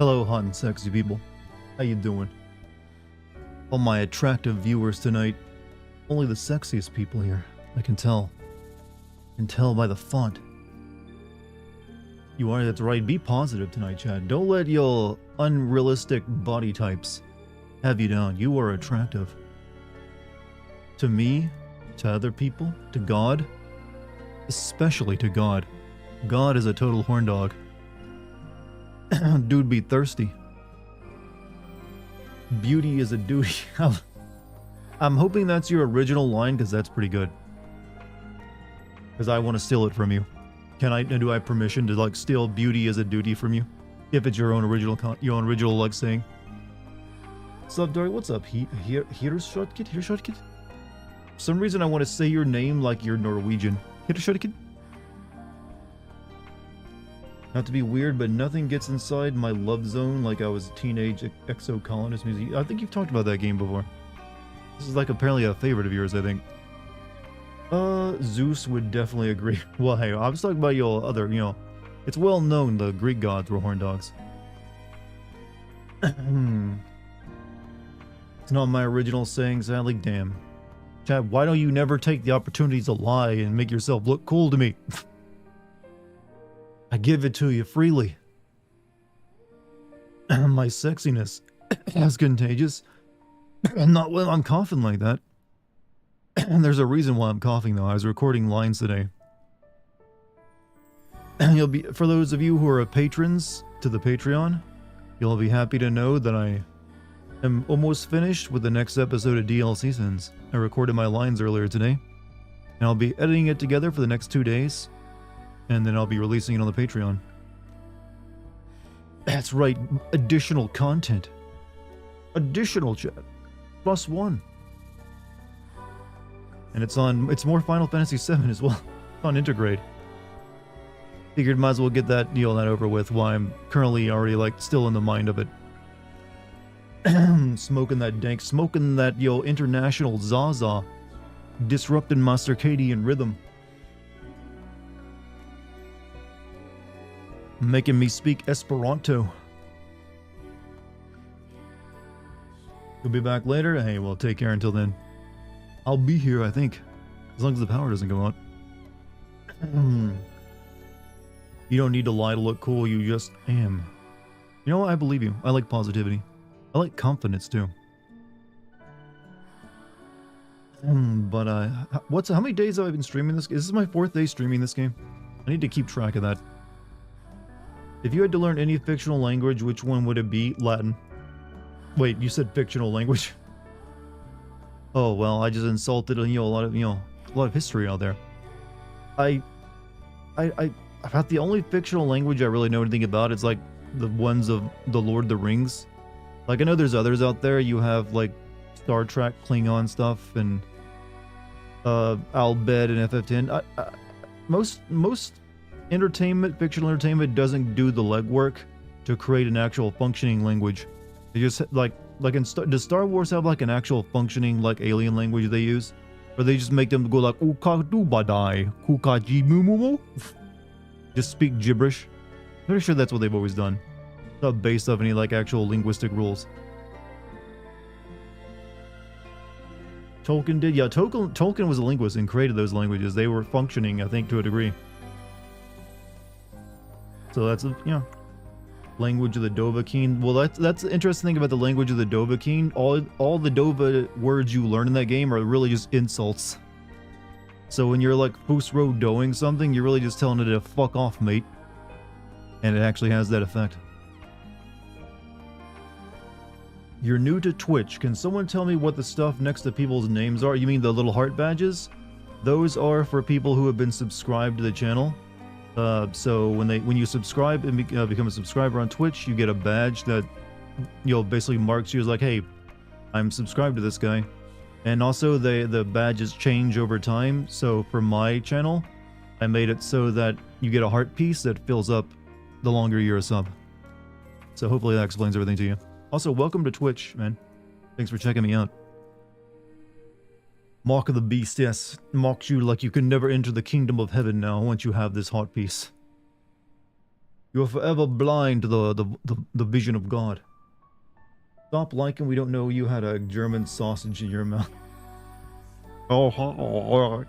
Hello, hot and sexy people. How you doing? All my attractive viewers tonight. Only the sexiest people here. I can tell. I can tell by the font. You are, that's right. Be positive tonight, Chad. Don't let your unrealistic body types have you down. You are attractive. To me, to other people, to God, especially to God. God is a total horn dog. Dude be thirsty. Beauty is a duty. I'm hoping that's your original line, because that's pretty good. Because I want to steal it from you. Do I have permission to like steal beauty is a duty from you? If it's your own original like saying. What's up, Dory? What's up? Hittershottkid? For some reason I want to say your name like you're Norwegian. Hittershottkid? Not to be weird, but nothing gets inside my love zone like I was a teenage exo-colonist music. I think you've talked about that game before. This is like apparently a favorite of yours, I think. Zeus would definitely agree. Well, hey, I was talking about your other, it's well known the Greek gods were horn dogs. It's not my original saying, sadly. Damn. Chad, why don't you never take the opportunities to lie and make yourself look cool to me? I give it to you freely. My sexiness is contagious. Not when I'm coughing like that. There's a reason why I'm coughing though. I was recording lines today. You'll be, for those of you who are patrons to the Patreon, you'll be happy to know that I am almost finished with the next episode of DLC Sins. I recorded my lines earlier today, and I'll be editing it together for the next 2 days, and then I'll be releasing it on the Patreon. That's right, additional content. Additional chat. +1. And it's more Final Fantasy VII as well. It's on Intergrade. Figured might as well get that that over with while I'm currently already like still in the mind of it. Smoking that international Zaza. Disrupting my circadian rhythm. Making me speak Esperanto. You'll be back later? Hey, well, take care until then. I'll be here, I think. As long as the power doesn't go out. You don't need to lie to look cool, you just am. You know what? I believe you. I like positivity. I like confidence, too. But, how many days have I been streaming this? This is my 4th day streaming this game. I need to keep track of that. If you had to learn any fictional language, which one would it be? Latin. Wait, you said fictional language? Oh well, I just insulted a lot of history out there. About the only fictional language I really know anything about is like the ones of the Lord of the Rings. Like I know there's others out there. You have like Star Trek, Klingon stuff, and Albed and FF10. Most fictional entertainment doesn't do the legwork to create an actual functioning language. They just does Star Wars have like an actual functioning like alien language they use, or they just make them go like ukadubadai kukajimumu, just speak gibberish? Pretty sure that's what they've always done. It's not based off any like actual linguistic rules. Tolkien did, yeah. Tolkien was a linguist and created those languages. They were functioning, I think, to a degree. So that's language of the Dovahkiin. Well, that's the interesting thing about the language of the Dovahkiin. All the Dova words you learn in that game are really just insults. So when you're like post-road doing something, you're really just telling it to fuck off, mate. And it actually has that effect. You're new to Twitch. Can someone tell me what the stuff next to people's names are? You mean the little heart badges? Those are for people who have been subscribed to the channel. So when you subscribe and become a subscriber on Twitch, you get a badge that basically marks you as like, hey, I'm subscribed to this guy. And also the badges change over time. So for my channel, I made it so that you get a heart piece that fills up the longer you're a sub. So hopefully that explains everything to you. Also, welcome to Twitch, man. Thanks for checking me out. Mark of the Beast, yes. Mocks you like you can never enter the kingdom of heaven now once you have this heart piece. You're forever blind to the vision of God. Stop liking. We don't know you had a German sausage in your mouth. Oh,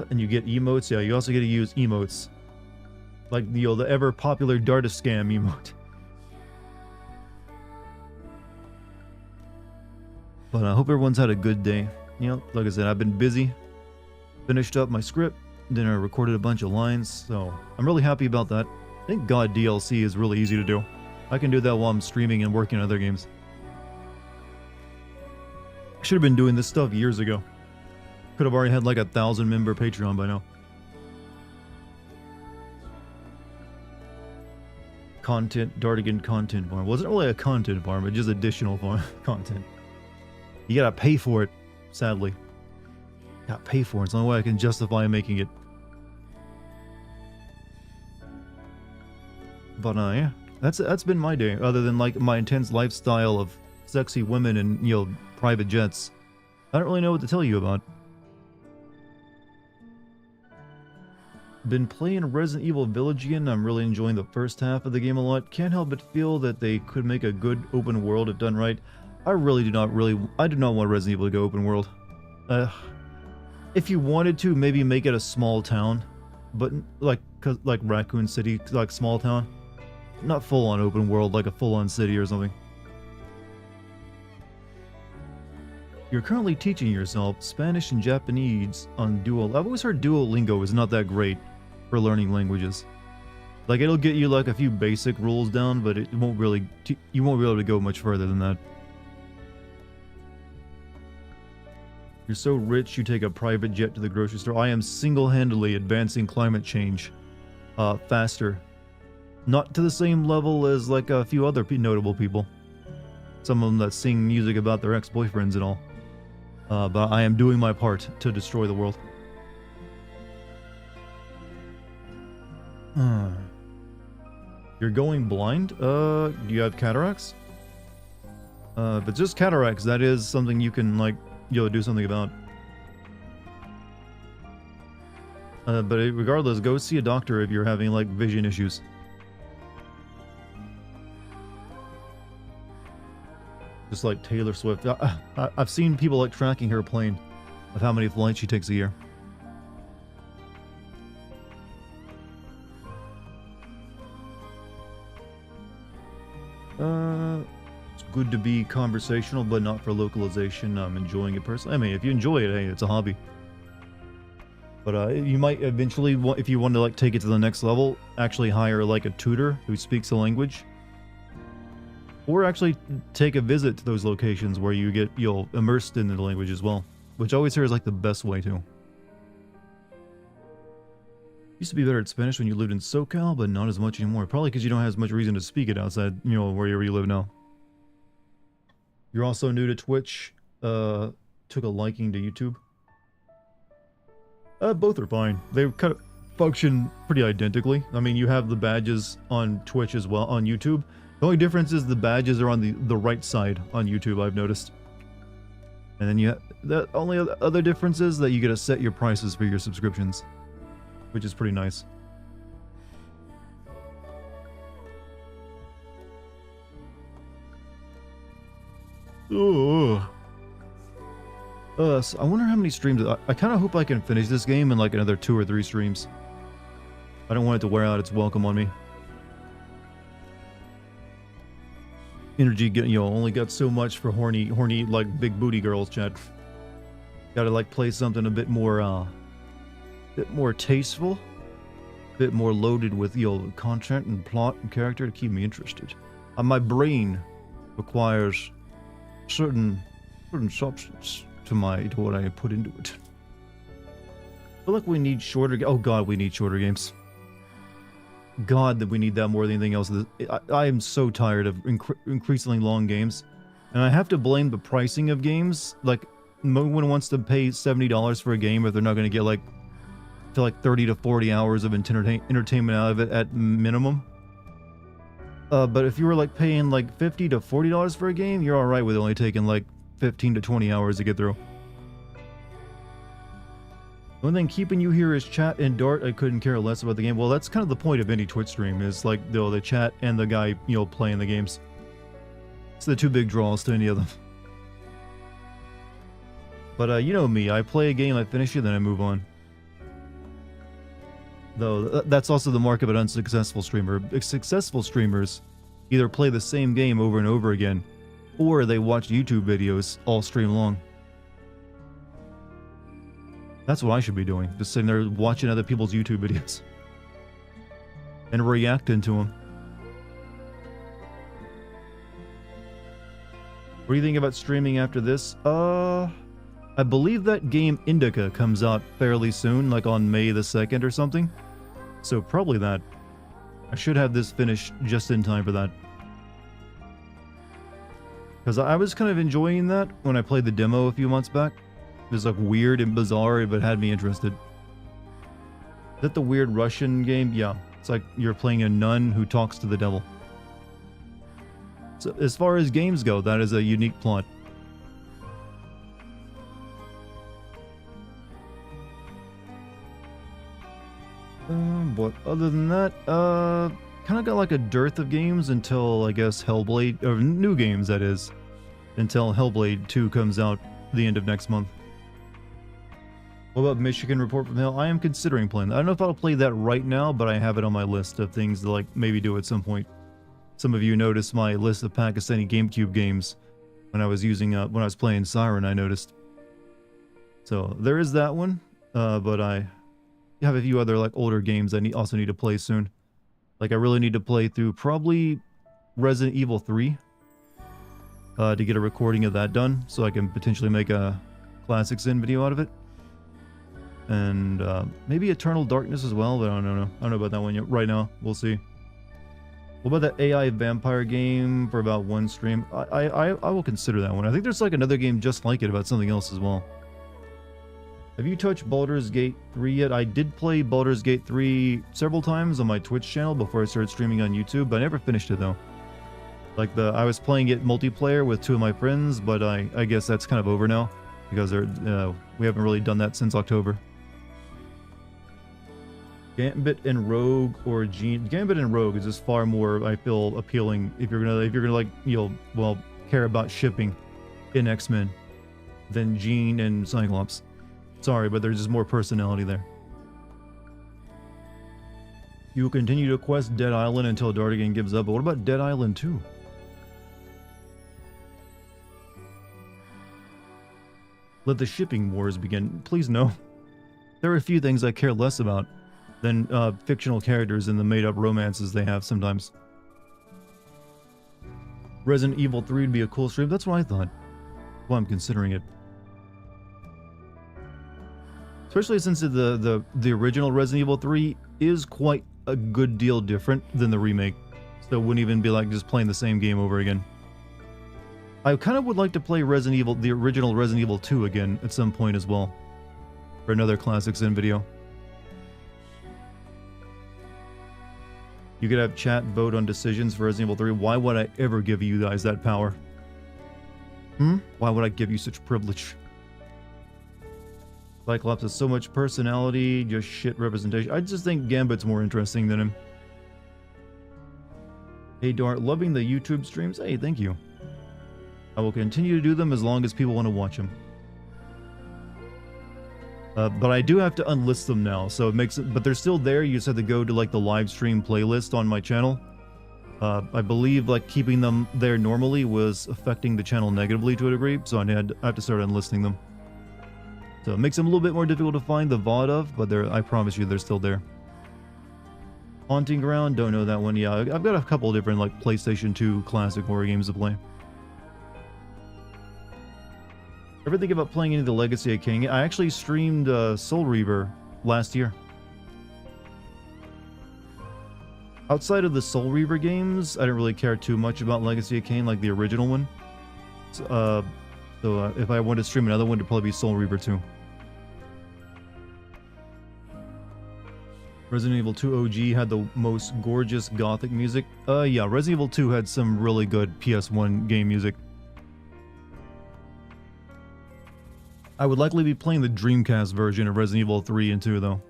and you get emotes. Yeah, you also get to use emotes, like the ever popular Dartigan emote. But I hope everyone's had a good day. You know, like I said, I've been busy. Finished up my script, then I recorded a bunch of lines, so I'm really happy about that. Thank God DLC is really easy to do. I can do that while I'm streaming and working on other games. I should have been doing this stuff years ago. Could have already had like 1,000 member Patreon by now. Content, Dartigan content farm. Wasn't really a content farm, but just additional farm content. You gotta pay for it, sadly. Gotta pay for it. It's the only way I can justify making it. But yeah, that's been my day. Other than like my intense lifestyle of sexy women and, you know, private jets. I don't really know what to tell you about. Been playing Resident Evil Village again. I'm really enjoying the first half of the game a lot. Can't help but feel that they could make a good open world if done right. I do not want Resident Evil to go open world. If you wanted to, maybe make it a small town, but like Raccoon City, like small town, not full on open world, like a full on city or something. You're currently teaching yourself Spanish and Japanese on Duolingo. I've always heard Duolingo is not that great for learning languages. Like, it'll get you like a few basic rules down, but it won't really, you won't be able to go much further than that. You're so rich you take a private jet to the grocery store. I am single-handedly advancing climate change faster. Not to the same level as like a few other notable people. Some of them that sing music about their ex-boyfriends and all. But I am doing my part to destroy the world. You're going blind? Do you have cataracts? If it's just cataracts, that is something you can, like, do something about. But regardless, go see a doctor if you're having, like, vision issues. Just like Taylor Swift. I've seen people, like, tracking her plane of how many flights she takes a year. It's good to be conversational, but not for localization. I'm enjoying it personally. I mean, if you enjoy it, hey, it's a hobby. But you might eventually, if you want to like take it to the next level, actually hire like a tutor who speaks the language, or actually take a visit to those locations where you'll immersed in the language as well, which I always hear is like the best way to. Used to be better at Spanish when you lived in SoCal, but not as much anymore. Probably because you don't have as much reason to speak it outside, wherever you live now. You're also new to Twitch. Took a liking to YouTube. Both are fine. They kind of function pretty identically. I mean, you have the badges on Twitch as well, on YouTube. The only difference is the badges are on the right side on YouTube, I've noticed. And then the only other difference is that you get to set your prices for your subscriptions, which is pretty nice. Oh. So I wonder how many streams. I kind of hope I can finish this game in like another 2 or 3 streams. I don't want it to wear out its welcome on me. Energy, only got so much for horny, like big booty girls, chat. Gotta like play something a bit more tasteful, a bit more loaded with content and plot and character to keep me interested. My brain requires certain substance to what I put into it. I feel like we need shorter. Oh God, we need shorter games. God, that we need that more than anything else. I am so tired of increasingly long games, and I have to blame the pricing of games. Like, no one wants to pay $70 for a game if they're not going to get like 30 to 40 hours of entertainment out of it at minimum. But if you were like paying like $50 to $40 for a game, you're alright with only taking like 15 to 20 hours to get through. The only thing keeping you here is chat and Dart. I couldn't care less about the game. Well, that's kind of the point of any Twitch stream, is like the chat and the guy, playing the games. It's the two big draws to any of them. But you know me, I play a game, I finish it, then I move on. Though that's also the mark of an unsuccessful streamer. Successful streamers either play the same game over and over again, or they watch YouTube videos all stream long. That's what I should be doing. Just sitting there watching other people's YouTube videos. And reacting to them. What do you think about streaming after this? I believe that game Indica comes out fairly soon, like on May the 2nd or something. So probably that. I should have this finished just in time for that. Because I was kind of enjoying that when I played the demo a few months back. It was like weird and bizarre, but had me interested. Is that the weird Russian game? Yeah. It's like you're playing a nun who talks to the devil. So as far as games go, that is a unique plot. But other than that, kind of got like a dearth of games until, I guess, Hellblade, or new games that is, until Hellblade 2 comes out the end of next month. What about Michigan Report from Hell? I am considering playing that. I don't know if I'll play that right now, but I have it on my list of things to like maybe do at some point. Some of you noticed my list of Pakistani GameCube games when I was using when I was playing Siren, I noticed. So there is that one, but I have a few other like older games I also need to play soon. Like I really need to play through probably Resident Evil 3 to get a recording of that done, so I can potentially make a Classics In video out of it. And maybe Eternal Darkness as well, but I don't know. I don't know about that one yet. Right now, we'll see. What about that AI vampire game for about one stream? I will consider that one. I think there's like another game just like it about something else as well. Have you touched Baldur's Gate 3 yet? I did play Baldur's Gate 3 several times on my Twitch channel before I started streaming on YouTube, but I never finished it though. Like I was playing it multiplayer with two of my friends, but I guess that's kind of over now because we haven't really done that since October. Gambit and Rogue or Gene. Gambit and Rogue is just far more, I feel, appealing if you're gonna like care about shipping in X-Men than Gene and Cyclops. Sorry, but there's just more personality there. You will continue to quest Dead Island until Dartigan gives up, but what about Dead Island 2? Let the shipping wars begin. Please no. There are a few things I care less about than fictional characters and the made-up romances they have sometimes. Resident Evil 3 would be a cool stream. That's what I thought. Well, I'm considering it. Especially since the original Resident Evil 3 is quite a good deal different than the remake. So it wouldn't even be like just playing the same game over again. I kind of would like to play the original Resident Evil 2 again at some point as well. For another Classics In video. You could have chat vote on decisions for Resident Evil 3. Why would I ever give you guys that power? Why would I give you such privilege? Cyclops has so much personality, just shit representation. I just think Gambit's more interesting than him. Hey Dart, loving the YouTube streams? Hey, thank you. I will continue to do them as long as people want to watch them. But I do have to unlist them now, so it makes it, but they're still there. You just have to go to like the live stream playlist on my channel. I believe like keeping them there normally was affecting the channel negatively to a degree, so I have to start unlisting them. So it makes them a little bit more difficult to find the VOD of, but I promise you they're still there. Haunting Ground, don't know that one. Yeah, I've got a couple different like PlayStation 2 classic horror games to play. Ever think about playing any of the Legacy of Kain? I actually streamed Soul Reaver last year. Outside of the Soul Reaver games, I didn't really care too much about Legacy of Kain, like the original one. So if I wanted to stream another one, it'd probably be Soul Reaver 2. Resident Evil 2 OG had the most gorgeous gothic music. Yeah, Resident Evil 2 had some really good PS1 game music. I would likely be playing the Dreamcast version of Resident Evil 3 and 2, though.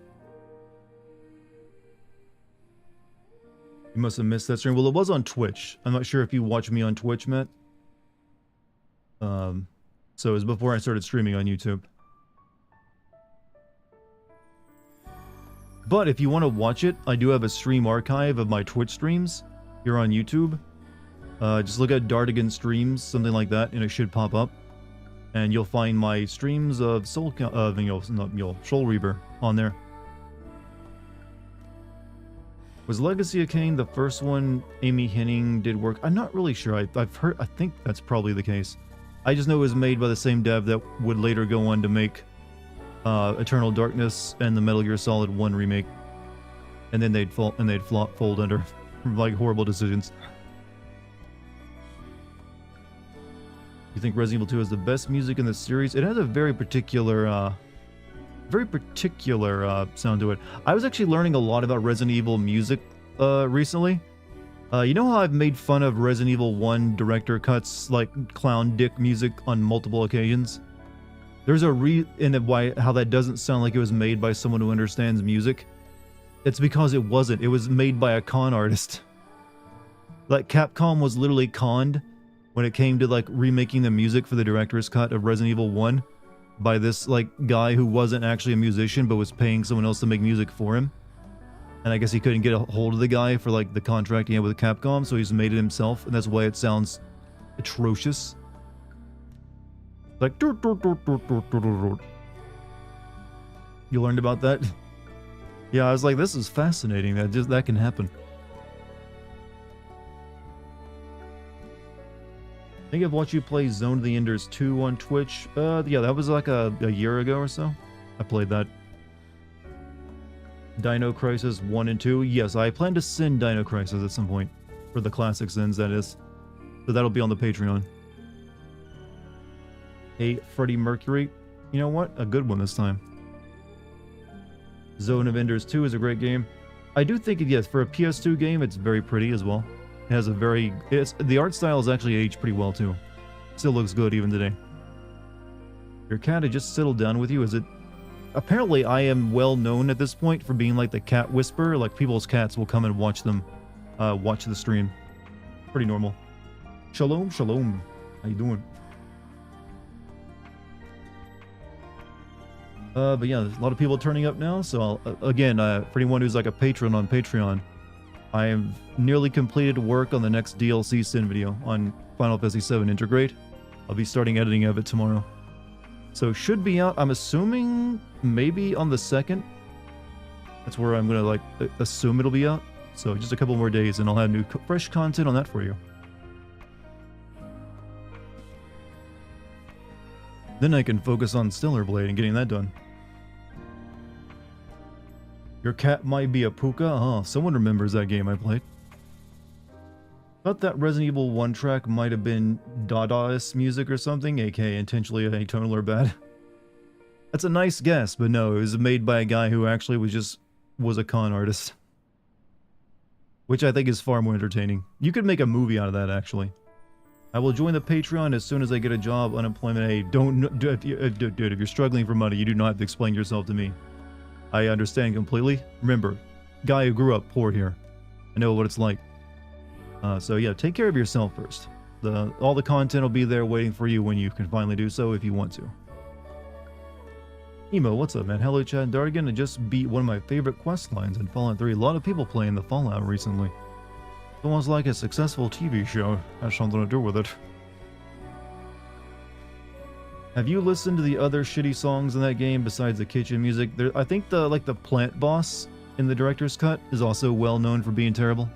You must have missed that stream. Well, it was on Twitch. I'm not sure if you watch me on Twitch, Matt. So it was before I started streaming on YouTube. But if you want to watch it, I do have a stream archive of my Twitch streams here on YouTube. Just look at Dartigan streams, something like that, and it should pop up. And you'll find my streams of Soul Reaper on there. Was Legacy of Kain the first one Amy Hennig did work? I'm not really sure. I've heard. I think that's probably the case. I just know it was made by the same dev that would later go on to make Eternal Darkness and the Metal Gear Solid 1 remake, and then they'd fold under like horrible decisions. You think Resident Evil 2 has the best music in the series? It has a very particular sound to it. I was actually learning a lot about Resident Evil music recently. You know how I've made fun of Resident Evil 1 director cuts, like clown dick music, on multiple occasions? There's a how that doesn't sound like it was made by someone who understands music. It's because it wasn't. It was made by a con artist. Like, Capcom was literally conned when it came to like remaking the music for the director's cut of Resident Evil 1 by this like guy who wasn't actually a musician but was paying someone else to make music for him. And I guess he couldn't get a hold of the guy for like the contract he had with Capcom, so he's made it himself, and that's why it sounds atrocious. Like, you learned about that? Yeah, I was like, this is fascinating. That can happen. I think I've watched you play Zone of the Enders 2 on Twitch. Yeah, that was like a year ago or so. I played that. Dino Crisis 1 and 2. Yes, I plan to send Dino Crisis at some point. For the classic sins, that is. So that'll be on the Patreon. Hey, Freddie Mercury. You know what? A good one this time. Zone of Enders 2 is a great game. I do think, yes, for a PS2 game, it's very pretty as well. It has a very... the art style is actually aged pretty well, too. Still looks good even today. Your cat had just settled down with you, is it? Apparently, I am well known at this point for being like the cat whisperer. Like, people's cats will come and watch them, watch the stream. Pretty normal. Shalom, shalom. How you doing? But yeah, there's a lot of people turning up now, so again, for anyone who's like a patron on Patreon, I have nearly completed work on the next DLC Sin video on Final Fantasy VII Intergrade. I'll be starting editing of it tomorrow. So should be out, I'm assuming, maybe on the 2nd. That's where I'm gonna like assume it'll be out. So just a couple more days and I'll have new fresh content on that for you. Then I can focus on Stellar Blade and getting that done. Your cat might be a puka? Huh, someone remembers that game I played. Thought that Resident Evil 1 track might have been Dadaist music or something, aka intentionally atonal or bad. That's a nice guess, but no, it was made by a guy who actually was a con artist. Which I think is far more entertaining. You could make a movie out of that, actually. I will join the Patreon as soon as I get a job. Unemployment aid. Dude, if you're struggling for money, you do not have to explain yourself to me. I understand completely. Remember, guy who grew up poor here. I know what it's like. So yeah, take care of yourself first. All the content will be there waiting for you when you can finally do so if you want to. Emo, what's up, man? Hello, Chad and Dartigan. I just beat one of my favorite quest lines in Fallout 3. A lot of people playing the Fallout recently. It's almost like a successful TV show. Has something to do with it. Have you listened to the other shitty songs in that game besides the kitchen music? I think the plant boss in the director's cut is also well known for being terrible.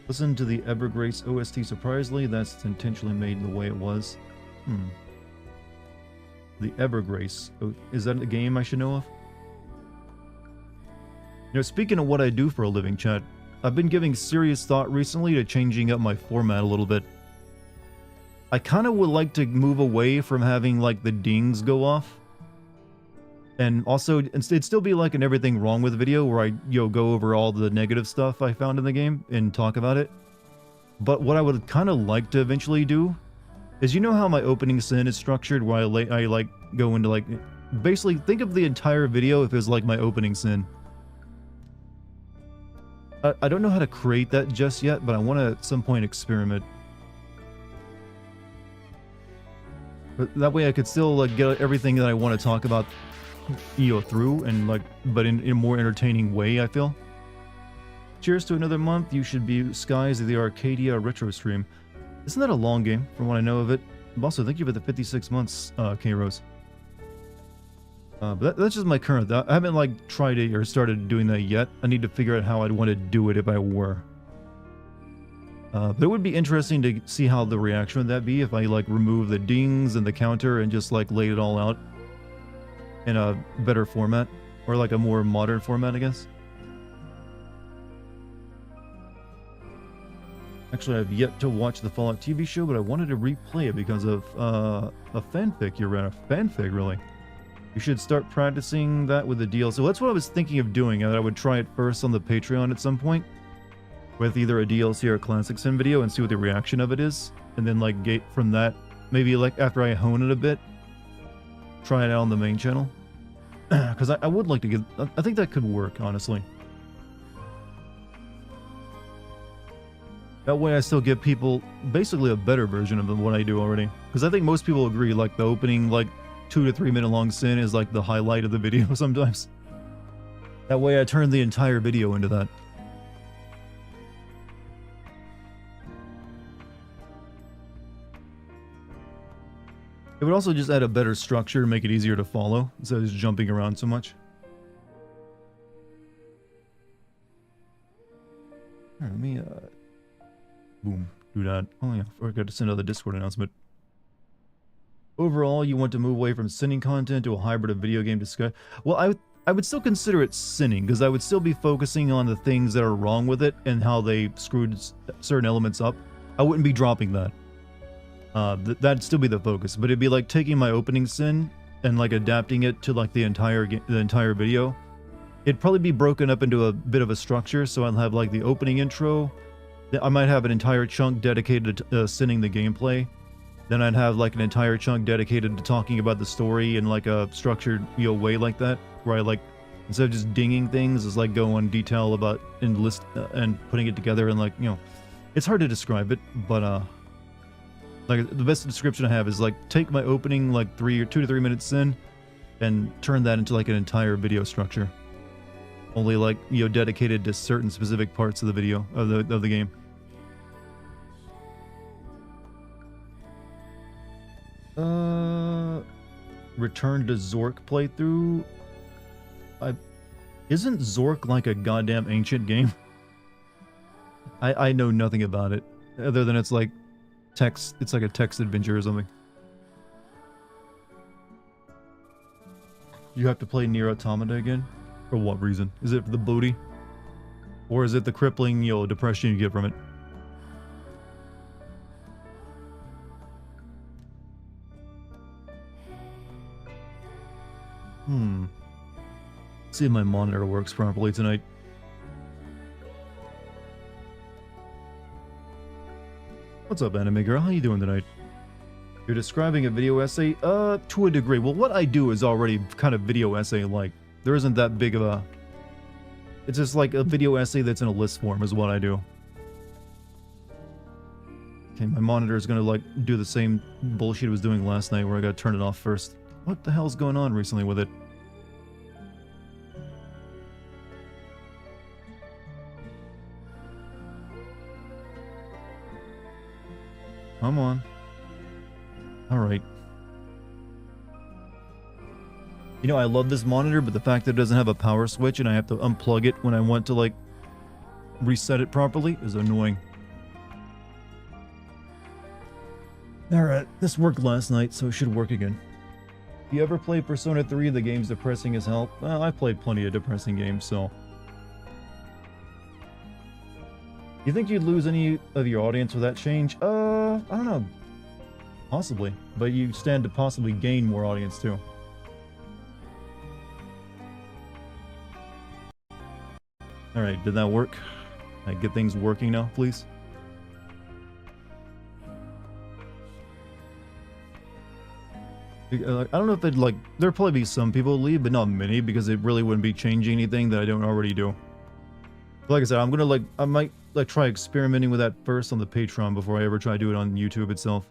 Listen to the Evergrace OST. Surprisingly, that's intentionally made the way it was. The Evergrace. Oh, is that a game I should know of? You know, speaking of what I do for a living, chat, I've been giving serious thought recently to changing up my format a little bit. I kind of would like to move away from having like the dings go off. And also, it'd still be like an everything wrong with video where I go over all the negative stuff I found in the game and talk about it. But what I would kind of like to eventually do is, you know how my opening sin is structured, where I like go into like, basically think of the entire video if it's like my opening sin. I don't know how to create that just yet, but I want to at some point experiment. But that way I could still like get everything that I want to talk about, you know, through, and like, but in a more entertaining way, I feel. Cheers to another month. You should be Skies of the Arcadia retro stream. Isn't that a long game from what I know of it? Also, thank you for the 56 months, K-Rose. But that's just my current. I haven't like tried it or started doing that yet. I need to figure out how I'd want to do it if I were. But it would be interesting to see how the reaction would that be if I like remove the dings and the counter and just like laid it all out in a better format, or like a more modern format, I guess. Actually, I've yet to watch the Fallout TV show, but I wanted to replay it because of a fanfic you read. A fanfic, really. You should start practicing that with the DLC. So that's what I was thinking of doing, and I would try it first on the Patreon at some point, with either a DLC or a Classic Sim video, and see what the reaction of it is, and then like gate from that, maybe like after I hone it a bit, try it out on the main channel. Because I would like to get, I think that could work, honestly. That way I still give people basically a better version of what I do already. Because I think most people agree, like, the opening, like, 2 to 3 minute long sin is, like, the highlight of the video sometimes. That way I turn the entire video into that. It would also just add a better structure, make it easier to follow, instead of just jumping around so much. Alright, let me, boom, do that. Oh yeah, I forgot to send out the Discord announcement. Overall, you want to move away from sinning content to a hybrid of video game discussion. Well, I would still consider it sinning, because I would still be focusing on the things that are wrong with it and how they screwed certain elements up. I wouldn't be dropping that. That'd still be the focus, but it'd be like taking my opening sin and like adapting it to like the entire video. It'd probably be broken up into a bit of a structure, so I'll have like the opening intro. I might have an entire chunk dedicated to sinning the gameplay. Then I'd have like an entire chunk dedicated to talking about the story in like a structured, you know, way like that, where I like, instead of just dinging things, is like go on detail about and list and putting it together, and like, you know, it's hard to describe it, but like the best description I have is like take my opening like 2 to 3 minute sin and turn that into like an entire video structure, only like, you know, dedicated to certain specific parts of the video of the game. Return to Zork playthrough. Isn't Zork like a goddamn ancient game? I know nothing about it other than it's like text. It's like a text adventure or something. You have to play Nier Automata again? For what reason? Is it for the booty? Or is it the crippling, you know, depression you get from it? See if my monitor works properly tonight. What's up, anime girl? How you doing tonight? You're describing a video essay? To a degree. Well, what I do is already kind of video essay-like. There isn't that big of a... It's just like a video essay that's in a list form is what I do. Okay, my monitor is gonna, like, do the same bullshit it was doing last night where I gotta turn it off first. What the hell's going on recently with it? Come on. Alright. You know, I love this monitor, but the fact that it doesn't have a power switch and I have to unplug it when I want to, like, reset it properly is annoying. Alright, this worked last night, so it should work again. Do you ever play Persona 3? The game's depressing as hell. Well, I've played plenty of depressing games, so... You think you'd lose any of your audience with that change? I don't know. Possibly. But you stand to possibly gain more audience, too. Alright, did that work? Can I get things working now, please? I don't know if they'd like, there'd probably be some people who leave, but not many, because it really wouldn't be changing anything that I don't already do. But like I said, I'm gonna like, I might like try experimenting with that first on the Patreon before I ever try to do it on YouTube itself.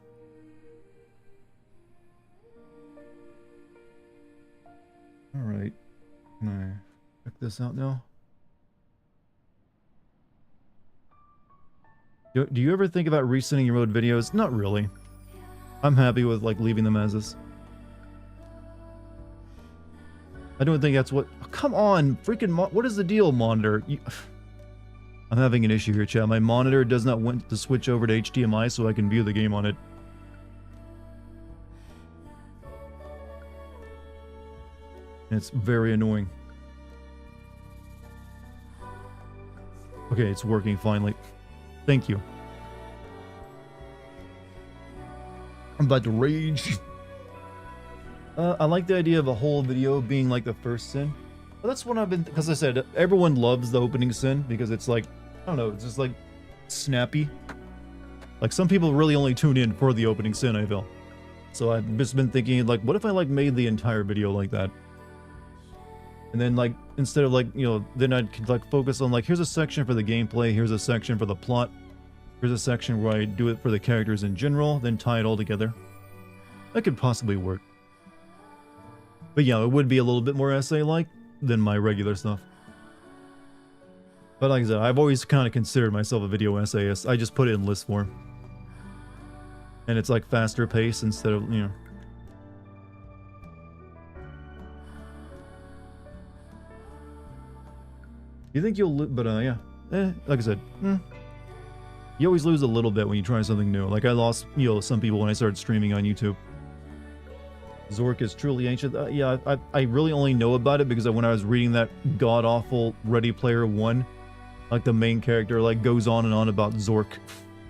Alright, can I check this out now? Do you ever think about resending your old videos? Not really. I'm happy with like leaving them as is. I don't think that's what... Oh, come on, freaking... What is the deal, monitor? I'm having an issue here, chat. My monitor does not want to switch over to HDMI so I can view the game on it. And it's very annoying. Okay, it's working finally. Thank you. I'm about to rage. I like the idea of a whole video being like the first sin. But that's what I've been... Because I said, everyone loves the opening sin because it's like... I don't know, it's just like snappy. Like some people really only tune in for the opening sin, I feel. So I've just been thinking like, what if I like made the entire video like that? And then like, instead of like, you know, then I'd like focus on like, here's a section for the gameplay, here's a section for the plot, here's a section where I do it for the characters in general, then tie it all together. That could possibly work. But yeah, it would be a little bit more essay-like than my regular stuff. But like I said, I've always kind of considered myself a video essayist. I just put it in list form. And it's like faster pace instead of, you know. You think you'll lose, but yeah. Like I said, you always lose a little bit when you try something new. Like I lost, you know, some people when I started streaming on YouTube. Zork is truly ancient. Yeah, I really only know about it because when I was reading that god-awful Ready Player One, like the main character like goes on and on about Zork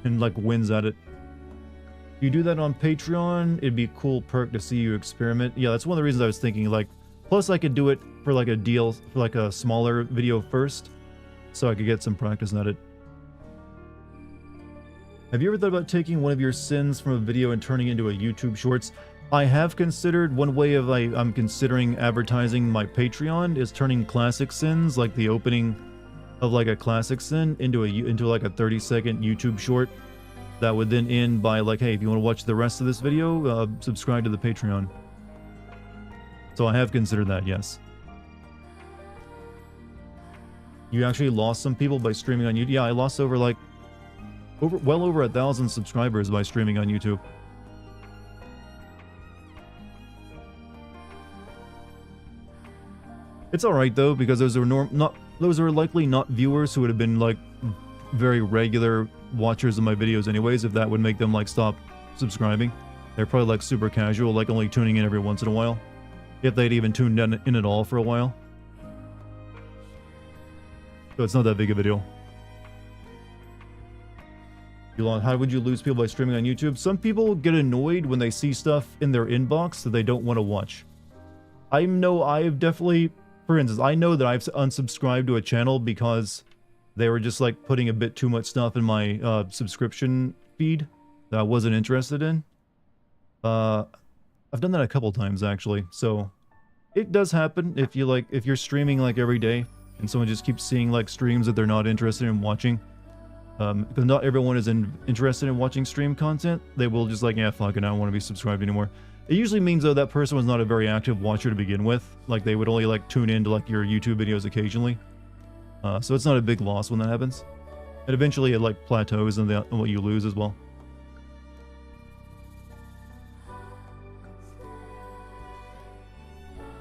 and like wins at it. You do that on Patreon, it'd be a cool perk to see you experiment. Yeah, that's one of the reasons I was thinking like, plus I could do it for like a deal, for like a smaller video first, so I could get some practice at it. Have you ever thought about taking one of your sins from a video and turning it into a YouTube Shorts? I have considered. One way of I'm considering advertising my Patreon is turning classic sins, like the opening of like a classic sin, into like a 30-second YouTube short that would then end by like, hey, if you want to watch the rest of this video, subscribe to the Patreon. So I have considered that, yes. You actually lost some people by streaming on YouTube? Yeah, I lost over like well over 1,000 subscribers by streaming on YouTube. It's alright though, because those are likely not viewers who would have been like very regular watchers of my videos anyways, if that would make them like stop subscribing. They're probably like super casual, like only tuning in every once in a while. If they'd even tuned in at all for a while. So it's not that big of a deal. How would you lose people by streaming on YouTube? Some people get annoyed when they see stuff in their inbox that they don't want to watch. I've definitely... For instance, I know that I've unsubscribed to a channel because they were just like putting a bit too much stuff in my subscription feed that I wasn't interested in. I've done that a couple times actually, so it does happen if you're streaming like every day and someone just keeps seeing like streams that they're not interested in watching. Because not everyone is interested in watching stream content, they will just like, yeah, fuck it, I don't want to be subscribed anymore. It usually means though that person was not a very active watcher to begin with. Like they would only like tune in to like your YouTube videos occasionally. So it's not a big loss when that happens. And eventually it like plateaus and what you lose as well.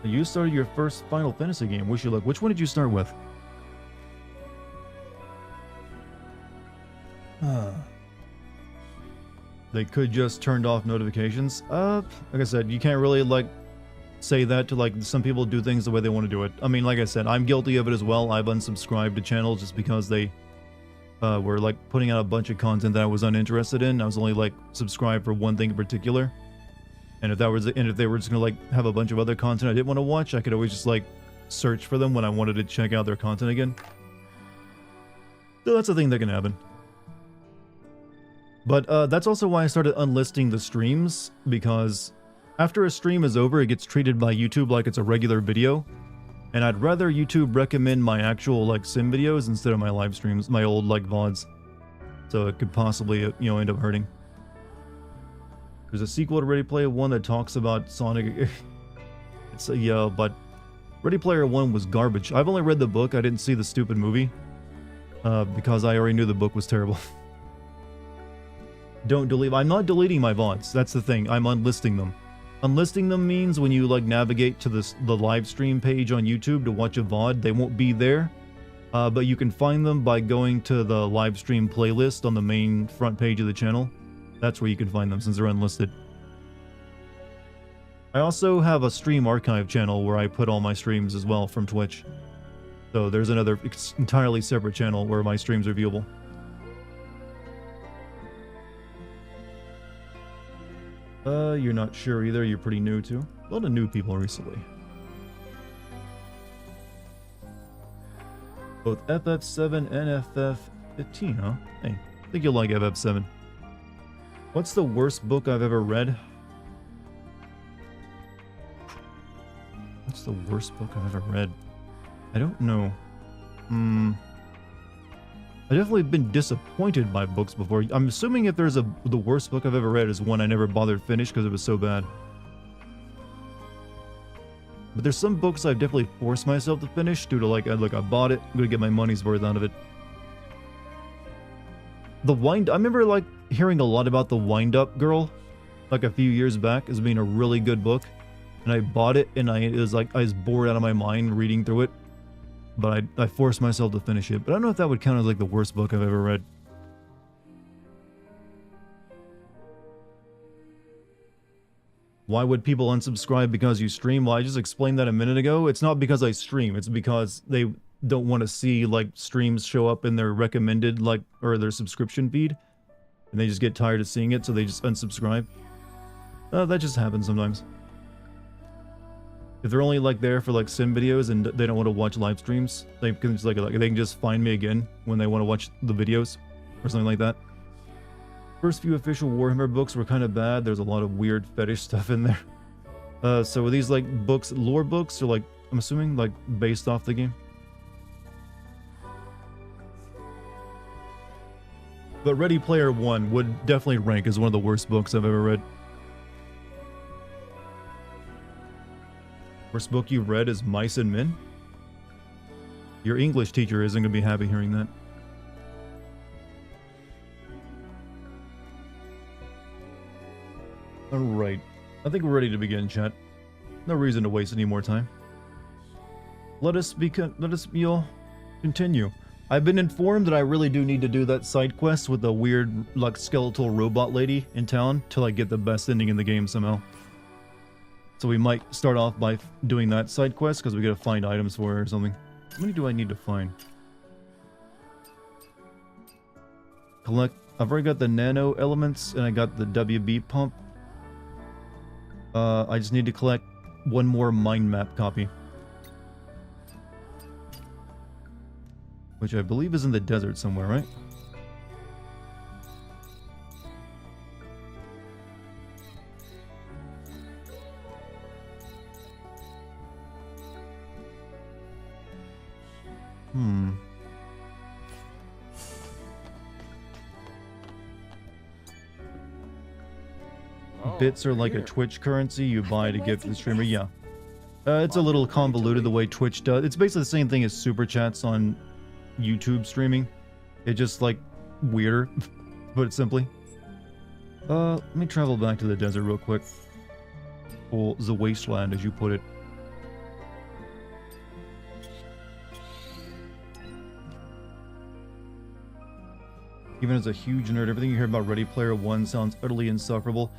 You started your first Final Fantasy game. Wish you luck. Which one did you start with? They could just turned off notifications. Like I said, you can't really like say that to like some people do things the way they want to do it. I mean, like I said, I'm guilty of it as well. I've unsubscribed to channels just because they were like putting out a bunch of content that I was uninterested in. I was only like subscribed for one thing in particular. And if they were just gonna like have a bunch of other content I didn't want to watch, I could always just like search for them when I wanted to check out their content again. So that's a thing that can happen. But that's also why I started unlisting the streams, because After a stream is over, it gets treated by YouTube like it's a regular video. And I'd rather YouTube recommend my actual, like, sim videos instead of my live streams, my old, like, VODs. So it could possibly, you know, end up hurting. There's a sequel to Ready Player One that talks about Sonic. It's, yeah, but Ready Player One was garbage. I've only read the book, I didn't see the stupid movie. Because I already knew the book was terrible. Don't delete. I'm not deleting my VODs, that's the thing. I'm unlisting them. Unlisting them means when you like navigate to the live stream page on YouTube to watch a VOD, they won't be there. But you can find them by going to the live stream playlist on the main front page of the channel. That's where you can find them since they're unlisted. I also have a stream archive channel where I put all my streams as well from Twitch. So there's another entirely separate channel where my streams are viewable. You're not sure either. You're pretty new too. A lot of new people recently. Both FF7 and FF15, huh? Hey, I think you'll like FF7. What's the worst book I've ever read? What's the worst book I've ever read? I don't know. I've definitely been disappointed by books before. I'm assuming if there's the worst book I've ever read is one I never bothered to finish because it was so bad. But there's some books I've definitely forced myself to finish due to like I bought it, I'm gonna get my money's worth out of it. I remember like hearing a lot about The Wind Up Girl like a few years back as being a really good book. And I bought it and I was bored out of my mind reading through it. But I forced myself to finish it. But I don't know if that would count as like the worst book I've ever read. Why would people unsubscribe because you stream? Well, I just explained that a minute ago. It's not because I stream. It's because they don't want to see like streams show up in their recommended like or their subscription feed. And they just get tired of seeing it, so they just unsubscribe. That just happens sometimes. If they're only like there for like sim videos and they don't want to watch live streams, they can just they can just find me again when they want to watch the videos or something like that. First few official Warhammer books were kind of bad. There's a lot of weird fetish stuff in there. So were these like books, lore books, or like I'm assuming like based off the game? But Ready Player One would definitely rank as one of the worst books I've ever read. Worst book you've read is Mice and Men? Your English teacher isn't going to be happy hearing that. Alright. I think we're ready to begin, chat. No reason to waste any more time. Let us all continue. I've been informed that I really do need to do that side quest with the weird, like, skeletal robot lady in town till I get the best ending in the game somehow. So we might start off by doing that side quest because we gotta find items for her or something. How many do I need to find? Collect. I've already got the nano elements and I got the WB pump. I just need to collect one more mind map copy. Which I believe is in the desert somewhere, right? Bits are like a Twitch currency you buy to give to the streamer. Yeah. It's a little convoluted the way Twitch does. It's basically the same thing as super chats on YouTube streaming. It's just like weirder, to put it simply. Let me travel back to the desert real quick. Or the wasteland, as you put it. Even as a huge nerd, everything you hear about Ready Player One sounds utterly insufferable.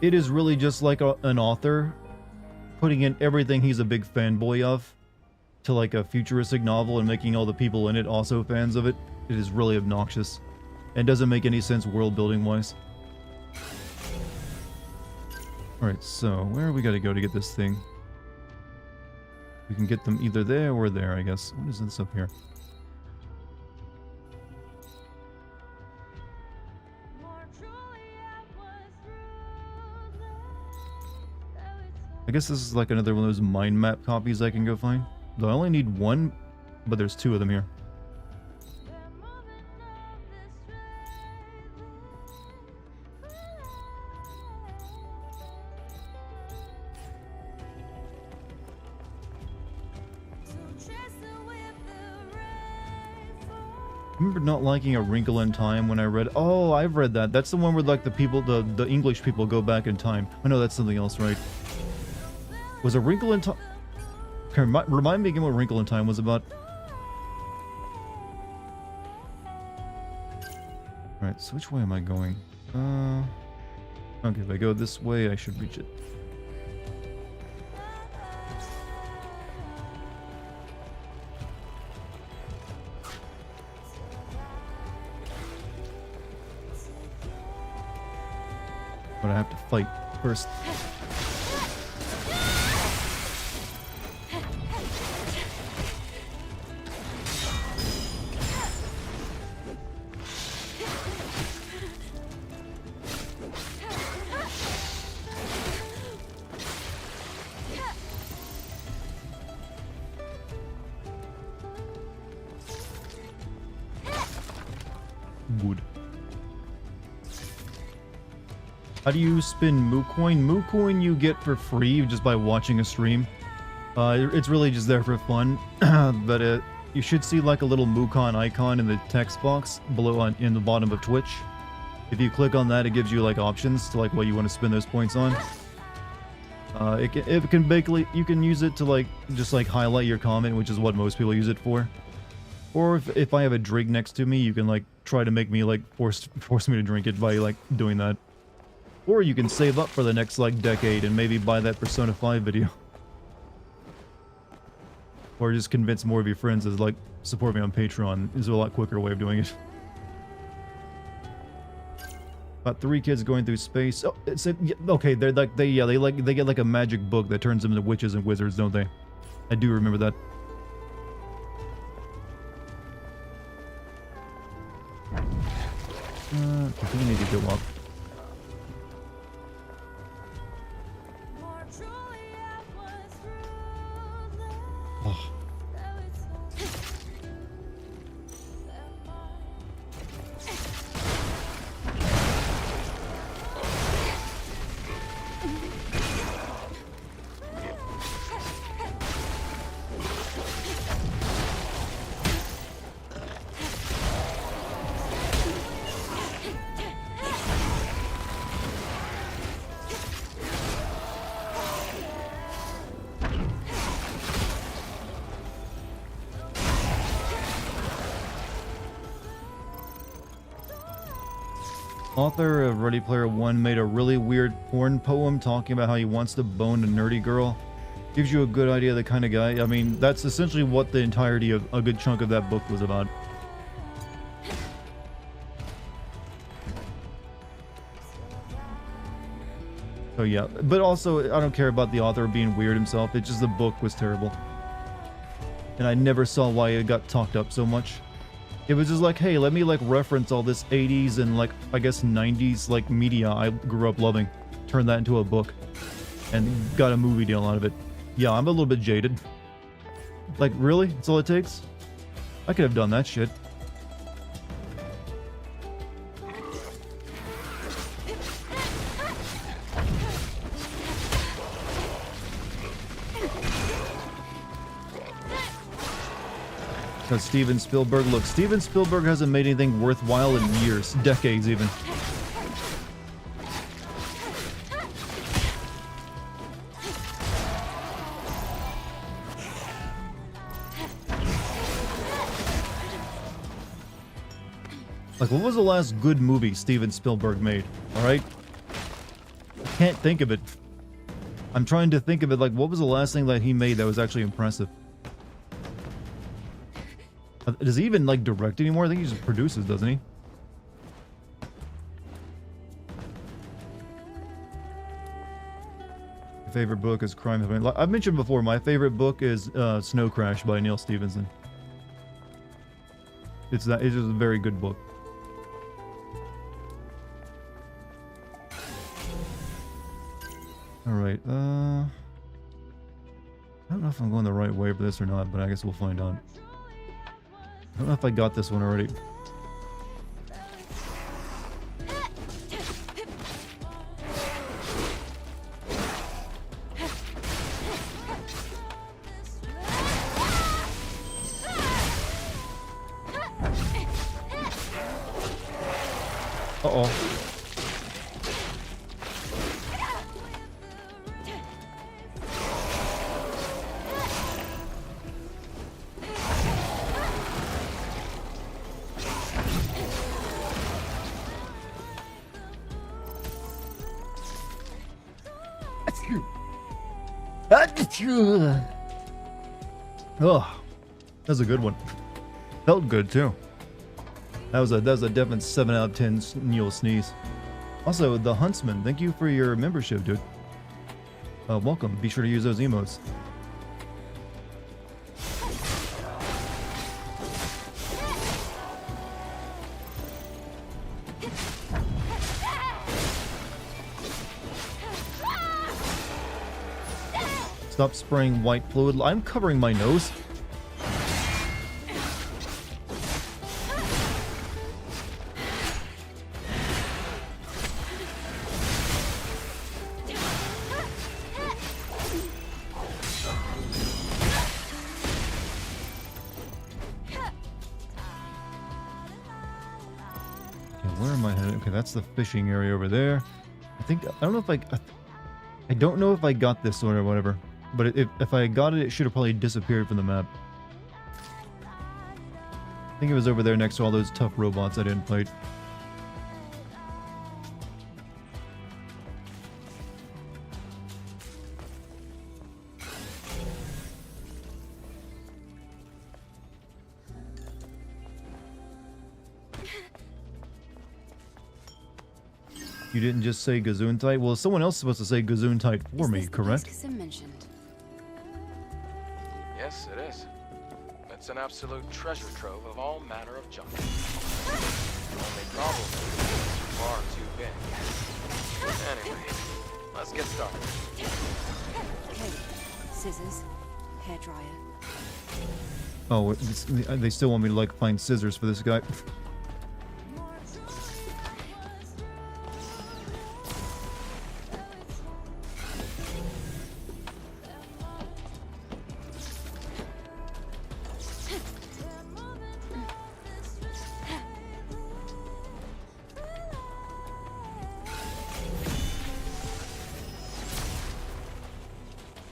It is really just like an author putting in everything he's a big fanboy of to like a futuristic novel and making all the people in it also fans of it. It is really obnoxious and doesn't make any sense world building wise. Alright, so where we gotta go to get this thing? We can get them either there or there, I guess. What is this up here? I guess this is like another one of those mind map copies I can go find. Though I only need one, but there's two of them here. I remember not liking A Wrinkle in Time when I read. Oh, I've read that. That's the one where like the people, the English people go back in time. I know that's something else, right? Was A Wrinkle in Time? Okay, remind me again what Wrinkle in Time was about. Alright, so which way am I going? Okay, if I go this way, I should reach it. But I have to fight first. Good. How do you spin Moo Coin? Moo Coin you get for free just by watching a stream. It's really just there for fun. But you should see like a little Moocon icon in the text box below in the bottom of Twitch. If you click on that, it gives you like options to like what you want to spend those points on. It can basically, you can use it to like just like highlight your comment, which is what most people use it for. Or if I have a drink next to me, you can like try to make me like force me to drink it by like doing that. Or you can save up for the next like decade and maybe buy that Persona 5 video. Or just convince more of your friends to like support me on Patreon. Is a lot quicker way of doing it. About 3 kids going through space. Oh, it's okay. They're like they get like a magic book that turns them into witches and wizards, don't they? I do remember that. I think I need to go up. Oh. Author of Ready Player One made a really weird porn poem talking about how he wants to bone a nerdy girl. Gives you a good idea of the kind of guy. I mean, that's essentially what the entirety of a good chunk of that book was about. So yeah, but also I don't care about the author being weird himself. It's just the book was terrible. And I never saw why it got talked up so much. It was just like, hey, let me like reference all this 80s and like, I guess 90s like media I grew up loving. Turn that into a book. And got a movie deal out of it. Yeah, I'm a little bit jaded. Like, really? That's all it takes? I could have done that shit. Steven Spielberg. Look, Steven Spielberg hasn't made anything worthwhile in years, decades even. Like, what was the last good movie Steven Spielberg made? Alright? I can't think of it. I'm trying to think of it, like, what was the last thing that he made that was actually impressive? Does he even, like, direct anymore? I think he just produces, doesn't he? My favorite book is Crime. I've mentioned before, my favorite book is Snow Crash by Neil Stephenson. It's just a very good book. Alright, I don't know if I'm going the right way for this or not, but I guess we'll find out. I don't know if I got this one already. Uh-oh. Oh, that's a good one. Felt good too. That was a definite 7 out of 10 Neil sneeze. Also, the Huntsman, thank you for your membership, dude. Welcome. Be sure to use those emotes. Stop spraying white fluid. I'm covering my nose. Where am I headed? Okay, that's the fishing area over there. I don't know if I don't know if I got this one or whatever. But if I got it, it should have probably disappeared from the map. I think it was over there next to all those tough robots I didn't fight. You didn't just say Gesundheit? Well, someone else is supposed to say Gesundheit for me, correct? Yes, it is. It's an absolute treasure trove of all manner of junk. The only problem is it's far too big. Anyway, let's get started. Okay, scissors, hairdryer. Oh, they still want me to, like, find scissors for this guy.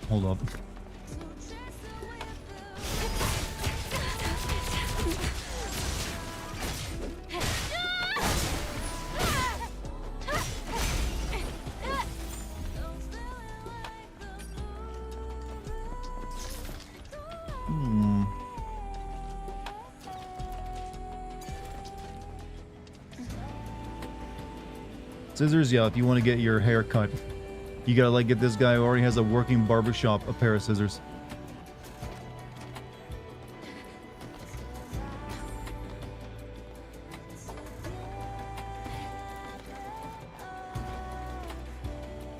Hold up. Scissors, yeah, if you want to get your hair cut. You gotta, like, get this guy who already has a working barbershop a pair of scissors.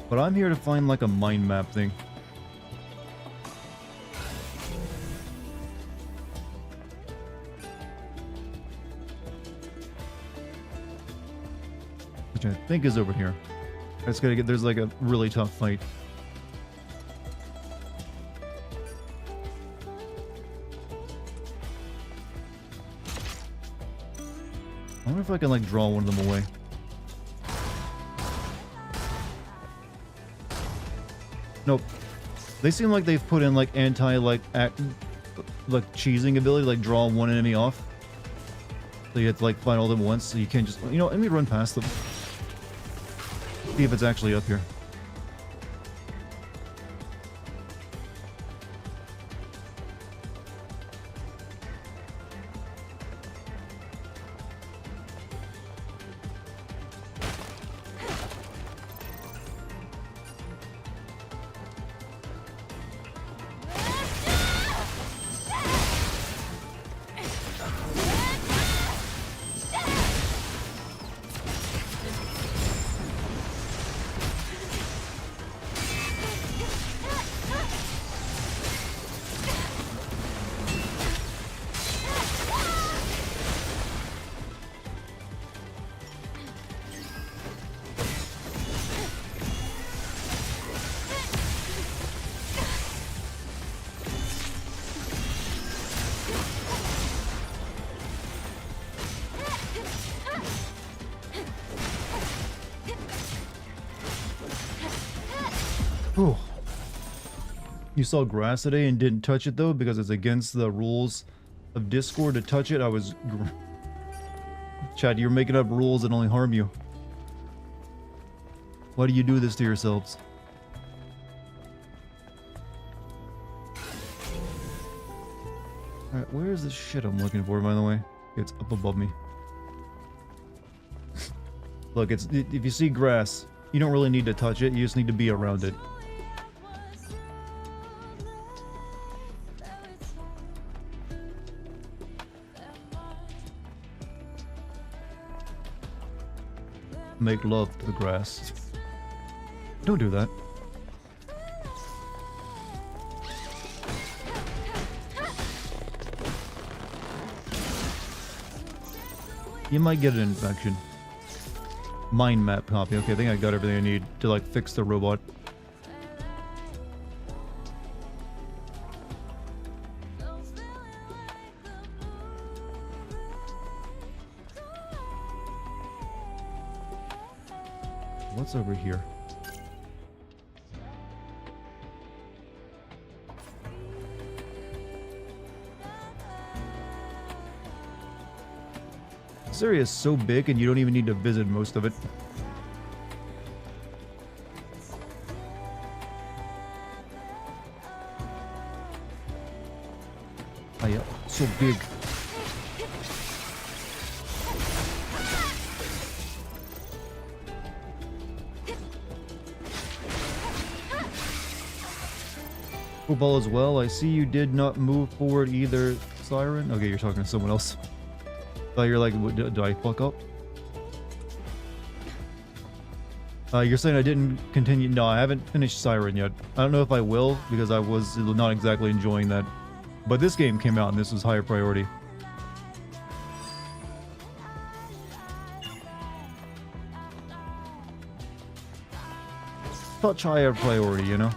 But I'm here to find, like, a mind map thing. Which I think is over here. I just gotta get, there's like a really tough fight. I wonder if I can, like, draw one of them away. Nope. They seem like they've put in, like, like cheesing ability, like draw one enemy off. So you have to, like, fight all of them once, so you can't just, you know, let me run past them. See if it's actually up here. Whew. You saw grass today and didn't touch it though because it's against the rules of Discord to touch it. Chad, you're making up rules that only harm you. Why do you do this to yourselves? Alright, where is this shit I'm looking for, by the way? It's up above me. Look, if you see grass, you don't really need to touch it, you just need to be around it. Make love to the grass. Don't do that. You might get an infection. Mind map copy. Okay, I think I got everything I need to like fix the robot. What's over here? This area is so big and you don't even need to visit most of it. Oh yeah, so big. Football as well. I see you did not move forward either, Siren. Okay, you're talking to someone else. Thought you're like, did I fuck up? You're saying I didn't continue. No, I haven't finished Siren yet. I don't know if I will because I was not exactly enjoying that. But this game came out and this was higher priority. Touch higher priority, you know?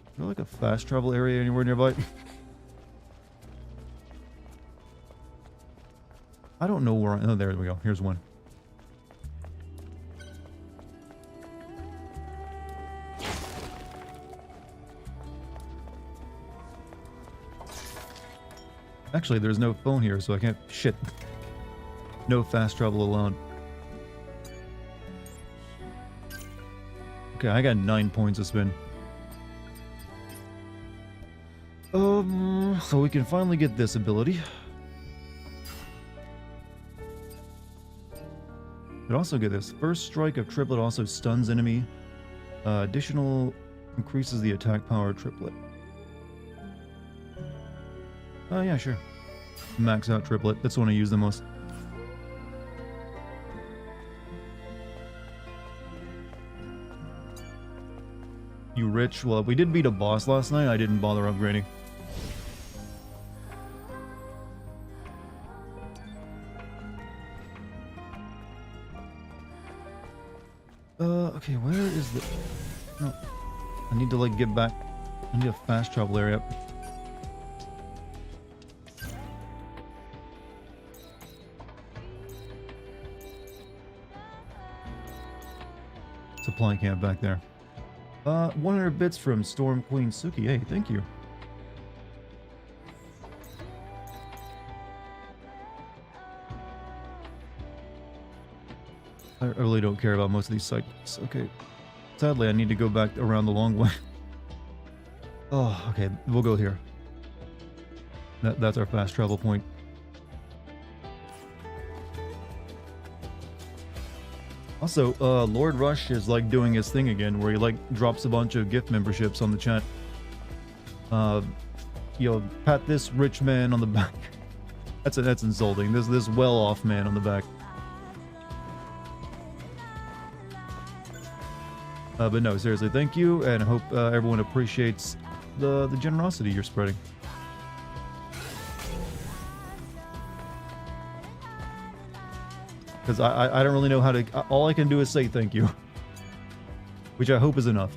Is there like a fast travel area anywhere nearby? I don't know where oh, there we go. Here's one. Actually, there's no phone here, so I can't... Shit. No fast travel allowed. Okay, I got 9 points to spin. So we can finally get this ability. But also get this. First strike of triplet also stuns enemy. Additional increases the attack power triplet. Oh yeah, sure. Max out triplet. That's the one I use the most. You rich? Well, we did beat a boss last night. I didn't bother upgrading. Okay, where is the... No. I need to, like, get back. I need a fast travel area. Supply camp back there. 100 bits from Storm Queen Suki. Hey, thank you. I really don't care about most of these sites. Okay. Sadly, I need to go back around the long way. Oh, okay. We'll go here. That's our fast travel point. Also, Lord Rush is like doing his thing again, where he like drops a bunch of gift memberships on the chat. You know, pat this rich man on the back. That's insulting. This well-off man on the back. But no, seriously, thank you, and I hope everyone appreciates the generosity you're spreading. Because I don't really know how to... All I can do is say thank you. Which I hope is enough.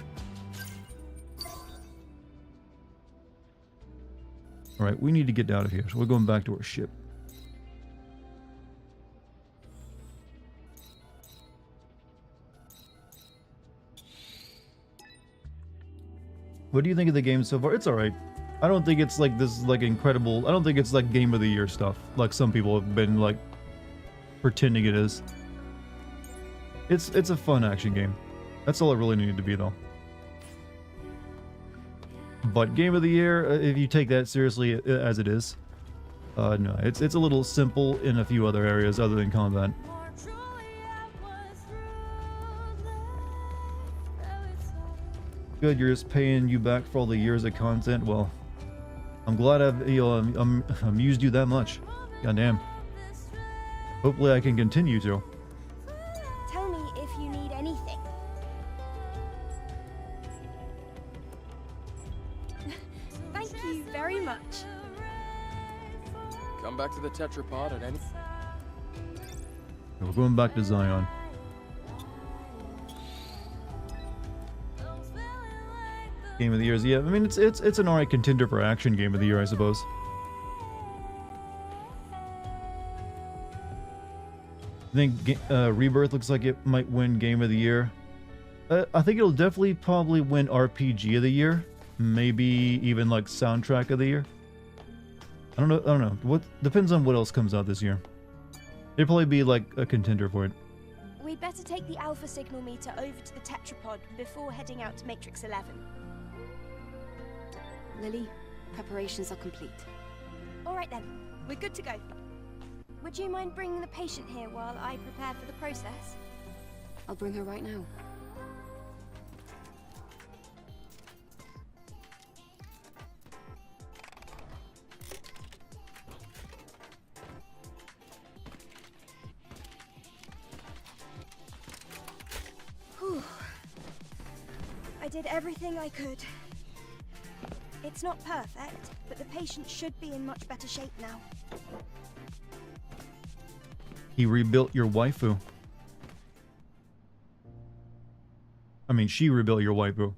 Alright, we need to get out of here, so we're going back to our ship. What do you think of the game so far? It's alright. I don't think it's like this like incredible. I don't think it's like Game of the Year stuff, like some people have been like pretending it is. It's a fun action game. That's all it really needed to be though. But Game of the Year, if you take that seriously as it is, no, it's a little simple in a few other areas other than combat. Good, you're just paying you back for all the years of content. Well, I'm glad I've amused you that much. Goddamn. Hopefully I can continue to. Tell me if you need anything. Thank you very much. Come back to the tetrapod at any... We're going back to Zion. Game of the Year, yeah. I mean, it's an alright contender for action Game of the Year, I suppose. I think Rebirth looks like it might win Game of the Year. I think it'll definitely probably win RPG of the Year, maybe even like Soundtrack of the Year. I don't know. What depends on what else comes out this year. It'll probably be like a contender for it. We'd better take the alpha signal meter over to the tetrapod before heading out to Matrix 11. Lily, preparations are complete. All right then, we're good to go. Would you mind bringing the patient here while I prepare for the process? I'll bring her right now. Whew. I did everything I could. It's not perfect, but the patient should be in much better shape now. He rebuilt your waifu. I mean, she rebuilt your waifu.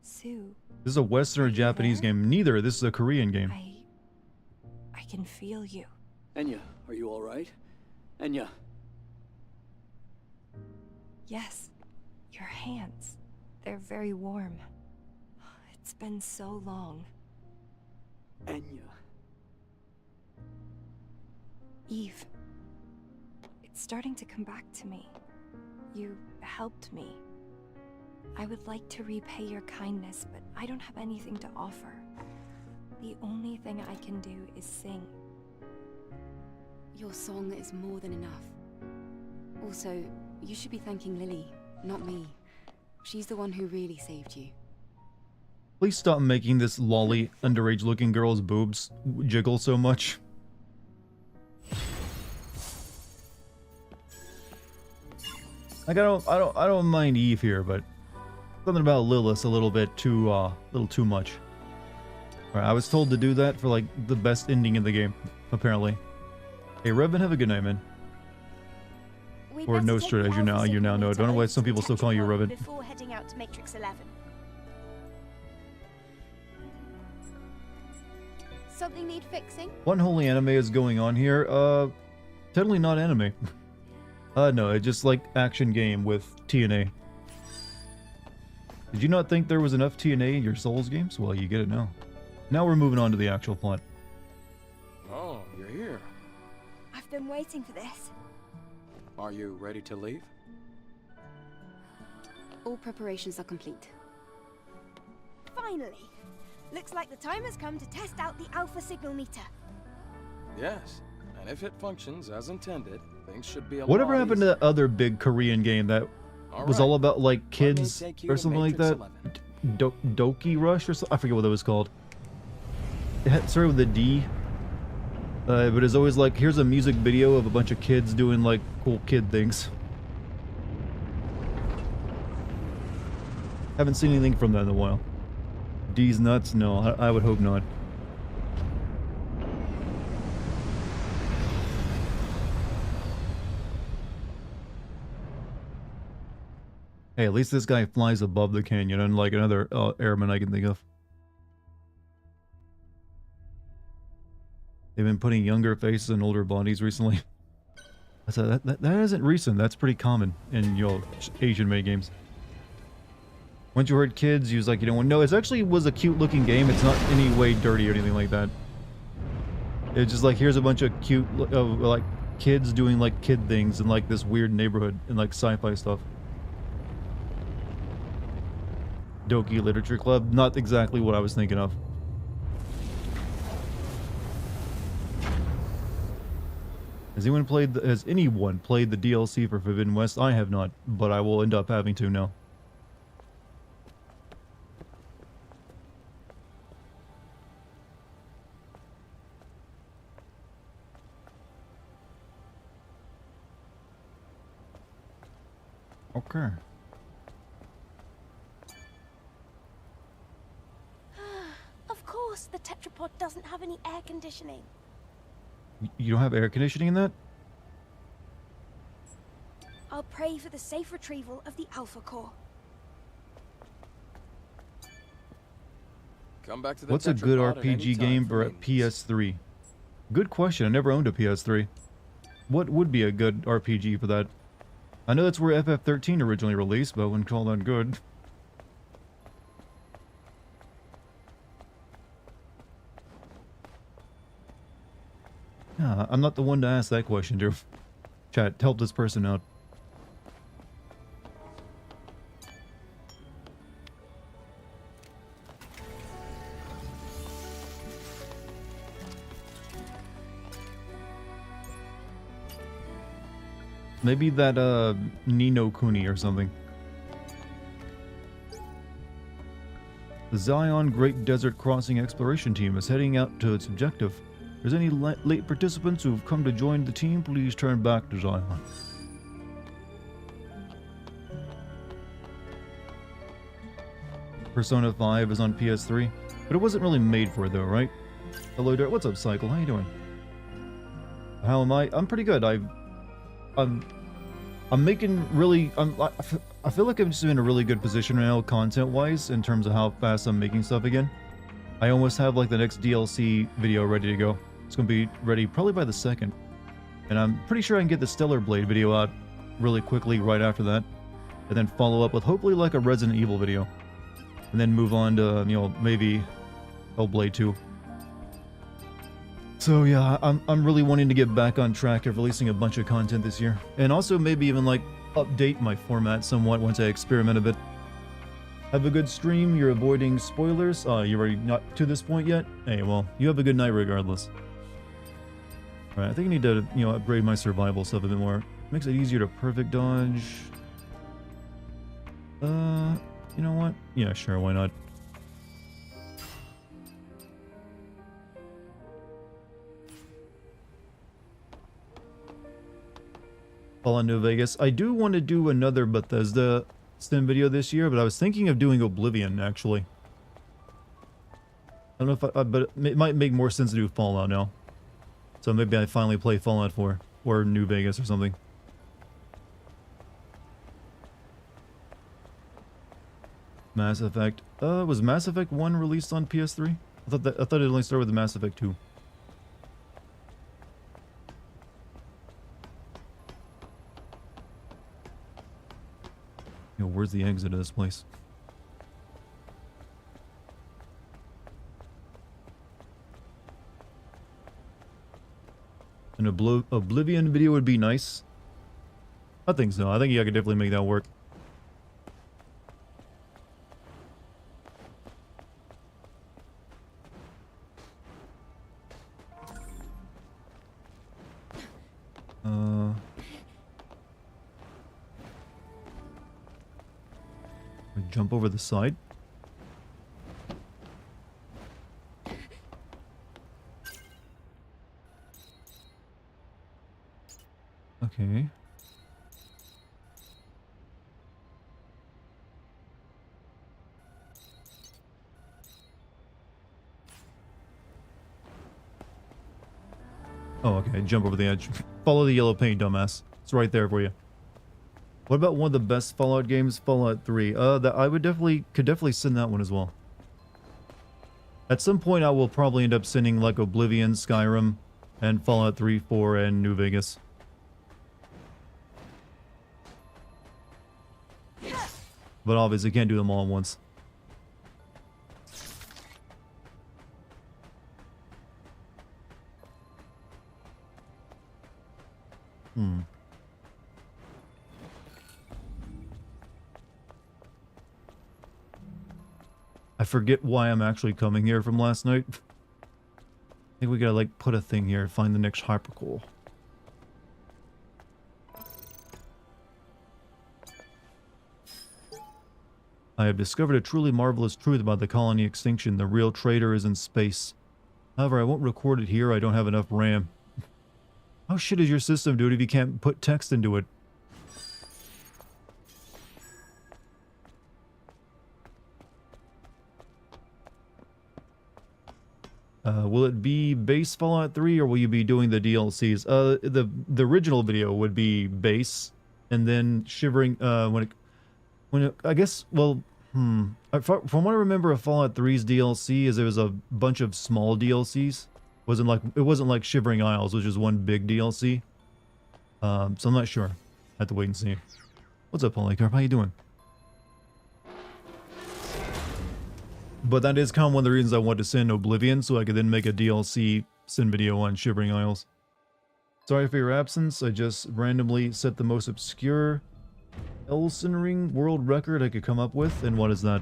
Sue. This is a Western or Japanese game. Neither. This is a Korean game. I can feel you. Enya, are you all right? Enya. Yes. Your hands. They're very warm. It's been so long. Enya. Eve. It's starting to come back to me. You helped me. I would like to repay your kindness, but I don't have anything to offer. The only thing I can do is sing. Your song is more than enough. Also, you should be thanking Lily, not me. She's the one who really saved you. Please stop making this lolly, underage-looking girl's boobs jiggle so much. Like I don't mind Eve here, but something about Lilith a little bit too much. All right, I was told to do that for like the best ending in the game, apparently. Hey, Revan, have a good night, man. Or Nostra, as you now know. Don't know why some people still call you Revan. Before heading out to Matrix 11. Something need fixing? What holy anime is going on here? Totally not anime. No, it's just like action game with TNA. Did you not think there was enough TNA in your Souls games? Well, you get it now. Now we're moving on to the actual plot. Oh, you're here. I've been waiting for this. Are you ready to leave? All preparations are complete. Finally! Looks like the time has come to test out the alpha signal meter. Yes. And if it functions as intended, things should be a Whatever lot happened to that other big Korean game that was all about like kids or something like that? Doki Rush or something? I forget what that was called. It started with a D. But it's always like, here's a music video of a bunch of kids doing like cool kid things. Haven't seen anything from that in a while. D's nuts? No, I would hope not. Hey, at least this guy flies above the canyon, unlike another airman I can think of. They've been putting younger faces in older bodies recently. That isn't recent. That's pretty common in, you know, Asian-made games. Once you heard kids, you was like, you know, no, it actually was a cute-looking game. It's not any way dirty or anything like that. It's just like, here's a bunch of cute, like, kids doing, like, kid things in, like, this weird neighborhood and, like, sci-fi stuff. Doki Literature Club, not exactly what I was thinking of. Has anyone played the DLC for Forbidden West? I have not, but I will end up having to now. Okay. Of course, the tetrapod doesn't have any air conditioning. You don't have air conditioning in that? I'll pray for the safe retrieval of the Alpha Core. Come back to the What's a good Tetrapod at any RPG time game for for a meetings. PS3? Good question. I never owned a PS3. What would be a good RPG for that? I know that's where FF13 originally released, but I wouldn't call that good. Yeah, I'm not the one to ask that question, Drew. Chat, help this person out. Maybe that, Nino Kuni or something. The Zion Great Desert Crossing Exploration Team is heading out to its objective. If there's any late participants who've come to join the team, please turn back to Zion. Persona 5 is on PS3, but it wasn't really made for it though, right? Hello there, what's up, Cycle? How you doing? How am I? I'm pretty good. I'm making really. I feel like I'm just in a really good position right now, content-wise, in terms of how fast I'm making stuff again. I almost have like the next DLC video ready to go. It's gonna be ready probably by the 2nd, and I'm pretty sure I can get the Stellar Blade video out really quickly right after that, and then follow up with hopefully like a Resident Evil video, and then move on to, you know, maybe Hellblade 2. So yeah, I'm really wanting to get back on track of releasing a bunch of content this year, and also maybe even like update my format somewhat once I experiment a bit. Have a good stream. You're avoiding spoilers. You're already not to this point yet. Hey, well, you have a good night regardless. All right, I think I need to, you know, upgrade my survival stuff a bit more. Makes it easier to perfect dodge. You know what? Yeah, sure, why not? Fallout New Vegas. I do want to do another Bethesda Stem video this year, but I was thinking of doing Oblivion, actually. I don't know if but it might make more sense to do Fallout now. So maybe I finally play Fallout 4 or New Vegas or something. Mass Effect. Was Mass Effect 1 released on PS3? I thought it only started with Mass Effect 2. Yo, where's the exit of this place? An Oblivion video would be nice. I think so. I think I could definitely make that work. Jump over the side. Okay. Oh, okay. Jump over the edge. Follow the yellow paint, dumbass. It's right there for you. What about one of the best Fallout games? Fallout 3. That I could definitely send that one as well. At some point, I will probably end up sending like Oblivion, Skyrim, and Fallout 3, 4, and New Vegas. But obviously can't do them all at once. I forget why I'm actually coming here from last night. I think we gotta like put a thing here, find the next hypercore. I have discovered a truly marvelous truth about the colony extinction. The real traitor is in space. However, I won't record it here. I don't have enough RAM. How shit is your system, dude, if you can't put text into it? Will it be base Fallout 3 or will you be doing the DLCs? The original video would be base, and then Shivering, I guess, well, from what I remember of Fallout 3's DLC is there was a bunch of small DLCs. It wasn't like Shivering Isles, which is one big DLC. So I'm not sure. Have to wait and see. What's up, Polycarp? How you doing? But that is kind of one of the reasons I want to send Oblivion, so I could then make a DLC send video on Shivering Isles. Sorry for your absence. I just randomly set the most obscure Elsen Ring world record I could come up with, and what is that?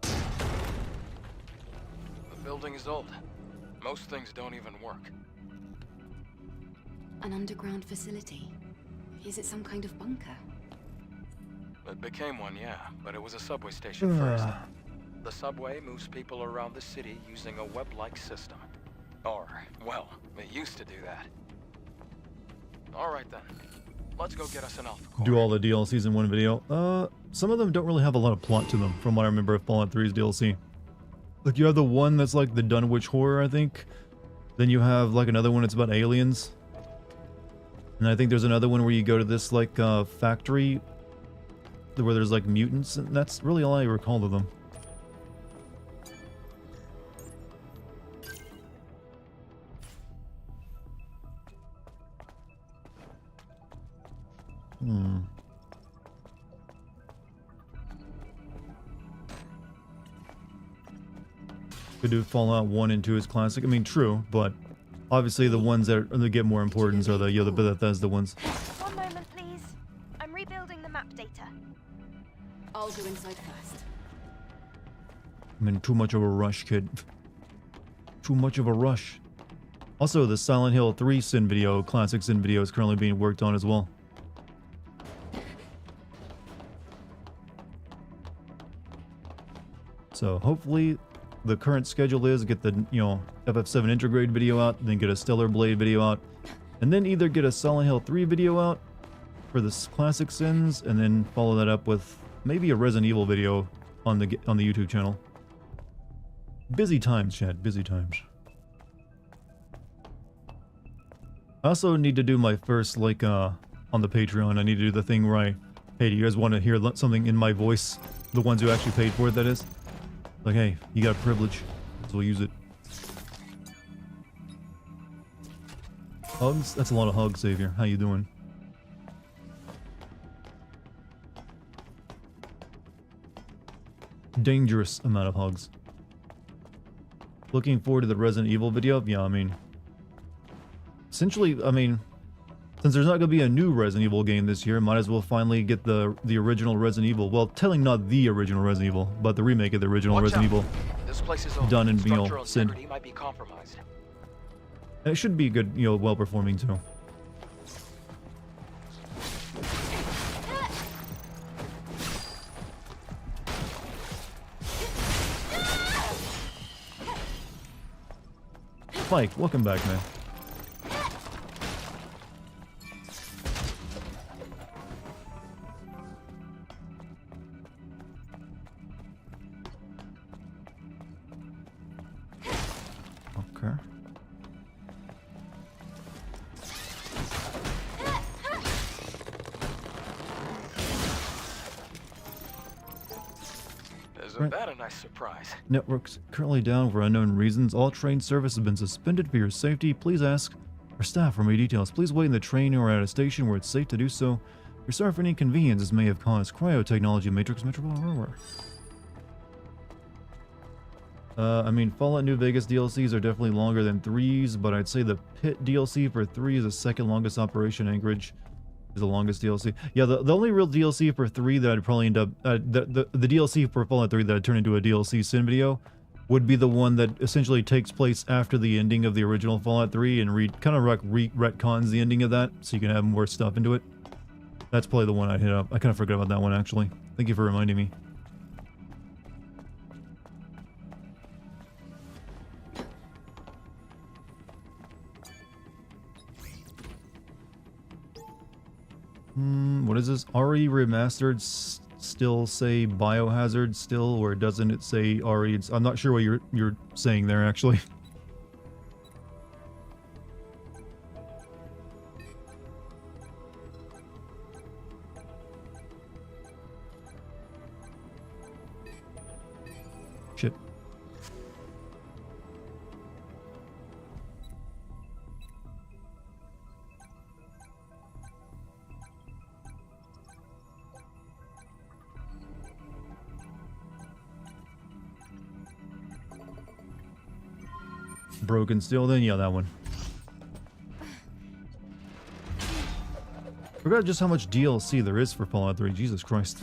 The building is old. Most things don't even work. An underground facility? Is it some kind of bunker? It became one, yeah, but it was a subway station first. The subway moves people around the city using a web-like system. Or, well, it used to do that. Alright then. Let's go get us an alpha core. Do all the DLCs in one video. Some of them don't really have a lot of plot to them, from what I remember of Fallout 3's DLC. Like, you have the one that's like the Dunwich Horror, I think. Then you have like another one that's about aliens. And I think there's another one where you go to this like factory where there's like mutants, and that's really all I recall of them. Could do Fallout 1 and 2 as classic. I mean, true, but obviously the ones that get more importance are the Bethesda ones. One moment, please. I'm rebuilding the map data. I'll go inside first. I'm in too much of a rush, kid. Too much of a rush. Also, the Silent Hill 3 Sin video, classic Sin video, is currently being worked on as well. So hopefully the current schedule is get the, FF7 Intergrade video out, then get a Stellar Blade video out, and then either get a Silent Hill 3 video out for the classic Sins, and then follow that up with maybe a Resident Evil video on the YouTube channel. Busy times, Chad. Busy times. I also need to do my first, like, on the Patreon, I need to do the thing where hey, do you guys want to hear something in my voice? The ones who actually paid for it, that is. Like, hey, you got privilege, so we'll use it. Hugs? That's a lot of hugs, Xavier. How you doing? Dangerous amount of hugs. Looking forward to the Resident Evil video? Yeah, I mean... Essentially, I mean... Since there's not going to be a new Resident Evil game this year, might as well finally get the original Resident Evil. Well, telling not the original Resident Evil, but the remake of the original Resident Evil. This place is old. Done and Structural sent. integrity might be compromised. It should be good, well-performing too. Spike, welcome back, man. Okay. There's Isn't that a nice surprise? Network's currently down for unknown reasons. All train service has been suspended for your safety. Please ask our staff for more details. Please wait in the train or at a station where it's safe to do so. We're sorry for any inconvenience this may have caused. Cryotechnology Matrix Metro. I mean, Fallout New Vegas DLCs are definitely longer than 3's, but I'd say the Pit DLC for 3 is the second longest operation. Anchorage is the longest DLC. Yeah, the only real DLC for 3 that I'd probably end up... the DLC for Fallout 3 that I'd turn into a DLC Sin video would be the one that essentially takes place after the ending of the original Fallout 3 and retcons the ending of that, so you can have more stuff into it. That's probably the one I'd hit up. I kind of forgot about that one, actually. Thank you for reminding me. What is this? RE Remastered still say Biohazard still, or doesn't it say RE? I'm not sure what you're saying there, actually. Shit. Broken Steel, then yeah, that one. Forgot just how much DLC there is for Fallout 3. Jesus Christ.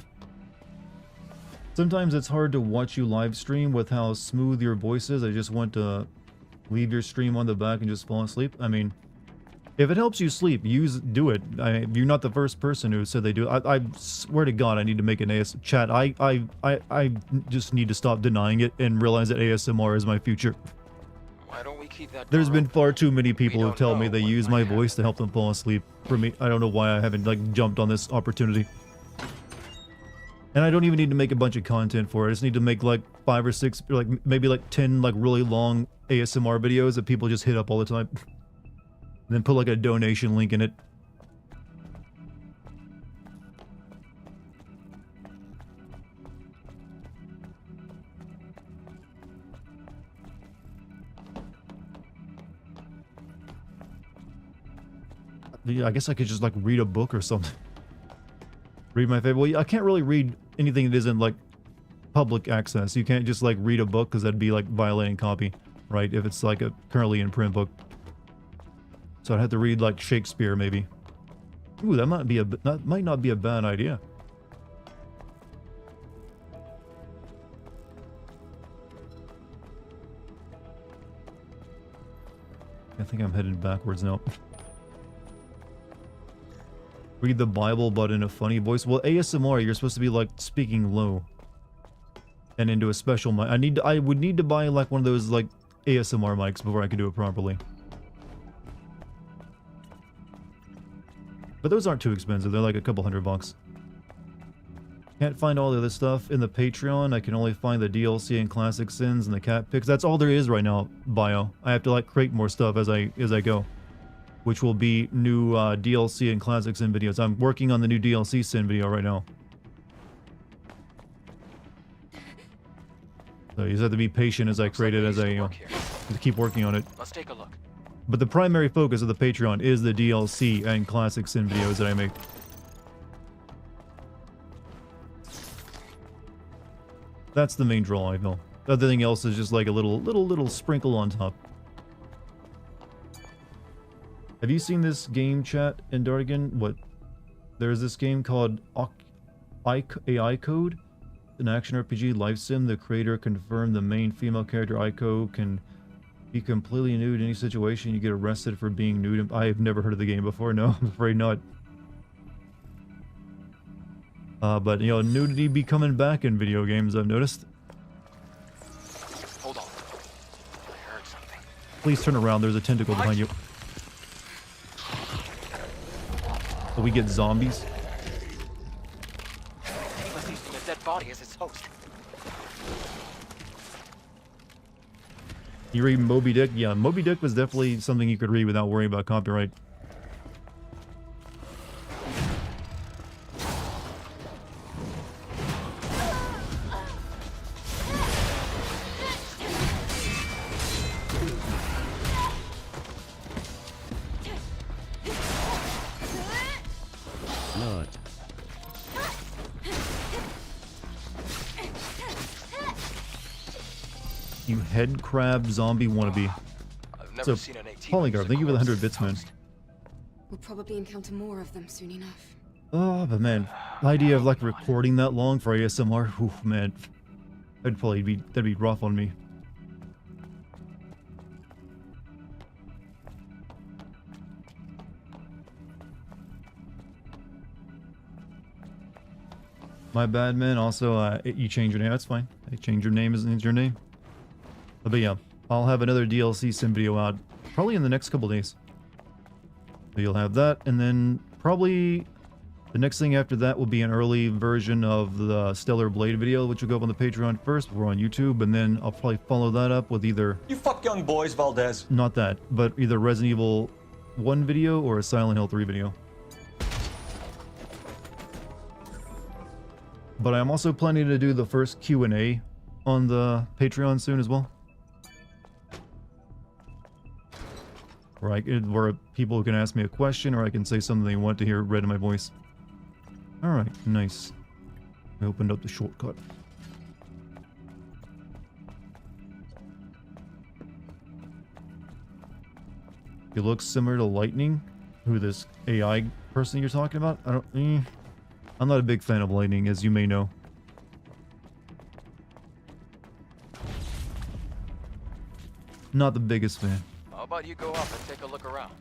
Sometimes it's hard to watch you live stream with how smooth your voice is. I just want to leave your stream on the back and just fall asleep. I mean, if it helps you sleep, do it. You're not the first person who said they do. I swear to God, I need to make an AS chat. I just need to stop denying it and realize that ASMR is my future. Why don't we keep that? There's been far too many people who tell me they use my voice to help them fall asleep. For me, I don't know why I haven't like jumped on this opportunity. And I don't even need to make a bunch of content for it. I just need to make like 5 or 6, like maybe like 10 like really long ASMR videos that people just hit up all the time. And then put like a donation link in it. Yeah, I guess I could just like read a book or something. Read my favorite. Well, I can't really read anything that isn't like public access. You can't just like read a book because that'd be like violating copy, right? If it's like a currently in print book. So I'd have to read like Shakespeare maybe. Ooh, that might not be a bad idea. I think I'm headed backwards now. Read the Bible but in a funny voice. Well, ASMR, you're supposed to be like speaking low and into a special mic. I would need to buy like one of those like ASMR mics before I could do it properly. But those aren't too expensive. They're like a couple $100. Can't find all the other stuff in the Patreon. I can only find the DLC and classic sins and the cat pics. That's all there is right now, Bio. I have to like create more stuff as I go, which will be new DLC and classic sin videos. I'm working on the new DLC sin video right now. So you just have to be patient as I create it, as I keep working on it. Let's take a look. But the primary focus of the Patreon is the DLC and classic sin videos that I make. That's the main draw, I feel. Everything else is just like a little sprinkle on top. Have you seen this game, chat, in Dartigan? What? There's this game called AI Code, an action RPG life sim. The creator confirmed the main female character, Aiko, can be completely nude in any situation. You get arrested for being nude. I have never heard of the game before. No, I'm afraid not. But, you know, nudity be coming back in video games, I've noticed. Hold on. I heard something. Please turn around. There's a tentacle behind you. So we get zombies. Must use a dead body as its host. You read Moby Dick? Yeah, Moby Dick was definitely something you could read without worrying about copyright. You head crab zombie wannabe. I've never So, seen an 18 Polygar, thank you for the 100 bits, man. We'll probably encounter more of them soon enough. Oh, but man, the idea of like recording that long for ASMR, whew, man, that'd be rough on me. My bad, man. Also, you change your name. That's fine. I change your name as your name. But yeah, I'll have another DLC sim video out probably in the next couple days. So you'll have that, and then probably the next thing after that will be an early version of the Stellar Blade video, which will go up on the Patreon first. We're on YouTube, and then I'll probably follow that up with either... You fuck young boys, Valdez. Not that, but either Resident Evil 1 video or a Silent Hill 3 video. But I'm also planning to do the first Q&A on the Patreon soon as well. Where people can ask me a question, or I can say something they want to hear read in my voice. Alright, nice. I opened up the shortcut. It looks similar to Lightning. Who, this AI person you're talking about? I'm not a big fan of Lightning, as you may know. Not the biggest fan. How about you go up and take a look around?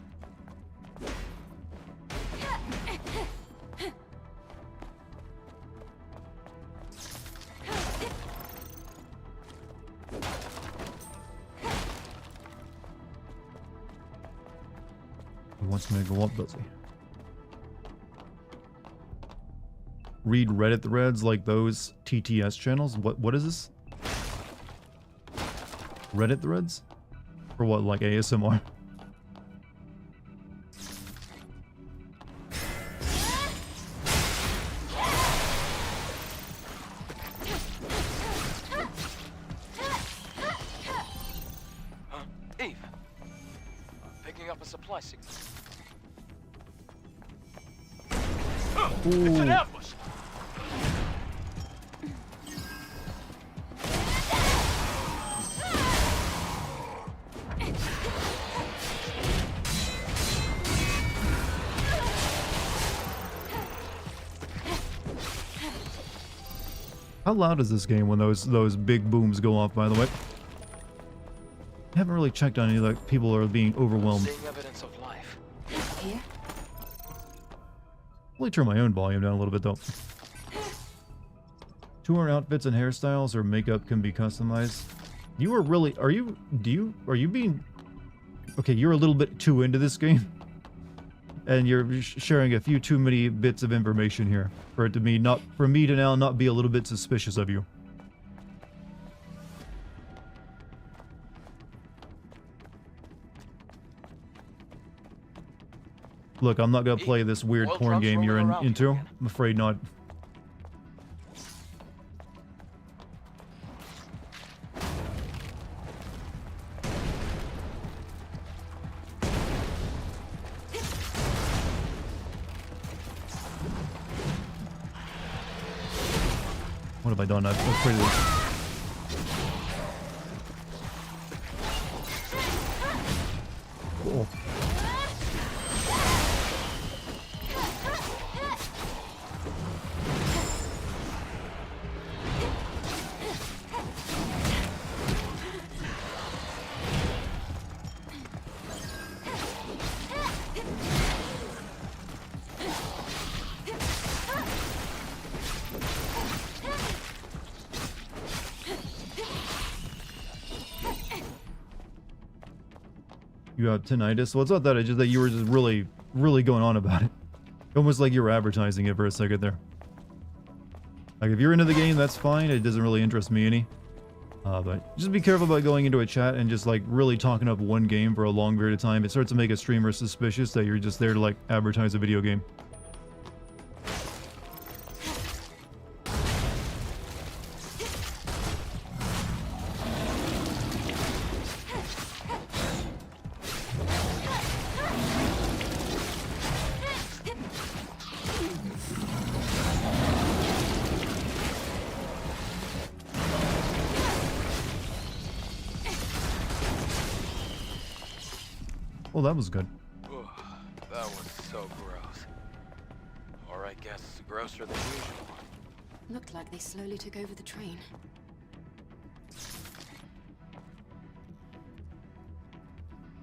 He wants me to go up, does he? Read Reddit threads like those TTS channels? What is this? Reddit threads? For what, like ASMR? Huh? Eve! Picking up a supply signal. It's an ambush! How loud is this game when those big booms go off, by the way? I haven't really checked on any like people are being overwhelmed. Seeing evidence of life. Here? I'll turn my own volume down a little bit though. Tour outfits and hairstyles or makeup can be customized. You are really are you being okay, you're a little bit too into this game. And you're sharing a few too many bits of information here for it to me to now not be a little bit suspicious of you. Look, I'm not gonna play this weird Oil porn drums game you're rolling around into. here again. I'm afraid not. What have I done? I'm afraid of cool. You have tinnitus? Well, it's not that. It's just that you were just really going on about it. Almost like you were advertising it for a second there. Like, if you're into the game, that's fine. It doesn't really interest me any. But just be careful about going into a chat and just, like, really talking up one game for a long period of time. It starts to make a streamer suspicious that you're just there to, like, advertise a video game. Well, that was good. Ugh, that was so gross. Or I guess grosser than usual. Looked like they slowly took over the train.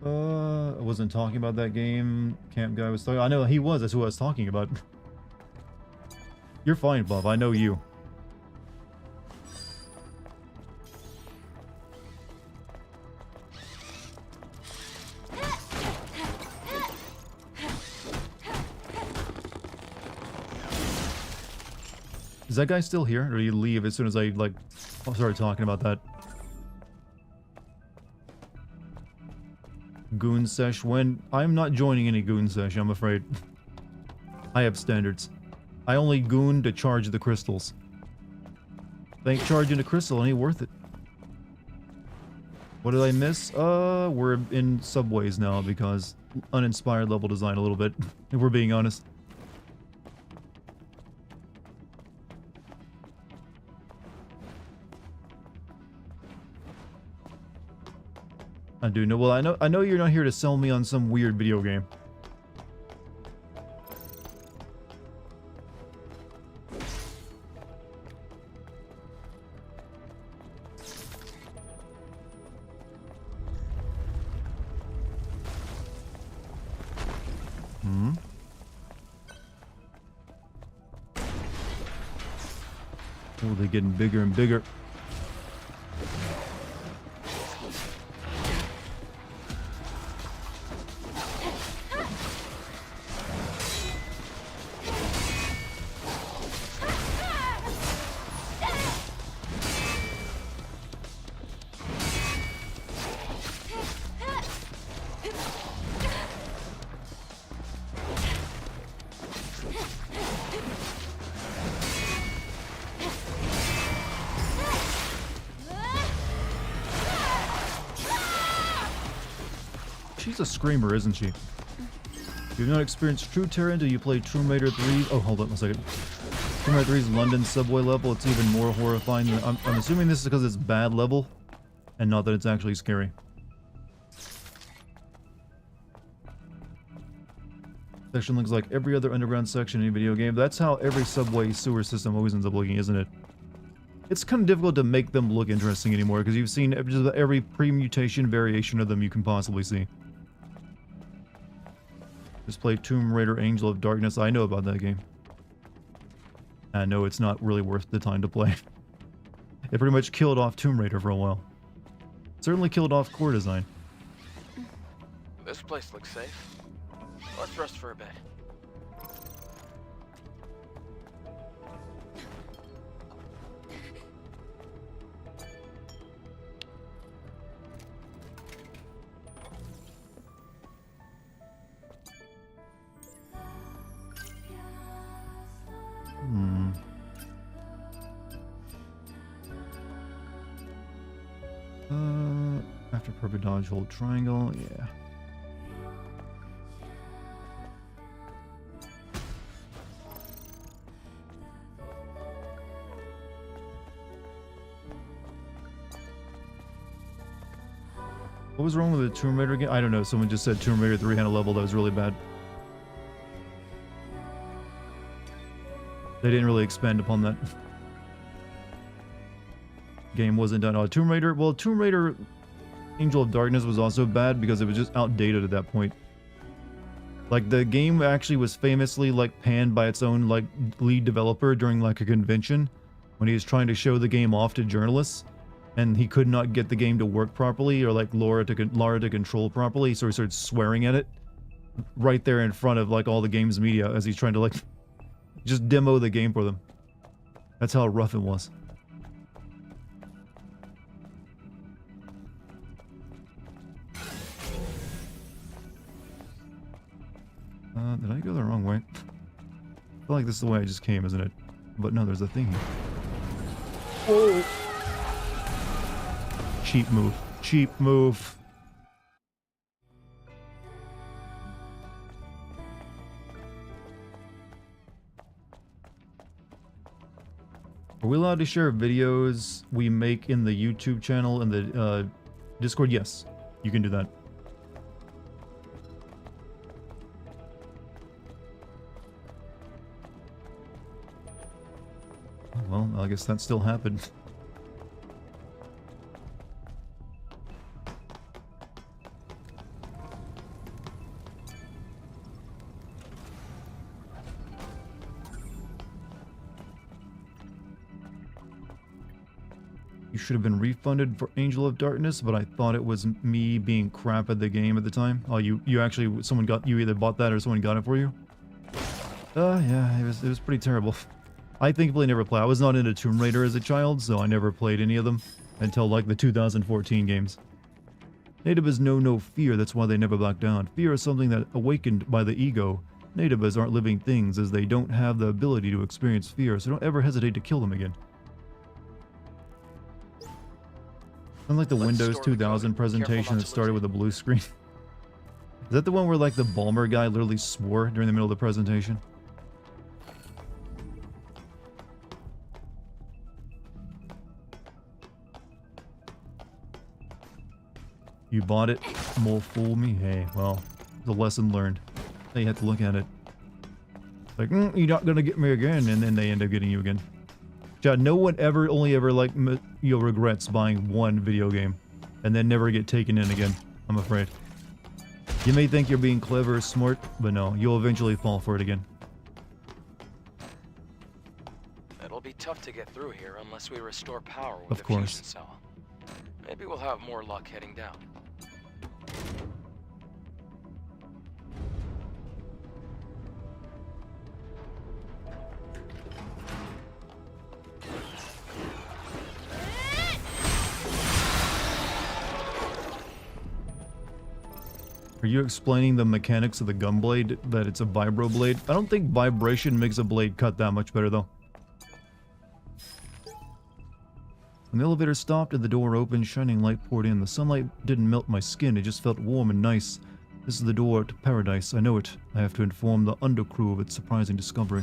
I wasn't talking about that game. Camp guy was talking. I know he was. That's who I was talking about. You're fine, Bob. I know you. Is that guy still here, or did he leave as soon as I like started talking about that? Goon sesh. When I'm not joining any goon sesh, I'm afraid. I have standards. I only goon to charge the crystals. Think charging a crystal ain't worth it. What did I miss? We're in subways now because uninspired level design a little bit, if we're being honest. I do know. Well, I know you're not here to sell me on some weird video game. Hmm. Oh, they're getting bigger and bigger. She's a screamer, isn't she? You've not experienced true terror until you play Tomb Raider 3. Oh, hold on a second. Tomb Raider 3's London subway level. It's even more horrifying. I'm assuming this is because it's bad level, and not that it's actually scary. Section looks like every other underground section in a video game. That's how every subway sewer system always ends up looking, isn't it? It's kind of difficult to make them look interesting anymore because you've seen every pre-mutation variation of them you can possibly see. Just play Tomb Raider Angel of Darkness. I know about that game. I know it's not really worth the time to play. It pretty much killed off Tomb Raider for a while. Certainly killed off core design. This place looks safe. Let's rest for a bit. After perfect dodge, hold triangle. Yeah. What was wrong with the Tomb Raider game? I don't know. Someone just said Tomb Raider 3 had a level that was really bad. They didn't really expand upon that. Game wasn't done. Tomb Raider, well, Tomb Raider Angel of Darkness was also bad because it was just outdated at that point. Like, the game actually was famously, like, panned by its own, like, lead developer during, like, a convention when he was trying to show the game off to journalists, and he could not get the game to work properly or, like, Lara to control properly, so he started swearing at it right there in front of, like, all the game's media as he's trying to, like, just demo the game for them. That's how rough it was. Did I go the wrong way? I feel like this is the way I just came, isn't it? But no, there's a thing here. Whoa! Cheap move. Cheap move. Are we allowed to share videos we make in the YouTube channel and the Discord? Yes, you can do that. well, I guess that still happened. You should have been refunded for Angel of Darkness, but I thought it was me being crap at the game at the time. Oh, you actually, someone got, you either bought that or someone got it for you? Yeah, it was pretty terrible. I thankfully never played. I was not into Tomb Raider as a child, so I never played any of them until like the 2014 games. Natives know no fear, that's why they never back down. Fear is something that awakened by the ego. Natives aren't living things as they don't have the ability to experience fear, so don't ever hesitate to kill them again. Unlike the Windows 2000 presentation that started with a blue screen. Is that the one where like the Balmer guy literally swore during the middle of the presentation? You bought it, mole fool me. Hey, well, the lesson learned. They had to look at it. Like, you're not gonna get me again, and then they end up getting you again. Chad, no one only ever like regrets buying one video game, and then never get taken in again. I'm afraid. You may think you're being clever or smart, but no, you'll eventually fall for it again. It'll be tough to get through here unless we restore power with Of the course. fusion cell. Maybe we'll have more luck heading down. Are you explaining the mechanics of the gun blade, that it's a vibro blade? I don't think vibration makes a blade cut that much better, though. When the elevator stopped and the door opened, shining light poured in. The sunlight didn't melt my skin, it just felt warm and nice. This is the door to paradise, I know it. I have to inform the undercrew of its surprising discovery.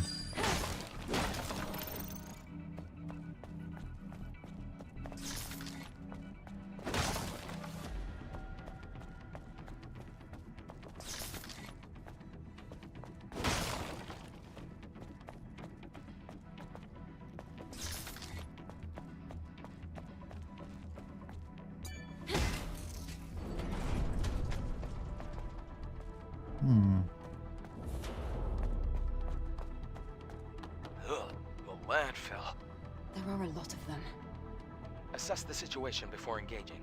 Ugh, the landfill. There are a lot of them. Assess the situation before engaging.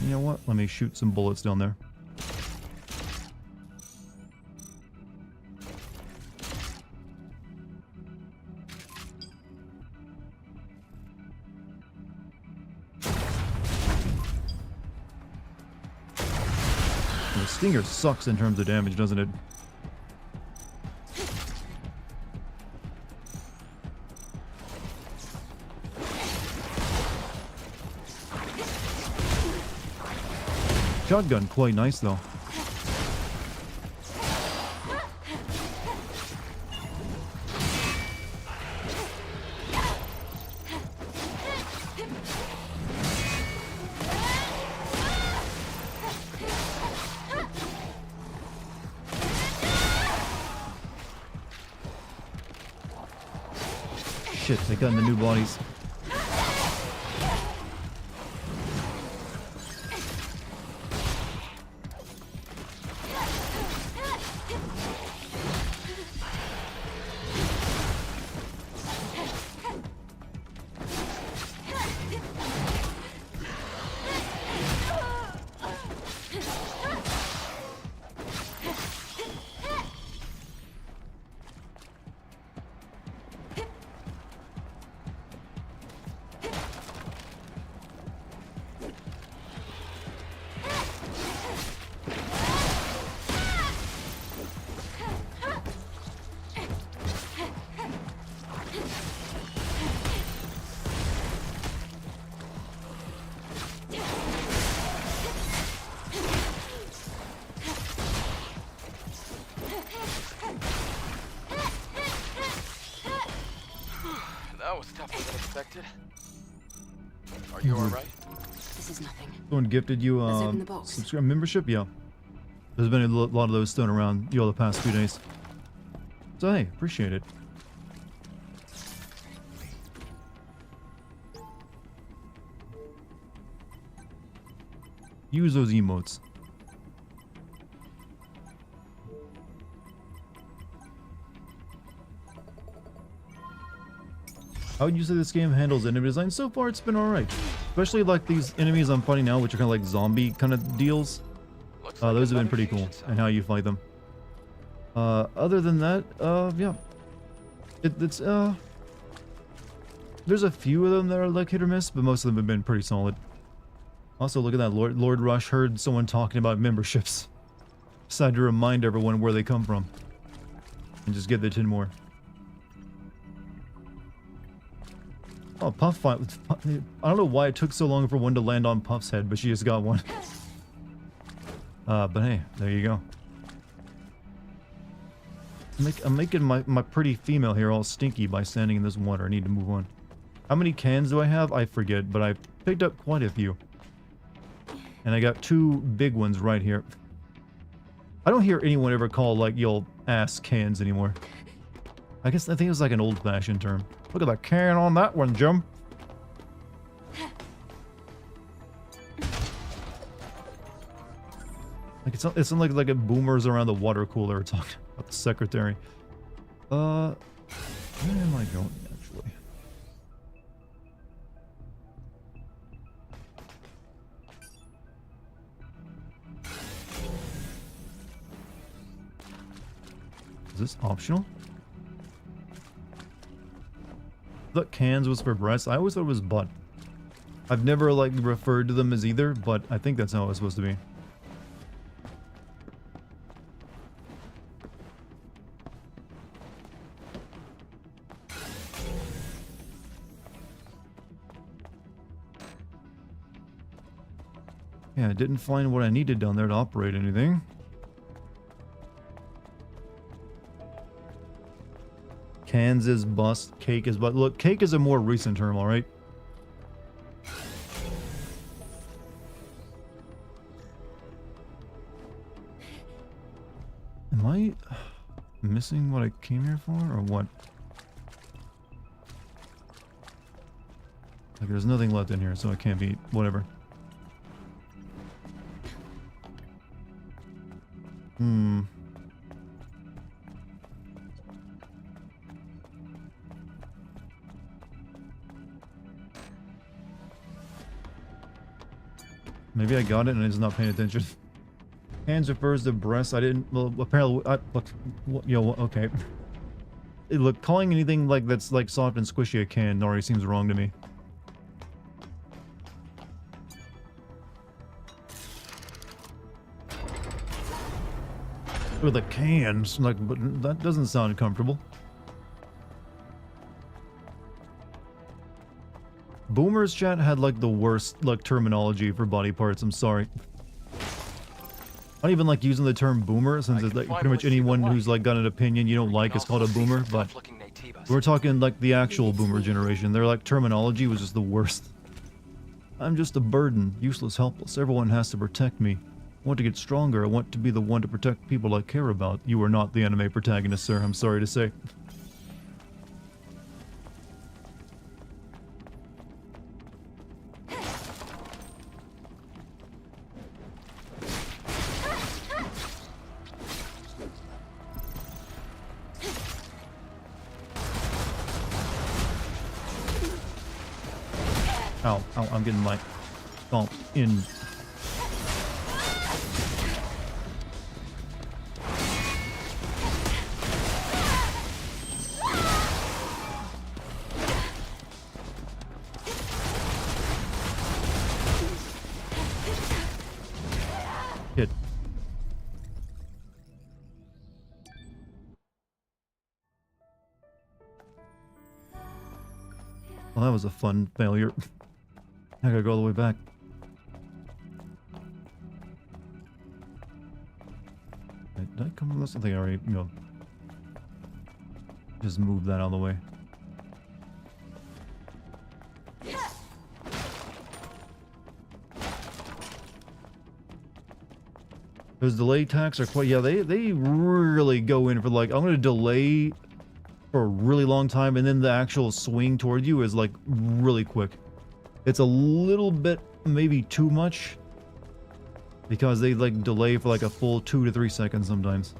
You know what? Let me shoot some bullets down there. The Stinger sucks in terms of damage, doesn't it? Shotgun, quite nice though. Shit, they got in the new bodies. That was tougher than expected. Are you alright? The This is nothing. Someone gifted you Let's open the box. subscribe membership? Yeah. There's been a lot of those thrown around, the past few days. So hey, appreciate it. Use those emotes. How would you say this game handles enemy design? So far, it's been alright. Especially like these enemies I'm fighting now, which are kind of like zombie kind of deals. Those have been pretty cool, and how you fight them. Other than that, yeah. There's a few of them that are like hit or miss, but most of them have been pretty solid. Also, look at that. Lord Rush heard someone talking about memberships. Decided to remind everyone where they come from. And just get the 10 more. Oh, Puff fight. I don't know why it took so long for one to land on Puff's head, but she just got one. But hey, there you go. I'm making my pretty female here all stinky by standing in this water. I need to move on. How many cans do I have? I forget, but I picked up quite a few. And I got 2 big ones right here. I don't hear anyone ever call, like, y'all ass cans anymore. I think it was like an old-fashioned term. Look at the can on that one, Jim. Like it's not like a boomers around the water cooler talking about the secretary. Where am I going actually? Is this optional? I thought cans was for breasts. I always thought it was butt. I've never like referred to them as either, but I think that's how it was supposed to be. Yeah, I didn't find what I needed down there to operate anything. Cans is bust, cake is but. Look, cake is a more recent term, alright? Am I missing what I came here for, or what? Like, there's nothing left in here, so it can't be. Whatever. Maybe I got it and I was not paying attention. Hands refers to breasts. I didn't. Well, apparently, okay. Look, calling anything like that's like soft and squishy a can already seems wrong to me. With the cans, like, but that doesn't sound comfortable. Boomers chat had like the worst like terminology for body parts. I'm sorry. I don't even like using the term boomer since it's like pretty much anyone who's like got an opinion you don't like is called a boomer. But we're talking like the actual boomer generation. Their like terminology was just the worst. I'm just a burden, useless, helpless. Everyone has to protect me. I want to get stronger. I want to be the one to protect people I care about. You are not the anime protagonist, sir. I'm sorry to say. Ow, ow, I'm getting my stomp in. Hit. Well, that was a fun failure. I gotta go all the way back. Did I come from this? I think I already, just move that out of the way. Those delay attacks are quite, yeah, they really go in for like, I'm gonna delay for a really long time, and then the actual swing toward you is like really quick. It's a little bit maybe too much, because they like delay for like a full 2 to 3 seconds sometimes.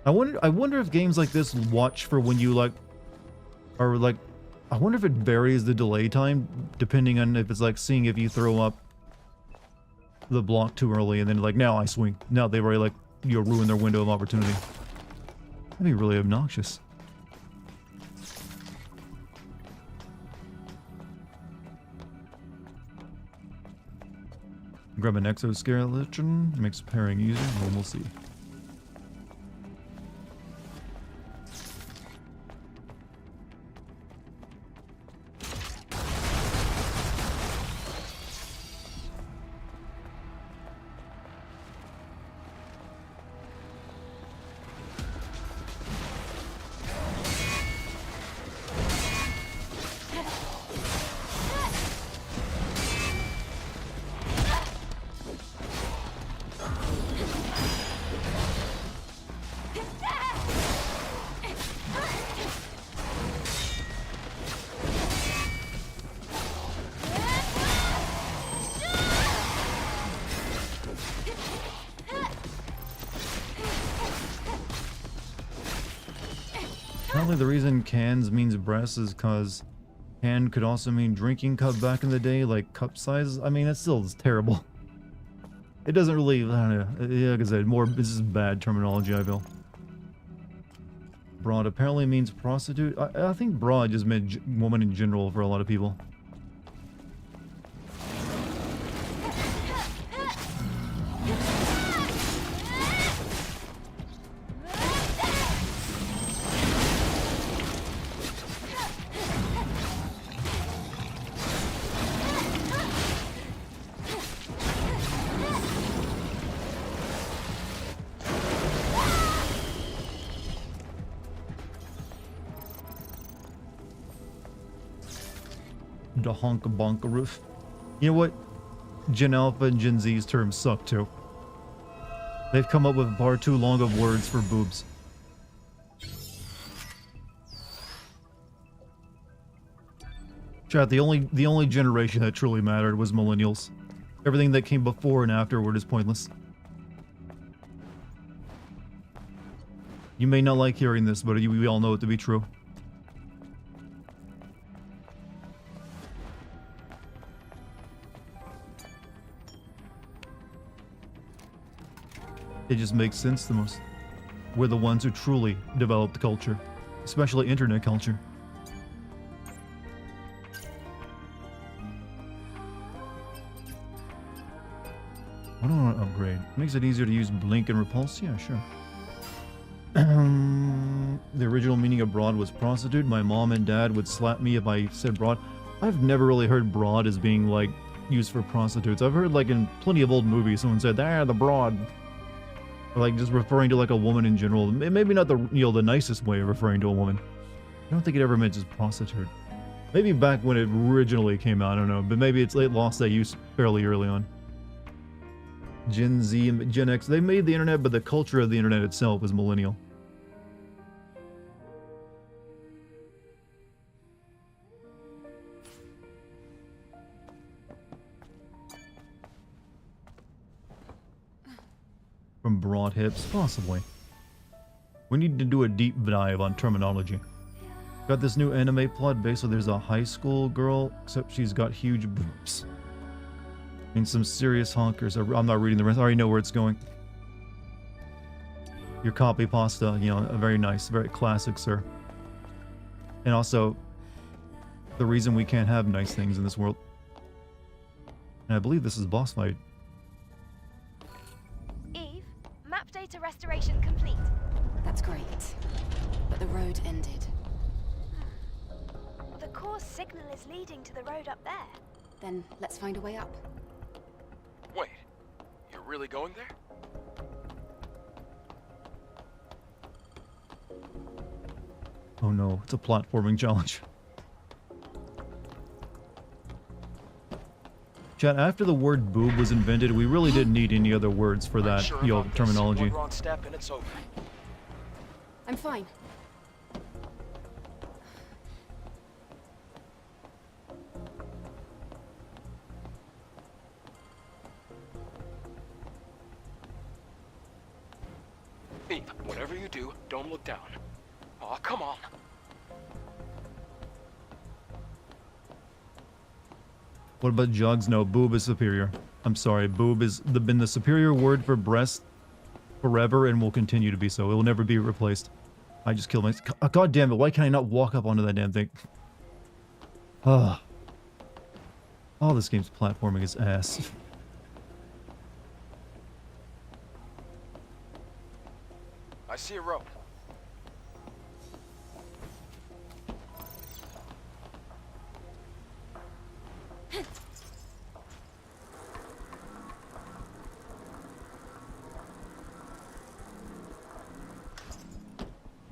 I wonder if games like this watch for when you like are like, I wonder if it varies the delay time depending on if it's like seeing if you throw up the block too early and then like, now I swing. Now they've already like, you know, ruined their window of opportunity. That'd be really obnoxious. Grab an exoskeleton, makes pairing easier, and we'll see. Apparently the reason cans means breasts is because can could also mean drinking cup back in the day, like cup size. I mean, it still is terrible. It doesn't really, I don't know, yeah, like I said, more, this is bad terminology, I feel. Broad apparently means prostitute. I think broad just meant woman in general for a lot of people. The honk-bonk-a-roof. You know what? Gen Alpha and Gen Z's terms suck too. They've come up with far too long of words for boobs. Chat, the only generation that truly mattered was millennials. Everything that came before and afterward is pointless. You may not like hearing this, but we all know it to be true. It just makes sense the most. We're the ones who truly developed the culture, especially internet culture. What do I want to upgrade? Makes it easier to use blink and repulse? Yeah, sure. The original meaning of broad was prostitute. My mom and dad would slap me if I said broad. I've never really heard broad as being like used for prostitutes. I've heard like in plenty of old movies someone said, "Ah, the broad." Or like just referring to like a woman in general. Maybe not the, you know, the nicest way of referring to a woman. I don't think it ever meant just prostitute. Maybe back when it originally came out, I don't know. But maybe it lost that use fairly early on. Gen Z and Gen X, they made the internet, but the culture of the internet itself is millennial. From broad hips, possibly. We need to do a deep dive on terminology. Got this new anime plot. Basically, there's a high school girl, except she's got huge boobs. And some serious honkers. I'm not reading the rest. I already know where it's going. Your copy pasta, you know, very nice, very classic, sir. And also, the reason we can't have nice things in this world. And I believe this is a boss fight. Map data restoration complete. That's great. But the road ended. The core signal is leading to the road up there. Then let's find a way up. Wait, you're really going there? Oh no, it's a platforming challenge. Chat, after the word boob was invented, we really didn't need any other words for that, Sure you know, about this. terminology. One wrong step and it's over. I'm fine. Eve, whatever you do, don't look down. Aw, come on. What about jugs? No, boob is superior. I'm sorry, boob has been the superior word for breast forever and will continue to be so. It will never be replaced. I just killed myself. God damn it, why can I not walk up onto that damn thing? Oh, this game's platforming is ass. I see a rope.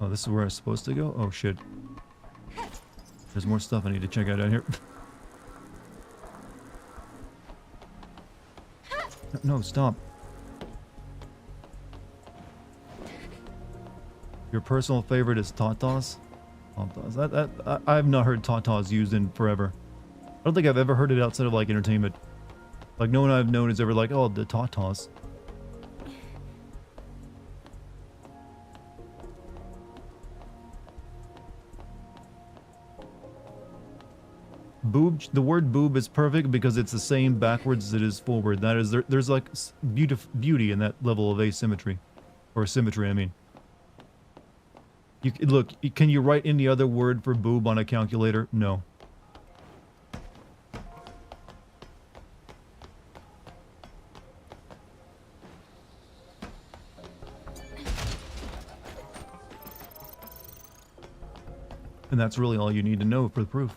Oh, this is where I'm supposed to go? Oh, shit. There's more stuff I need to check out here. No, stop. Your personal favorite is tatas? Tatas. I have not heard tatas used in forever. I don't think I've ever heard it outside of, like, entertainment. Like, no one I've known is ever like, oh, the tatas. Boob, the word boob is perfect because it's the same backwards as it is forward. That is, there's like beauty in that level of asymmetry. Or symmetry, I mean. Look, can you write any other word for boob on a calculator? No. And that's really all you need to know for the proof.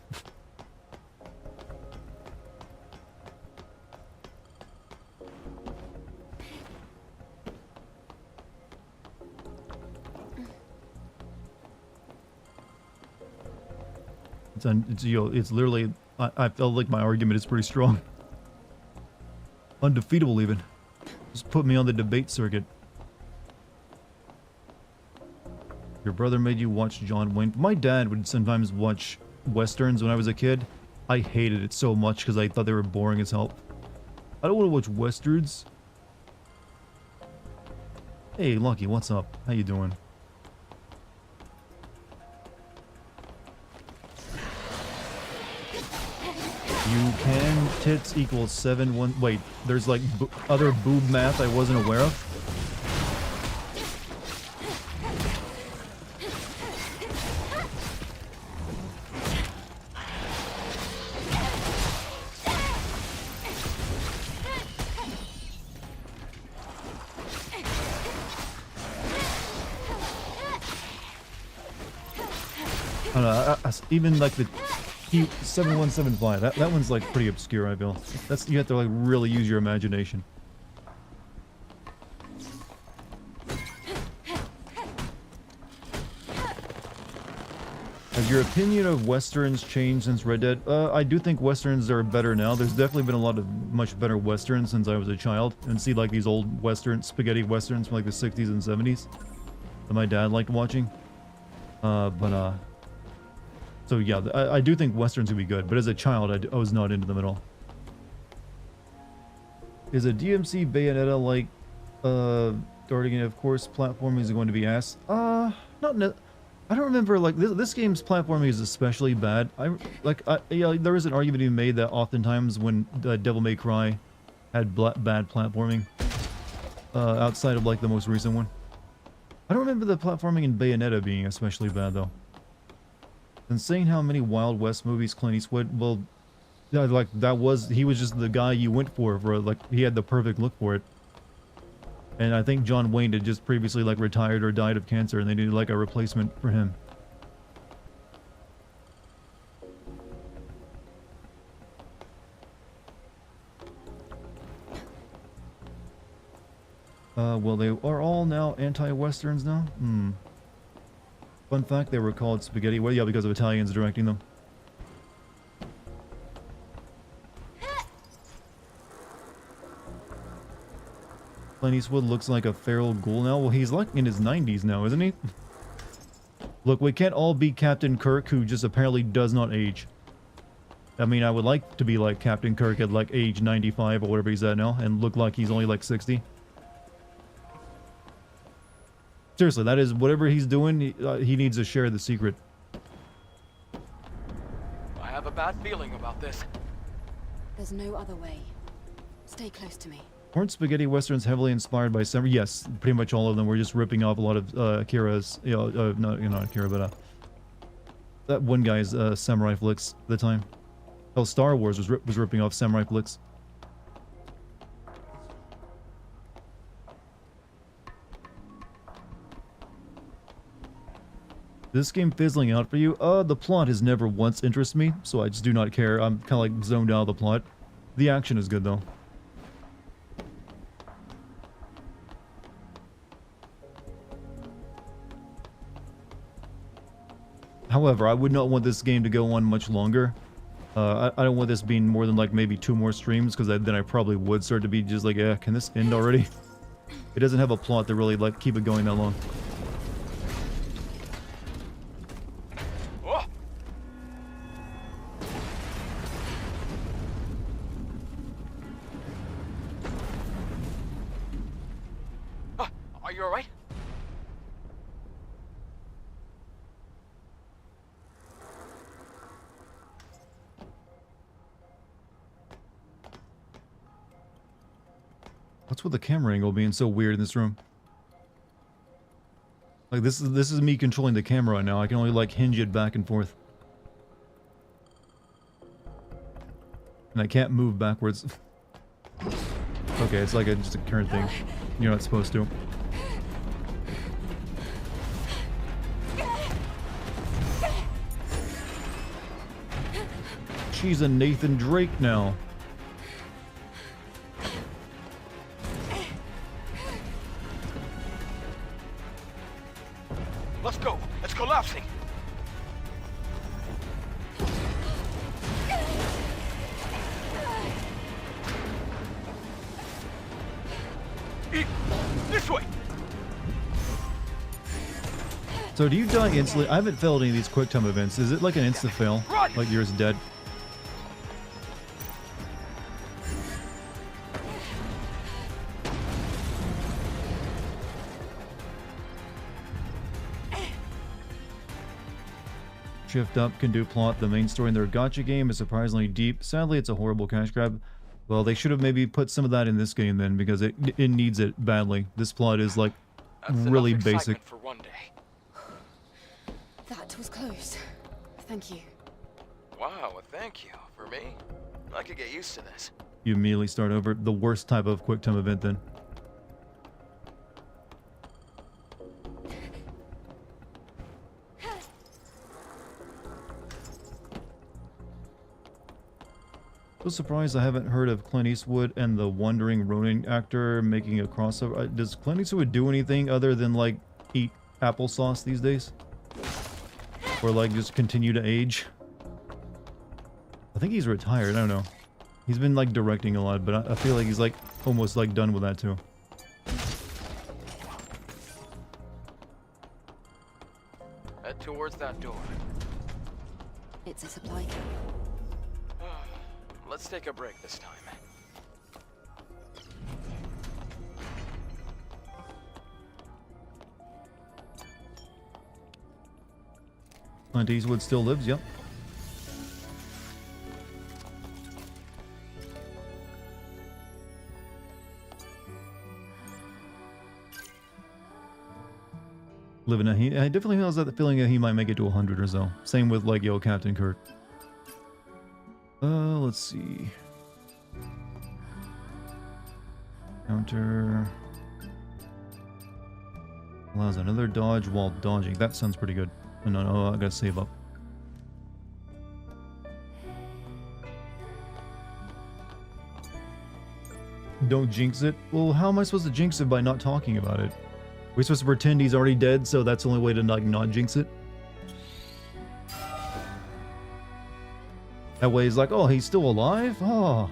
It's literally, I felt like my argument is pretty strong. Undefeatable even. Just put me on the debate circuit. Your brother made you watch John Wayne. My dad would sometimes watch westerns when I was a kid. I hated it so much because I thought they were boring as hell. I don't want to watch westerns. Hey, Lucky, what's up? How you doing? You can tits equals 7 1. Wait, there's like other boob math I wasn't aware of. I don't know, even like the 7175. That one's like pretty obscure, I feel. You have to like really use your imagination. Has your opinion of westerns changed since Red Dead? I do think westerns are better now. There's definitely been a lot of much better westerns since I was a child. And see like these old western spaghetti westerns from like the 60s and 70s that my dad liked watching. So yeah, I do think westerns would be good, but as a child, I was not into them at all. Is a DMC Bayonetta like Dartigan? Of course, platforming is going to be ass. I don't remember, like this game's platforming is especially bad. Yeah, there is an argument to be made that oftentimes when Devil May Cry had bad platforming, outside of like the most recent one. I don't remember the platforming in Bayonetta being especially bad though. Insane how many Wild West movies Clint Eastwood, well, yeah, like he was just the guy you went for like he had the perfect look for it. And I think John Wayne had just previously like retired or died of cancer and they needed like a replacement for him. Well, they are all now anti-westerns now? Fun fact, they were called spaghetti. Well, yeah, because of Italians directing them. Clint Eastwood looks like a feral ghoul now. Well, he's like in his 90s now, isn't he? Look, we can't all be Captain Kirk, who just apparently does not age. I mean, I would like to be like Captain Kirk at like age 95 or whatever he's at now, and look like he's only like 60. Seriously, that is whatever he's doing, he needs to share the secret. I have a bad feeling about this. There's no other way. Stay close to me. Weren't spaghetti westerns heavily inspired by Samurai? Yes, pretty much all of them were just ripping off a lot of Akira's, not Akira, but that one guy's samurai flicks at the time. Oh, Star Wars was ripping off samurai flicks. This game fizzling out for you? The plot has never once interested me, so I just do not care. I'm kind of like zoned out of the plot. The action is good though. However, I would not want this game to go on much longer. I don't want this being more than like maybe 2 more streams, because then I probably would start to be just like, yeah, can this end already? It doesn't have a plot to really like keep it going that long. Oh! Are you alright? What's with the camera angle being so weird in this room? Like this is me controlling the camera now. I can only like hinge it back and forth. And I can't move backwards. Okay, it's like just a current thing. You're not supposed to. She's a Nathan Drake now. Let's go. It's collapsing. This way. So do you die instantly? I haven't failed any of these quick time events. Is it like an insta fail? Run! Like yours dead? Shift up can do plot. The main story in their gacha game is surprisingly deep. Sadly, it's a horrible cash grab. Well, they should have maybe put some of that in this game then, because it needs it badly. This plot is like That's really enough basic. excitement for one day. That was close. Thank you. Wow, well, thank you. For me, I could get used to this. You immediately start over. The worst type of quick time event then. So surprised I haven't heard of Clint Eastwood and the Wandering Ronin actor making a crossover. Does Clint Eastwood do anything other than like eat applesauce these days? Or like just continue to age? I think he's retired, I don't know. He's been like directing a lot, but I feel like he's like almost like done with that too. Head towards that door. It's a supply camp. Let's take a break this time. Clint Eastwood still lives, yep. Living I definitely has that feeling that he might make it to 100 or so. Same with like Captain Kirk. Let's see. Counter allows another dodge while dodging. That sounds pretty good. Oh, no, I gotta save up. Don't jinx it. Well, how am I supposed to jinx it by not talking about it? We're supposed to pretend he's already dead, so that's the only way to like not jinx it. That way he's like, oh, he's still alive? Oh.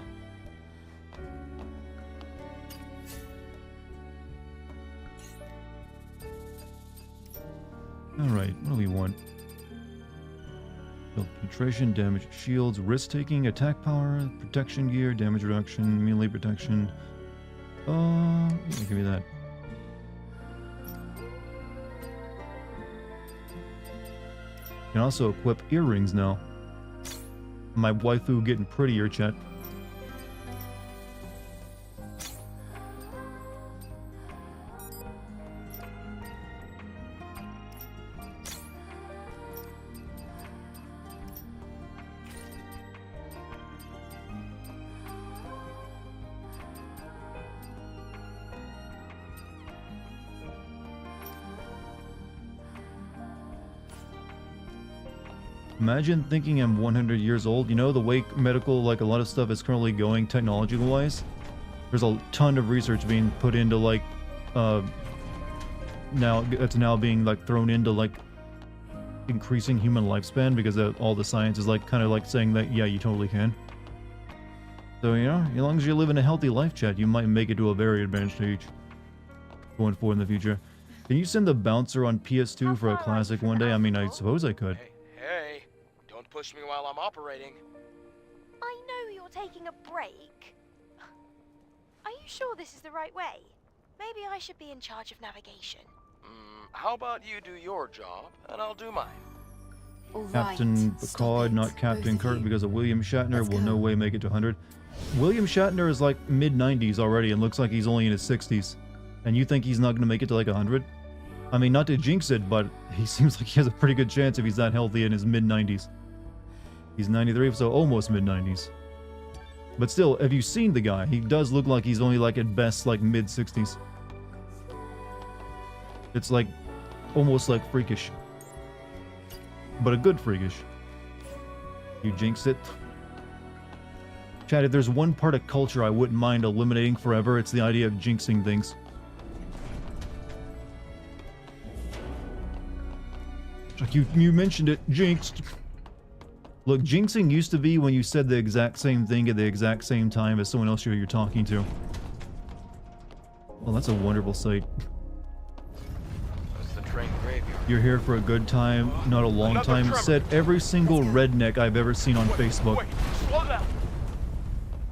Alright, what do we want? Build penetration, damage shields, risk taking, attack power, protection gear, damage reduction, melee protection. Yeah, give me that. You can also equip earrings now. My waifu getting prettier, chat. Imagine thinking I'm 100 years old. You know, the way medical, like a lot of stuff is currently going technology-wise, there's a ton of research being put into, like, now, it's now being, like, thrown into, like, increasing human lifespan because all the science is, like, kind of, like, saying that, yeah, you totally can. So, you know, as long as you live in a healthy life, chat, you might make it to a very advanced age going forward in the future. Can you send the bouncer on PS2 for a classic one day? I mean, I suppose I could. Hey, don't push me while I'm operating. I know you're taking a break. Are you sure this is the right way? Maybe I should be in charge of navigation. How about you do your job, and I'll do mine? All right, Captain stop Picard, it, not both Captain of Kirk, you. because of William Shatner Let's will no go. way make it to 100. William Shatner is like mid-90s already and looks like he's only in his 60s. And you think he's not going to make it to like 100? I mean, not to jinx it, but he seems like he has a pretty good chance if he's that healthy in his mid-90s. He's 93, so almost mid-90s. But still, have you seen the guy? He does look like he's only like at best like mid-60s. It's like almost like freakish. But a good freakish. You jinx it. Chad, if there's one part of culture I wouldn't mind eliminating forever, it's the idea of jinxing things. Like you mentioned it, jinxed. Look, jinxing used to be when you said the exact same thing at the exact same time as someone else you're talking to. Well, that's a wonderful sight. That's the train graveyard. You're here for a good time, not a long Another time. tremor. Said every single redneck I've ever seen on Facebook. Wait, slow down.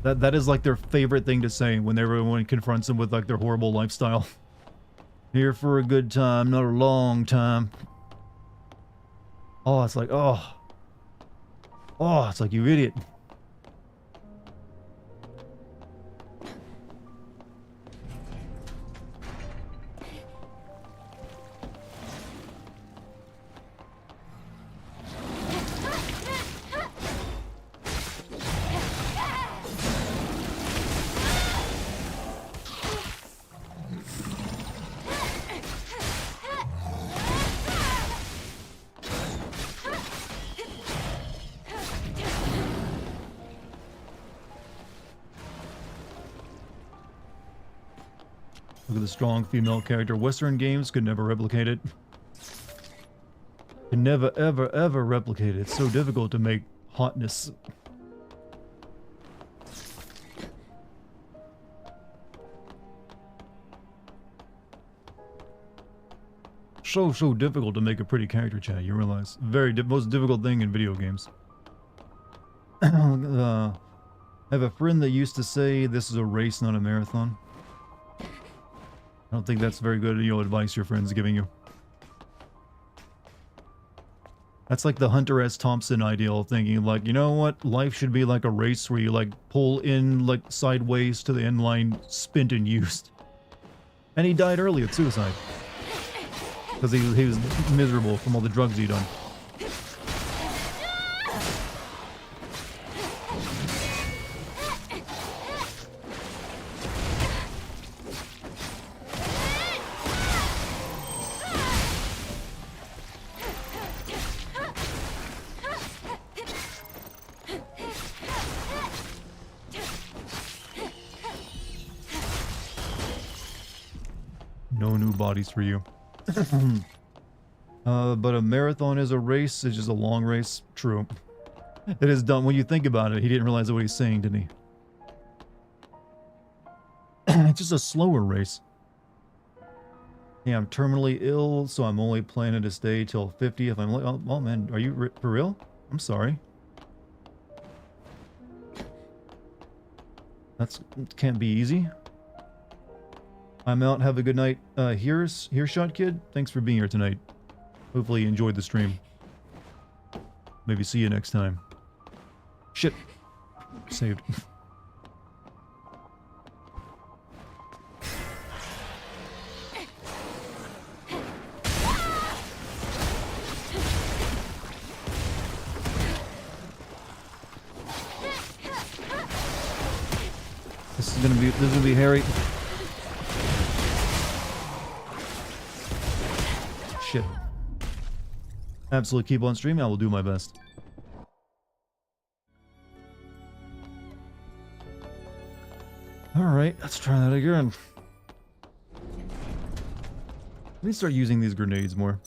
That is like their favorite thing to say when everyone confronts them with like their horrible lifestyle. Here for a good time, not a long time. Oh, it's like, oh, it's like, you idiot. Look at the strong female character. Western games could never replicate it. Could never, ever, ever replicate it. It's so difficult to make hotness. So difficult to make a pretty character, chat, you realize. Most difficult thing in video games. I have a friend that used to say this is a race, not a marathon. I don't think that's very good, advice your friend's giving you. That's like the Hunter S. Thompson ideal, thinking like, you know what? Life should be like a race where you like pull in like sideways to the end line, spent and used. And he died early at suicide. Because he was miserable from all the drugs he'd done. No new bodies for you. But a marathon is a race. It's just a long race. True. It is dumb. When you think about it, he didn't realize what he's saying, did he? It's just a slower race. Yeah, I'm terminally ill, so I'm only planning to stay till 50 if I'm like, oh man, are you for real? I'm sorry. That's can't be easy. I'm out. Have a good night. Here's Shot Kid. Thanks for being here tonight. Hopefully you enjoyed the stream. Maybe see you next time. Shit. Saved. This is gonna be hairy. Shit. Absolutely keep on streaming. I will do my best. Alright, let's try that again. Let me start using these grenades more.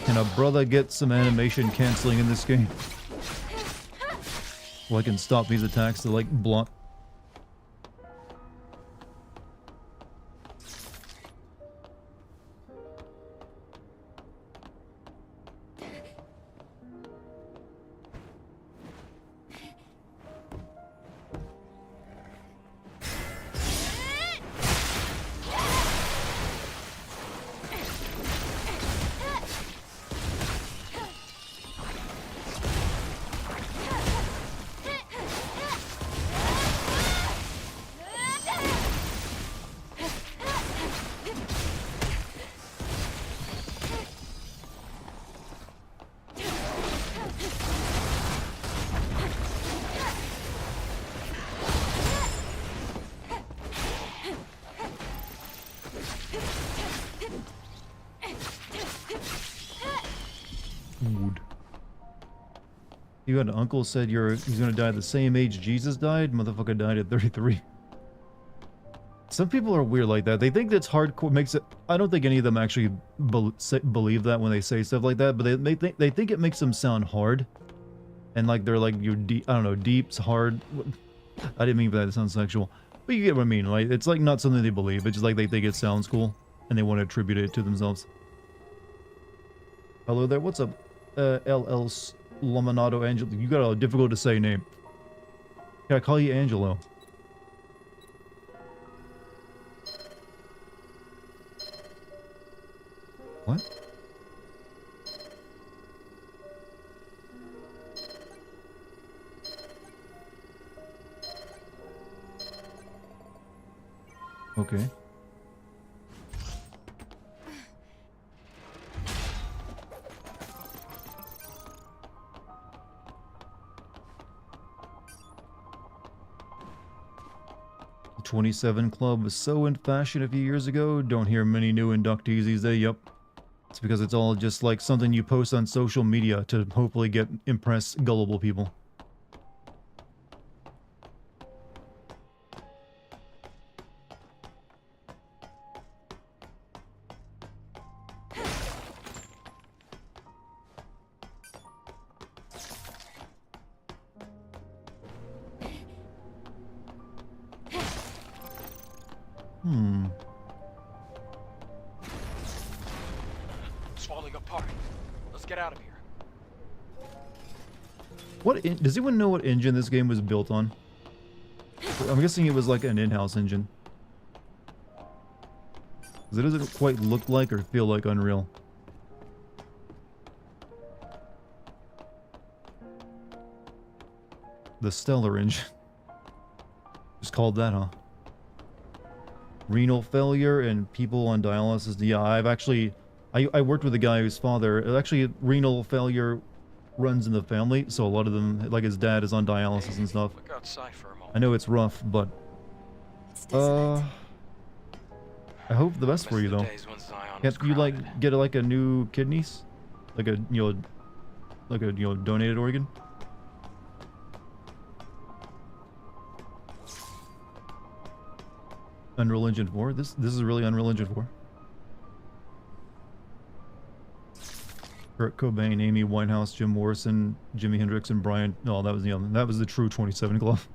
Can a brother get some animation canceling in this game? Well, I can stop these attacks to like block. You had an uncle said he's gonna die at the same age Jesus died? Motherfucker died at 33. Some people are weird like that. They think that's hardcore makes it... I don't think any of them actually believe that when they say stuff like that, but they think it makes them sound hard. And like they're like, you're deep, I don't know, deep's hard. I didn't mean for that to sound sexual. But you get what I mean. Like, it's like not something they believe. It's just like they think it sounds cool. And they want to attribute it to themselves. Hello there, what's up? LL Laminato Angelo. You got a difficult to say name. Can I call you Angelo? What? Okay. The 27 Club was so in fashion a few years ago. Don't hear many new inductees these days. Yep. It's because it's all just like something you post on social media to hopefully impress gullible people. It's falling apart. Let's get out of here. Does anyone know what engine this game was built on? I'm guessing it was like an in-house engine. 'Cause it doesn't quite look like or feel like Unreal. The Stellar engine. Just called that, huh? renal failure and people on dialysis. Yeah, I worked with a guy whose father, actually renal failure runs in the family, so a lot of them, like his dad, is on dialysis and stuff. Look outside for a moment. I know it's rough, but It's desolate. I hope the best for Miss you the though. days when Zion was Can't you crowded. like get like a new kidneys, like a donated organ? Unreal Engine 4. This is really Unreal Engine 4. Kurt Cobain, Amy Winehouse, Jim Morrison, Jimi Hendrix, and Brian. No, that was the other. That was the true 27 glove.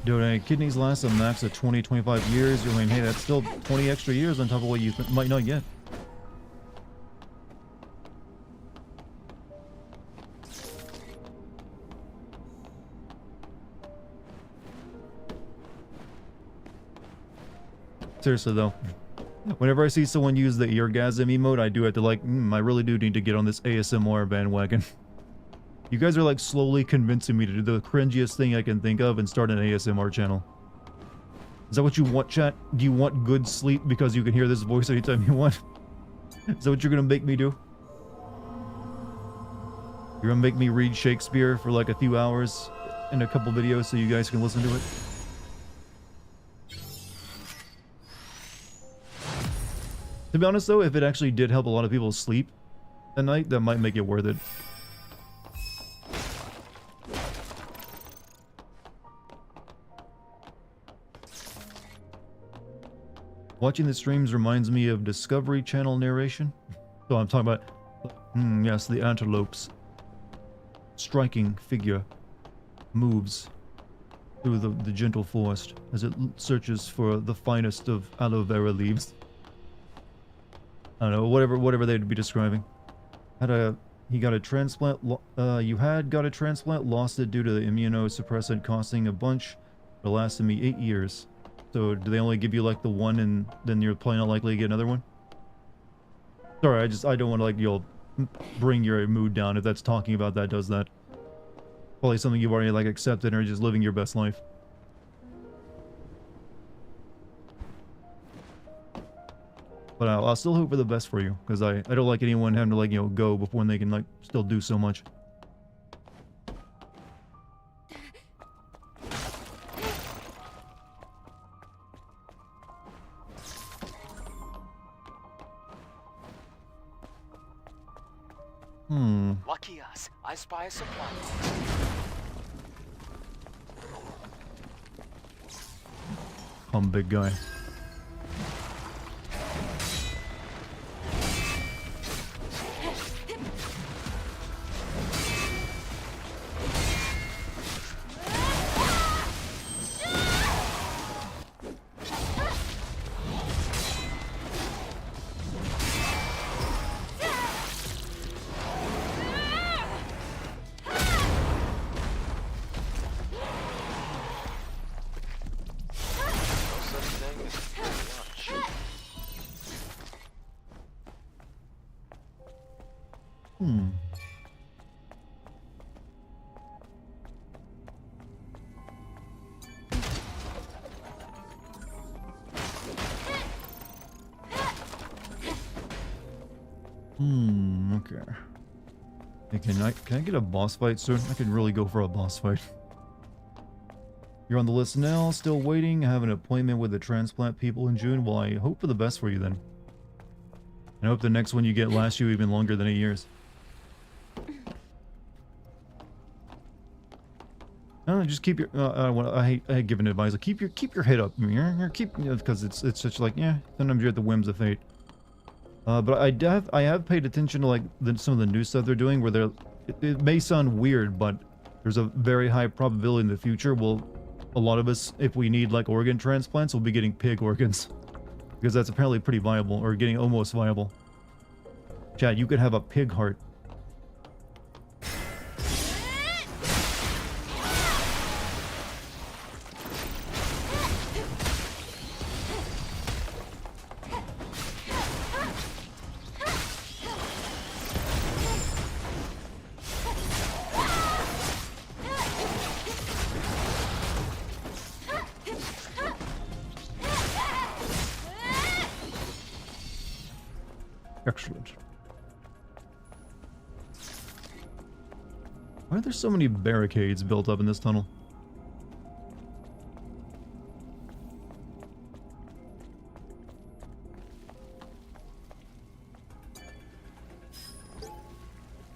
Donate kidneys last a max of 20-25 years. I mean, hey, that's still 20 extra years on top of what you might not get. Seriously though, whenever I see someone use the eargasm emote, I do have to like, I really do need to get on this ASMR bandwagon. You guys are like slowly convincing me to do the cringiest thing I can think of and start an ASMR channel. Is that what you want, chat? Do you want good sleep because you can hear this voice anytime you want? Is that what you're gonna make me do? You're gonna make me read Shakespeare for like a few hours in a couple videos so you guys can listen to it? To be honest though, if it actually did help a lot of people sleep at night, that might make it worth it. Watching the streams reminds me of Discovery Channel narration. So I'm talking about, yes, the antelope's striking figure moves through the gentle forest as it searches for the finest of aloe vera leaves. I don't know, whatever they'd be describing. He got a transplant. You had got a transplant, lost it due to the immunosuppressant costing a bunch. It lasted me 8 years. So do they only give you like the one and then you're probably not likely to get another one? Sorry, I don't want to like, bring your mood down if that's talking about that does that. Probably something you've already like accepted or just living your best life. But I'll still hope for the best for you, because I don't like anyone having to like, go before they can like still do so much. Lucky us. I spy a supply. I'm a big guy. Okay. Hey, can I get a boss fight soon? I could really go for a boss fight. You're on the list now, still waiting. I have an appointment with the transplant people in June. Well, I hope for the best for you then. I hope the next one you get lasts you even longer than 8 years. Just keep your. I hate giving advice. Like, keep your head up. Keep because it's such like sometimes you're at the whims of fate. But I have paid attention to like some of the new stuff they're doing where it may sound weird, but there's a very high probability in the future a lot of us, if we need like organ transplants, will be getting pig organs. Because that's apparently pretty viable, or getting almost viable. Chad, you could have a pig heart. Excellent. Why are there so many barricades built up in this tunnel?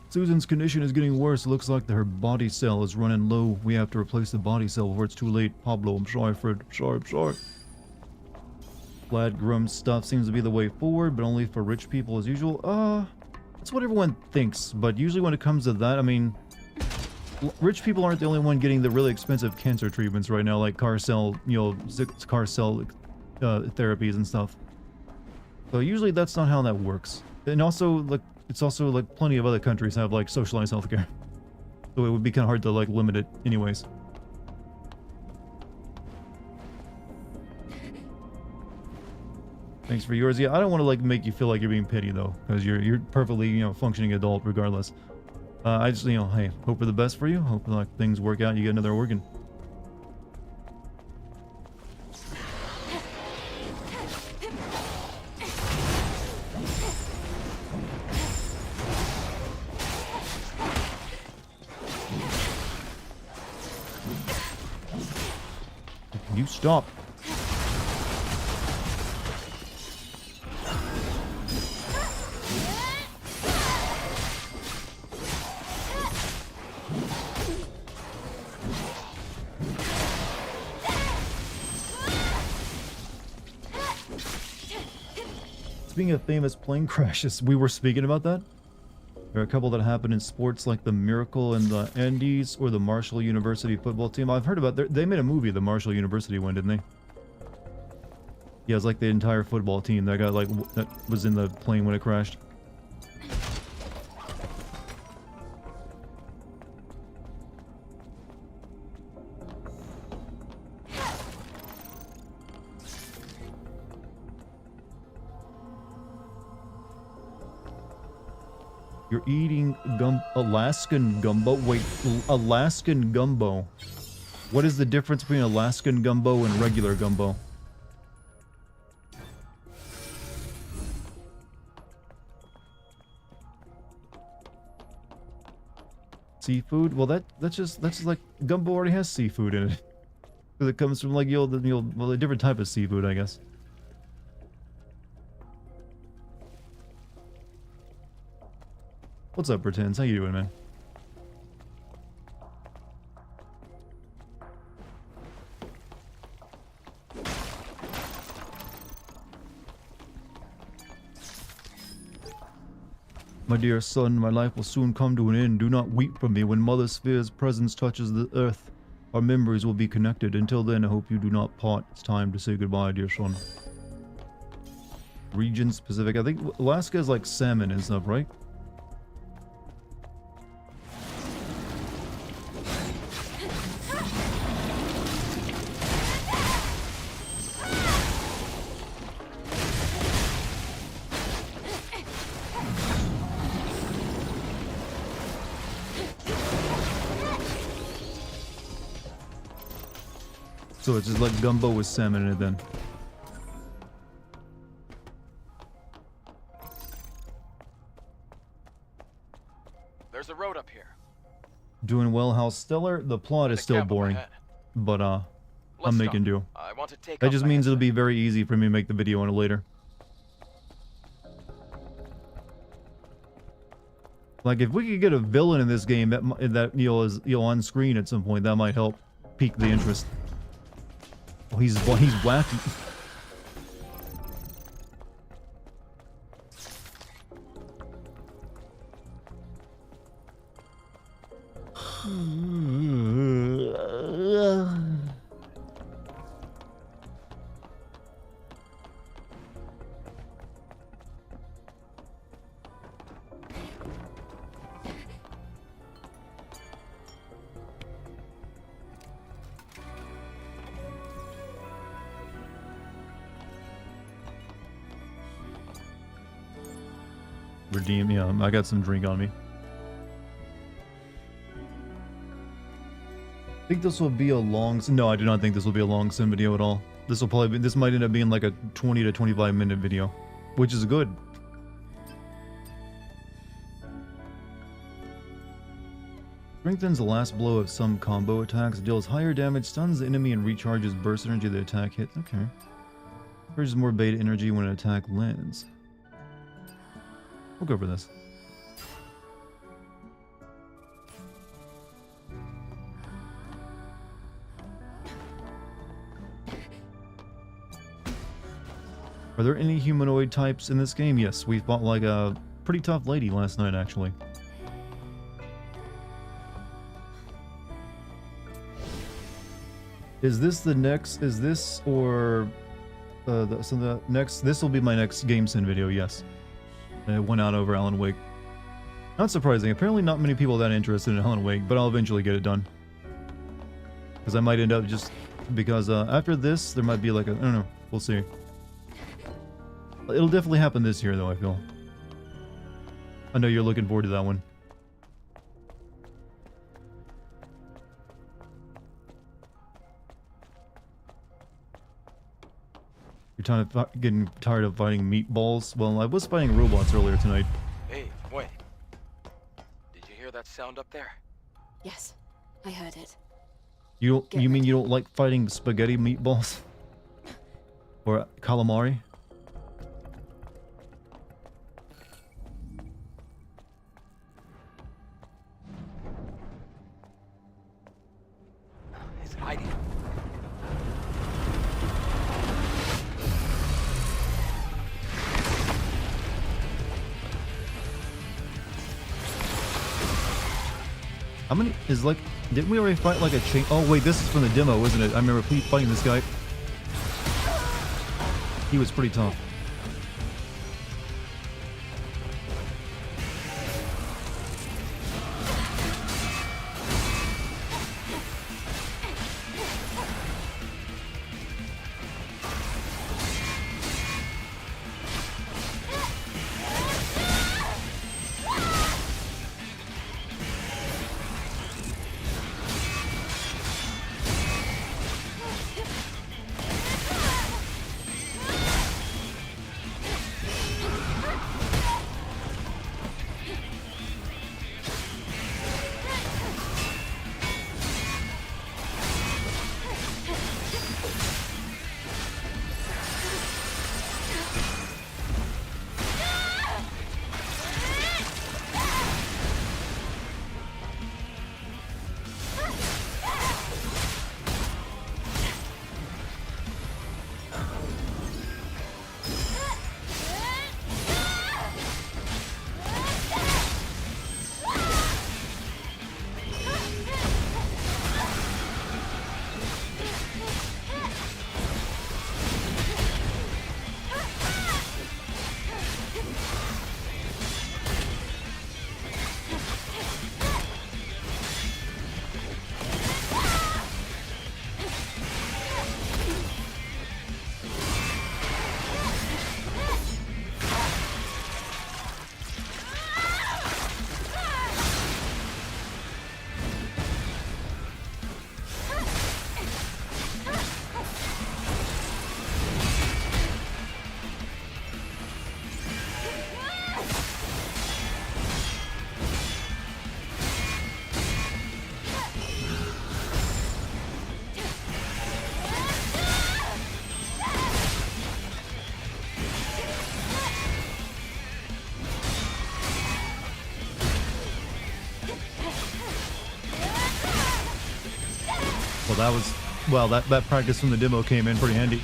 Susan's condition is getting worse. It looks like her body cell is running low. We have to replace the body cell before it's too late. Pablo, I'm sorry, Fred. I'm sorry. Glad Grum's stuff seems to be the way forward, but only for rich people as usual. That's what everyone thinks, but usually when it comes to that, I mean, rich people aren't the only one getting the really expensive cancer treatments right now, like car cell, car cell therapies and stuff. So usually that's not how that works. And also, like, it's also like plenty of other countries have like socialized healthcare, so it would be kind of hard to like limit it, anyways. Thanks for yours. Yeah, I don't want to like make you feel like you're being petty though, because you're perfectly functioning adult regardless. I just hey, hope for the best for you. Hope like things work out. You get another organ. You stop. Speaking of famous plane crashes, we were speaking about that. There are a couple that happen in sports like the Miracle in the Andes or the Marshall University football team. I've heard about they made a movie, the Marshall University one, didn't they? Yeah, it's like the entire football team that got like that was in the plane when it crashed. You're eating Alaskan gumbo? Wait, Alaskan gumbo. What is the difference between Alaskan gumbo and regular gumbo? Seafood? Well, that's just like gumbo already has seafood in it. Because it comes from like well, a different type of seafood, I guess. What's up, Pretends? How you doing, man? My dear son, my life will soon come to an end. Do not weep for me. When Mother Sphere's presence touches the earth, our memories will be connected. Until then, I hope you do not part. It's time to say goodbye, dear son. Region specific. I think Alaska is like salmon and stuff, right? So it's just like gumbo with salmon in it then. There's a road up here. Doing well, how stellar? The plot is still boring. But I'm making do. I want to take that just means it'll be very easy for me to make the video on it later. Like if we could get a villain in this game that is on screen at some point, that might help pique the interest. Oh, he's wacky. Redeem, yeah, I got some drink on me. I think this will be a long... No, I do not think this will be a long sim video at all. This will probably be... This might end up being like a 20 to 25 minute video, which is good. Strengthens the last blow of some combo attacks, deals higher damage, stuns the enemy, and recharges burst energy of the attack hit. Okay. Encourages more beta energy when an attack lands. We'll go for this. Are there any humanoid types in this game? Yes, we fought like a pretty tough lady last night, actually. Is this the next? Is this or so the next? This will be my next game sim video. Yes, it went out over Alan Wake. Not surprising. Apparently, not many people are that interested in Alan Wake, but I'll eventually get it done. Because I might end up just because after this there might be like a I don't know. We'll see. It'll definitely happen this year, though, I feel. I know you're looking forward to that one. You're getting tired of fighting meatballs? Well, I was fighting robots earlier tonight. Hey, wait. Did you hear that sound up there? Yes, I heard it. You mean you don't like fighting spaghetti meatballs? Or calamari? He's hiding. How many is like? Didn't we already fight like a chain? Oh wait, this is from the demo, isn't it? I remember fighting this guy. He was pretty tough. Well, that practice from the demo came in pretty handy.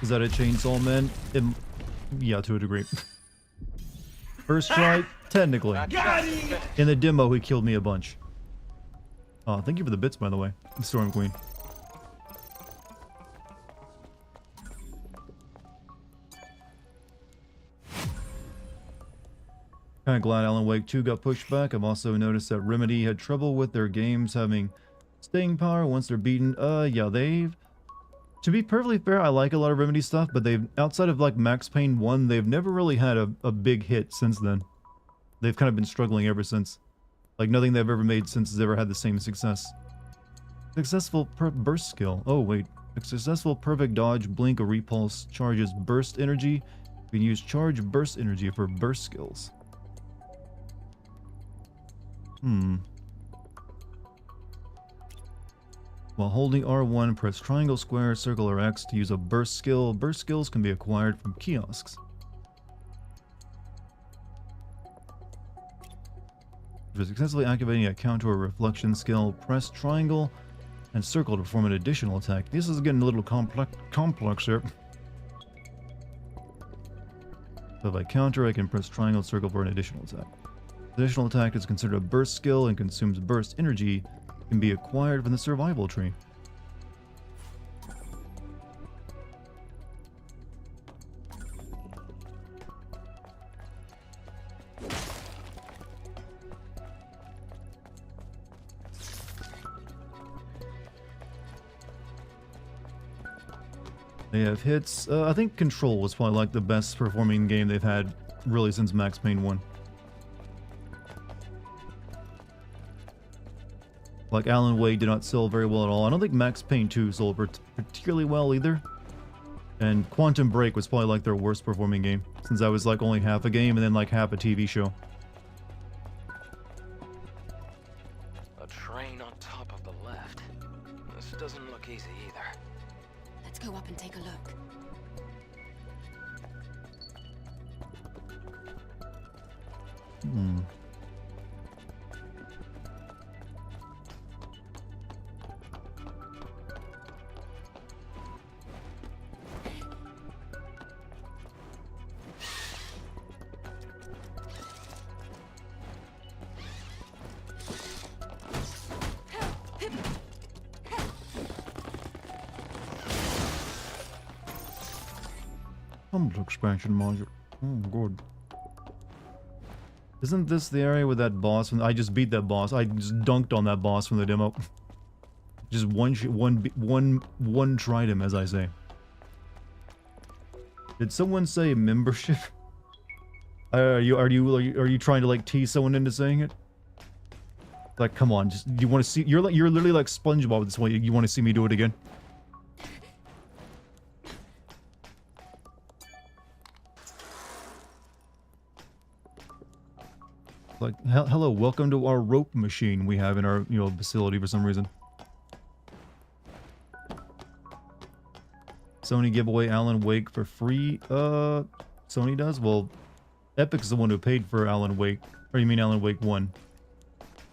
Is that a chainsaw man? Yeah, to a degree. First try, technically. In the demo, he killed me a bunch. Oh, thank you for the bits, by the way, Storm Queen. Kinda glad Alan Wake 2 got pushed back. I've also noticed that Remedy had trouble with their games having staying power once they're beaten. Yeah, they've... To be perfectly fair, I like a lot of Remedy stuff, but they've, outside of like Max Payne 1, they've never really had a big hit since then. They've kind of been struggling ever since. Like nothing they've ever made since has ever had the same success. Successful burst skill. Oh wait. A successful perfect dodge, blink, or repulse charges burst energy. You can use charge burst energy for burst skills. While holding R1, press triangle, square, circle, or X to use a burst skill. Burst skills can be acquired from kiosks. For successfully activating a counter or reflection skill, press triangle and circle to perform an additional attack. This is getting a little complex here. So if I counter, I can press triangle and circle for an additional attack. Additional attack is considered a burst skill and consumes burst energy. Can be acquired from the survival tree. They have hits. I think Control was probably like the best performing game they've had really since Max Payne 1. Like Alan Wake did not sell very well at all. I don't think Max Payne 2 sold particularly well either. And Quantum Break was probably like their worst performing game, since that was like only half a game and then like half a TV show. A train on top of the left. This doesn't look easy either. Let's go up and take a look. Humble expansion module. Oh, good. Isn't this the area with that boss? From, I just beat that boss. I just dunked on that boss from the demo. Just one tried him, as I say. Did someone say membership? Are you trying to like tease someone into saying it? Like, come on, just you want to see? You're literally like SpongeBob at this point. You want to see me do it again? Like, hello, welcome to our rope machine we have in our, facility for some reason. Sony give away Alan Wake for free? Sony does? Well, Epic's the one who paid for Alan Wake. Or you mean Alan Wake 1?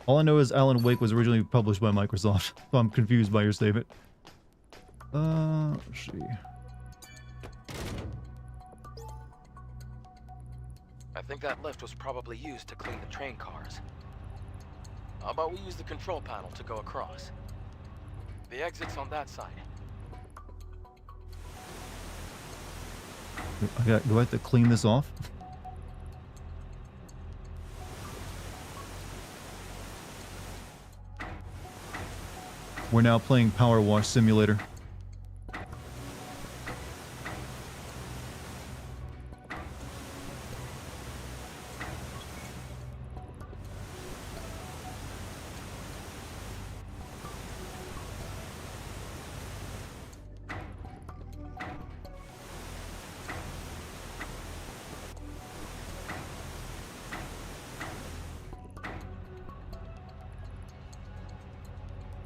All I know is Alan Wake was originally published by Microsoft, so I'm confused by your statement. Let's see. I think that lift was probably used to clean the train cars. How about we use the control panel to go across? The exit's on that side. Do I have to clean this off? We're now playing Power Wash Simulator.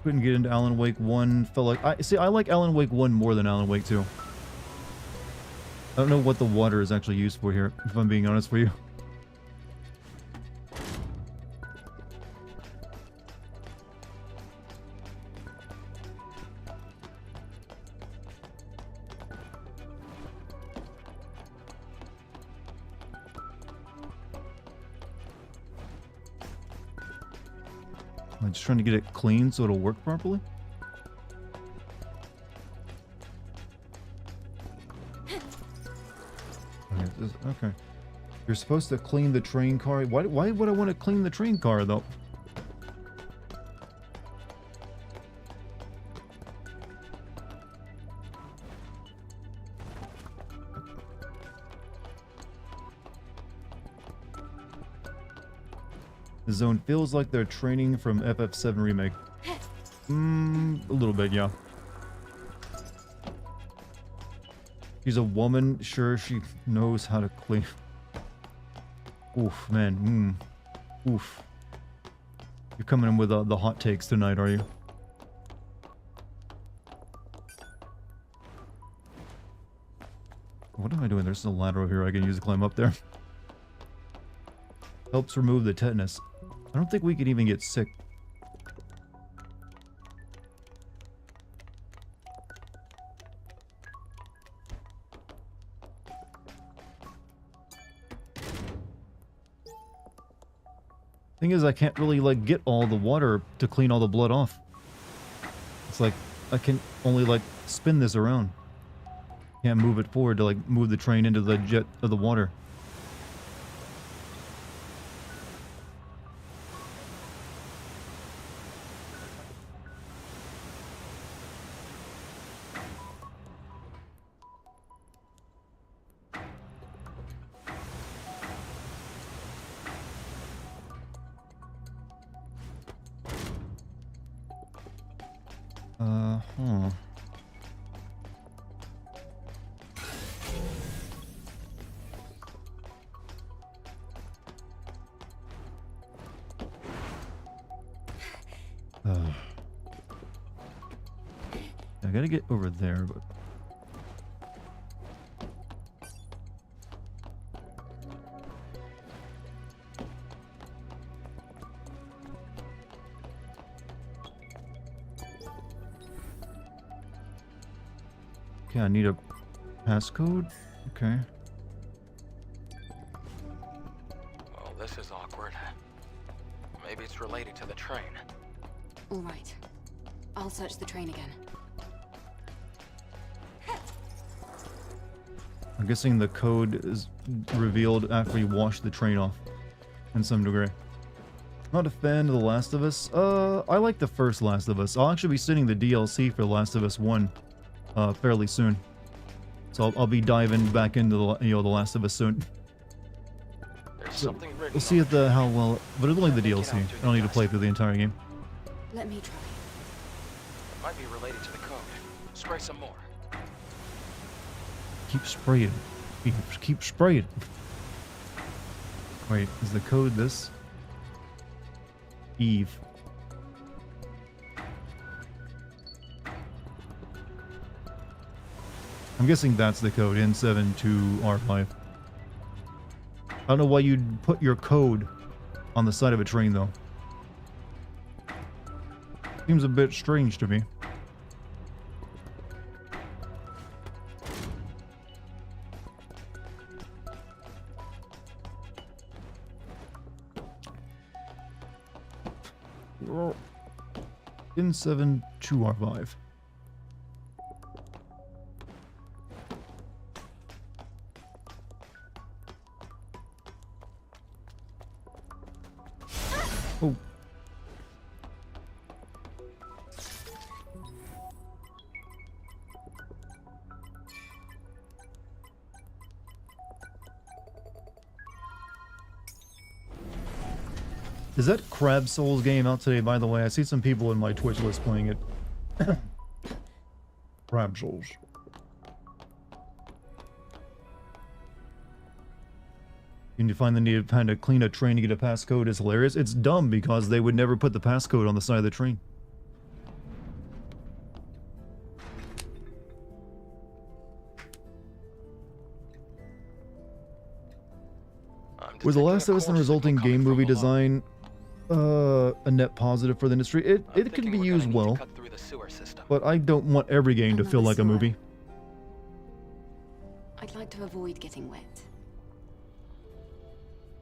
Couldn't get into Alan Wake 1. Felt like I like Alan Wake 1 more than Alan Wake 2. I don't know what the water is actually used for here, if I'm being honest with you. I'm just trying to get it clean so it'll work properly. Okay. You're supposed to clean the train car. Why would I want to clean the train car, though? The zone feels like they're training from FF7 Remake. A little bit, yeah. She's a woman, sure she knows how to clean. Oof, man. Oof. You're coming in with the hot takes tonight, are you? What am I doing? There's a ladder over here I can use to climb up there. Helps remove the tetanus. I don't think we could even get sick. Thing is, I can't really, like, get all the water to clean all the blood off. It's like, I can only, like, spin this around. Can't move it forward to, like, move the train into the jet of the water. Huh. I gotta get over there, but... Okay, I need a passcode? Okay. Well, this is awkward. Maybe it's related to the train. All right. I'll search the train again. I'm guessing the code is revealed after you wash the train off, in some degree. Not a fan of The Last of Us. I like the first Last of Us. I'll actually be sending the DLC for The Last of Us 1 fairly soon. So I'll be diving back into the Last of Us soon. There's something written. We'll see how well, but it's only the DLC. I don't need to play through the entire game. Let me try. It might be related to the code. Spray some more. Keep spraying. Keep spraying. Wait, is the code this? Eve. I'm guessing that's the code, N72R5. I don't know why you'd put your code on the side of a train, though. Seems a bit strange to me. N72R5. Oh. Is that Crab Souls game out today, by the way? I see some people in my Twitch list playing it. Crab Souls. And you find the need to kind of clean a train to get a passcode is hilarious. It's dumb because they would never put the passcode on the side of the train. Was The Last of Us and resulting game movie design a net positive for the industry? It can be used well, but I don't want every game to feel like a movie. I'd like to avoid getting wet.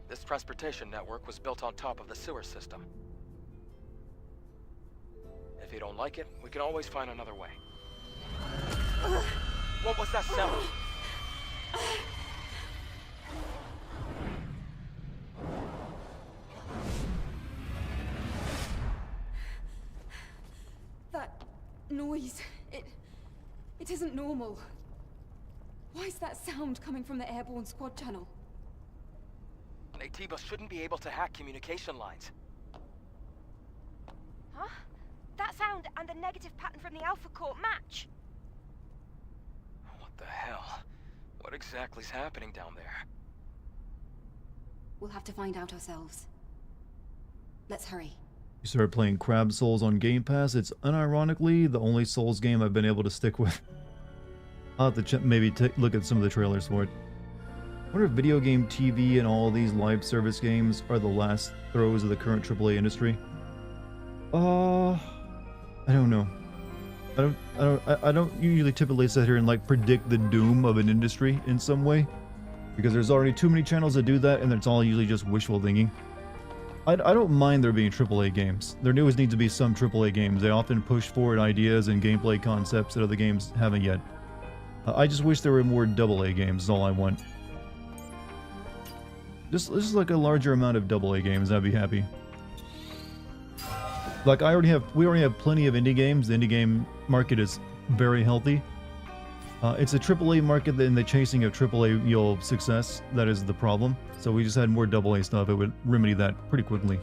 This transportation network was built on top of the sewer system. If you don't like it, we can always find another way. What was that sound? That noise, it isn't normal. Why is that sound coming from the airborne squad channel? Natiba shouldn't be able to hack communication lines. Huh? That sound and the negative pattern from the Alpha Core match. What the hell? What exactly is happening down there? We'll have to find out ourselves. Let's hurry. You started playing Crab Souls on Game Pass. It's unironically the only Souls game I've been able to stick with. I'll have to maybe look at some of the trailers for it. I wonder if video game TV and all these live service games are the last throes of the current AAA industry. I don't know. I don't usually typically sit here and like predict the doom of an industry in some way, because there's already too many channels that do that, and it's all usually just wishful thinking. I don't mind there being AAA games. There always needs to be some AAA games. They often push forward ideas and gameplay concepts that other games haven't yet. I just wish there were more AA games, is all I want. Just like a larger amount of AA games, I'd be happy. Like we already have plenty of indie games. The indie game market is very healthy. It's a AAA market in the chasing of AAA success that is the problem. So we just had more AA stuff. It would remedy that pretty quickly.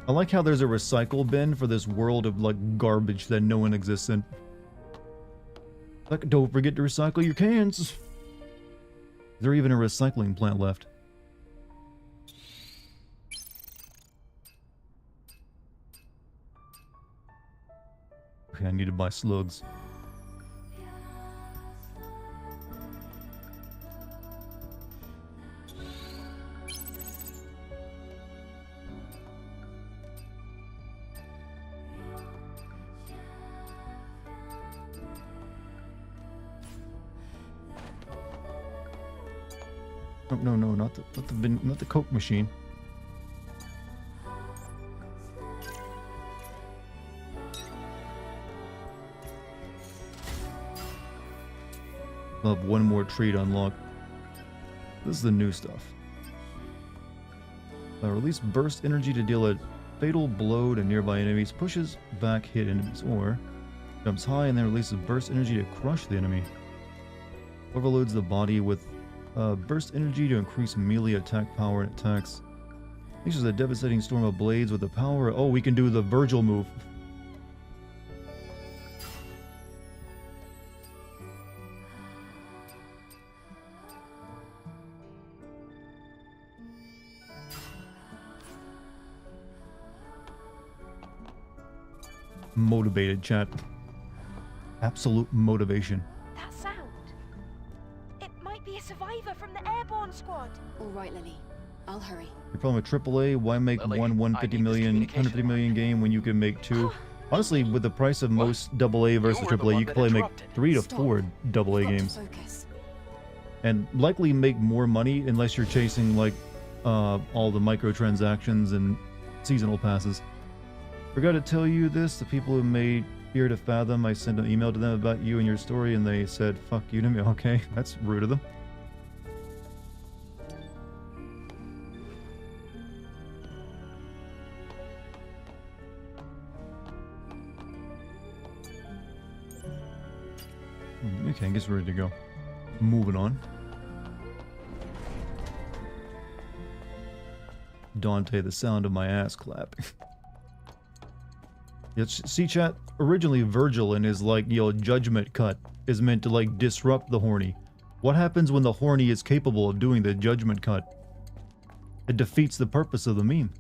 I like how there's a recycle bin for this world of like garbage that no one exists in. Like, don't forget to recycle your cans. Is there even a recycling plant left? Okay, I need to buy slugs. No, not the Coke machine. I'll have one more tree to unlock. This is the new stuff. Release burst energy to deal a fatal blow to nearby enemies. Pushes back hit enemies, or jumps high and then releases burst energy to crush the enemy. Overloads the body with burst energy to increase melee attack power and attacks. Unleashes a devastating storm of blades with the power. Oh, we can do the Virgil move. Motivated, chat. Absolute motivation. That sound. It might be a survivor from the airborne squad. All right, Lily. I'll hurry. Your problem with AAA, why make Lily, one I 150 need this million, communication 150 million game when you can make two? Honestly, with the price of What? most AA versus You were the AAA, one you could that probably make interrupted. 3 to Stop. 4 AA We've got to games. focus. And likely make more money unless you're chasing like all the microtransactions and seasonal passes. Forgot to tell you this, the people who made Fear to Fathom, I sent an email to them about you and your story and they said fuck you to me. Okay, that's rude of them. Okay, I guess we're ready to go. Moving on. Dante, the sound of my ass clapping. Yes, see chat, originally Virgil in his like, judgment cut is meant to like disrupt the horny. What happens when the horny is capable of doing the judgment cut? It defeats the purpose of the meme.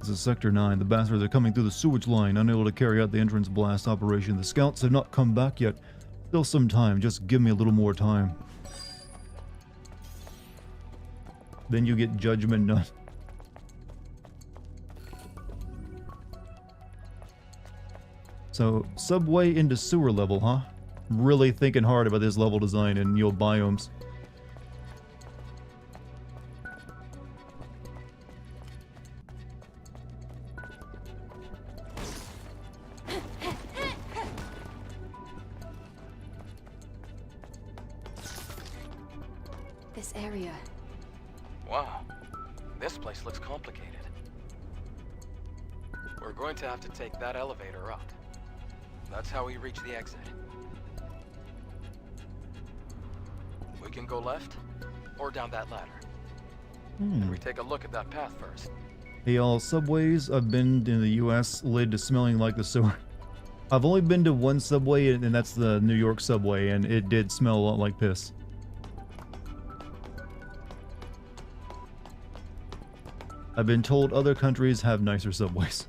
This is Sector 9. The bastards are coming through the sewage line, unable to carry out the entrance blast operation. The scouts have not come back yet. Still some time. Just give me a little more time. Then you get Judgment Nut. So, subway into sewer level, huh? Really thinking hard about this level design and biomes. This area. Wow. This place looks complicated. We're going to have to take that elevator up. That's how we reach the exit. We can go left, or down that ladder. We take a look at that path first. Hey all, subways I've been in the US led to smelling like the sewer. I've only been to one subway, and that's the New York subway, and it did smell a lot like piss. I've been told other countries have nicer subways.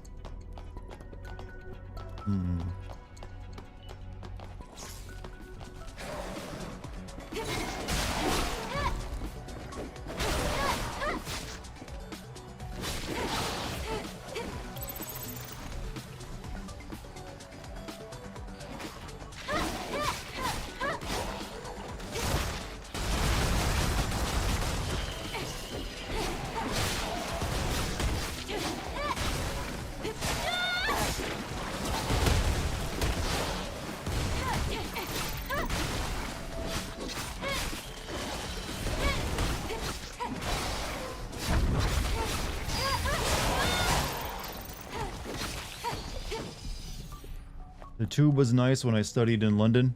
The tube was nice when I studied in London.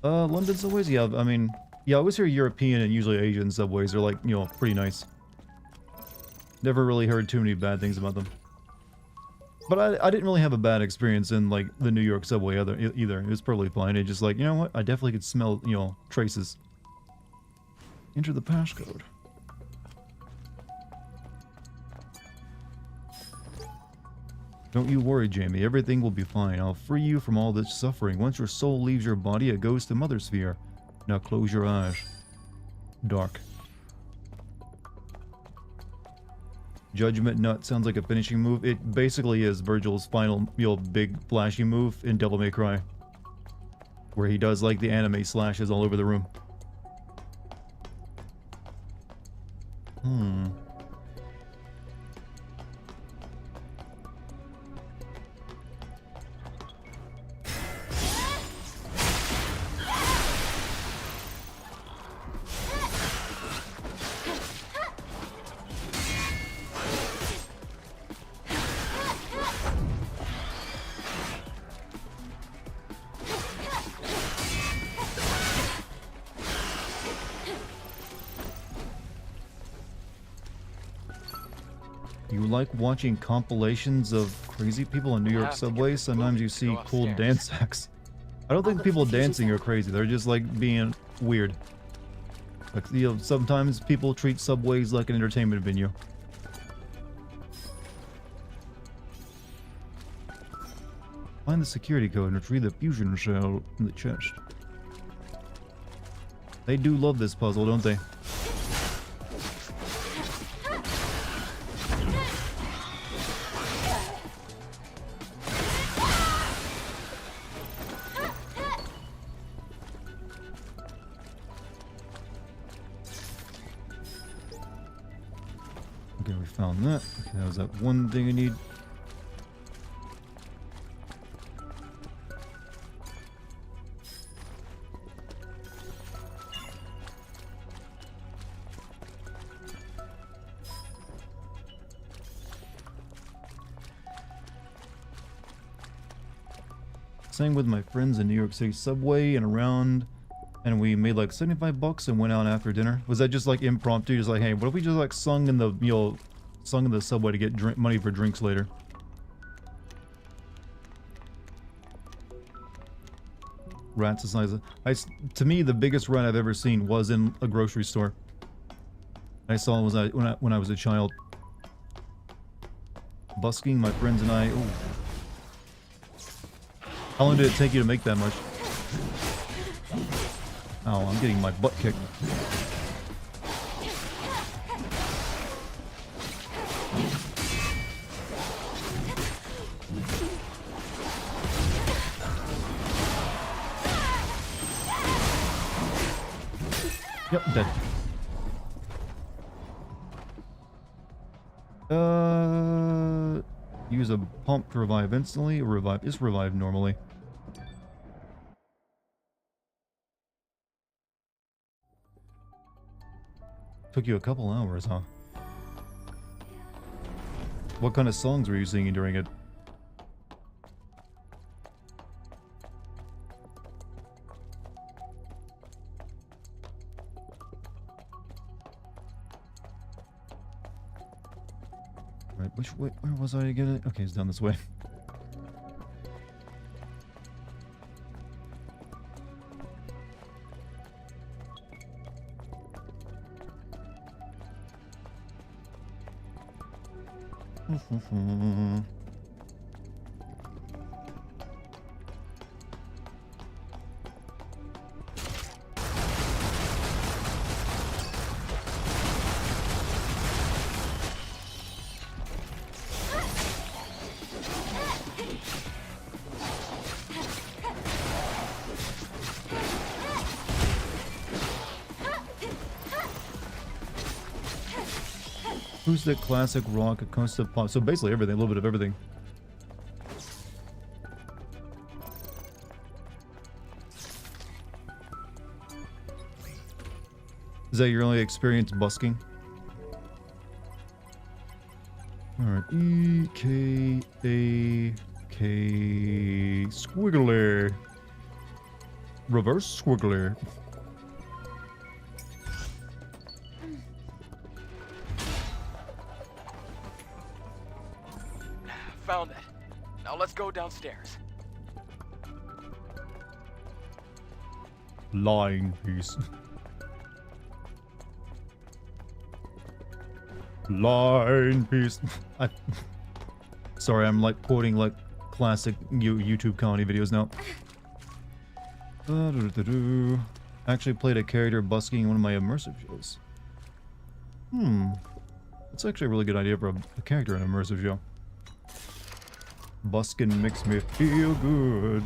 London subways? Yeah, I mean, yeah, I always hear European and usually Asian subways are like, pretty nice. Never really heard too many bad things about them. But I didn't really have a bad experience in, like, the New York subway either. It was perfectly fine. It just like, you know what? I definitely could smell, traces. Enter the passcode. Don't you worry, Jamie. Everything will be fine. I'll free you from all this suffering. Once your soul leaves your body, it goes to Mother Sphere. Now close your eyes. Dark. Judgment Nut sounds like a finishing move. It basically is Virgil's final, big flashy move in Devil May Cry, where he does like the anime slashes all over the room. You like watching compilations of crazy people in New York subways? Sometimes you see cool dance acts. I don't think people dancing are crazy. They're just like being weird. Like, sometimes people treat subways like an entertainment venue. Find the security code and retrieve the fusion shell in the chest. They do love this puzzle, don't they? Okay, we found that. Okay, that was that one thing I need. Sang with my friends in New York City subway and around, and we made like 75 bucks and went out after dinner. Was that just like impromptu? Just like, hey, what if we just like sung in the, sung in the subway to get money for drinks later? Rats the size. To me, the biggest rat I've ever seen was in a grocery store. I saw it when I was a child. Busking, my friends and I. Ooh. How long did it take you to make that much? Oh, I'm getting my butt kicked. Yep, dead. Use a pump to revive instantly, or revive is revived normally. Took you a couple hours, huh? What kind of songs were you singing during it? Right, which way? Where was I again? Okay, it's down this way. Acoustic, classic, rock, acoustic, pop. So basically everything, a little bit of everything. Is that your only experience busking? Alright, E-K-A-K... Squiggler. Reverse squiggler. Found it. Now let's go downstairs. Line piece. Line piece. Sorry, I'm like quoting like classic YouTube comedy videos now. Actually played a character busking in one of my immersive shows. That's actually a really good idea for a character in an immersive show. Buskin makes me feel good.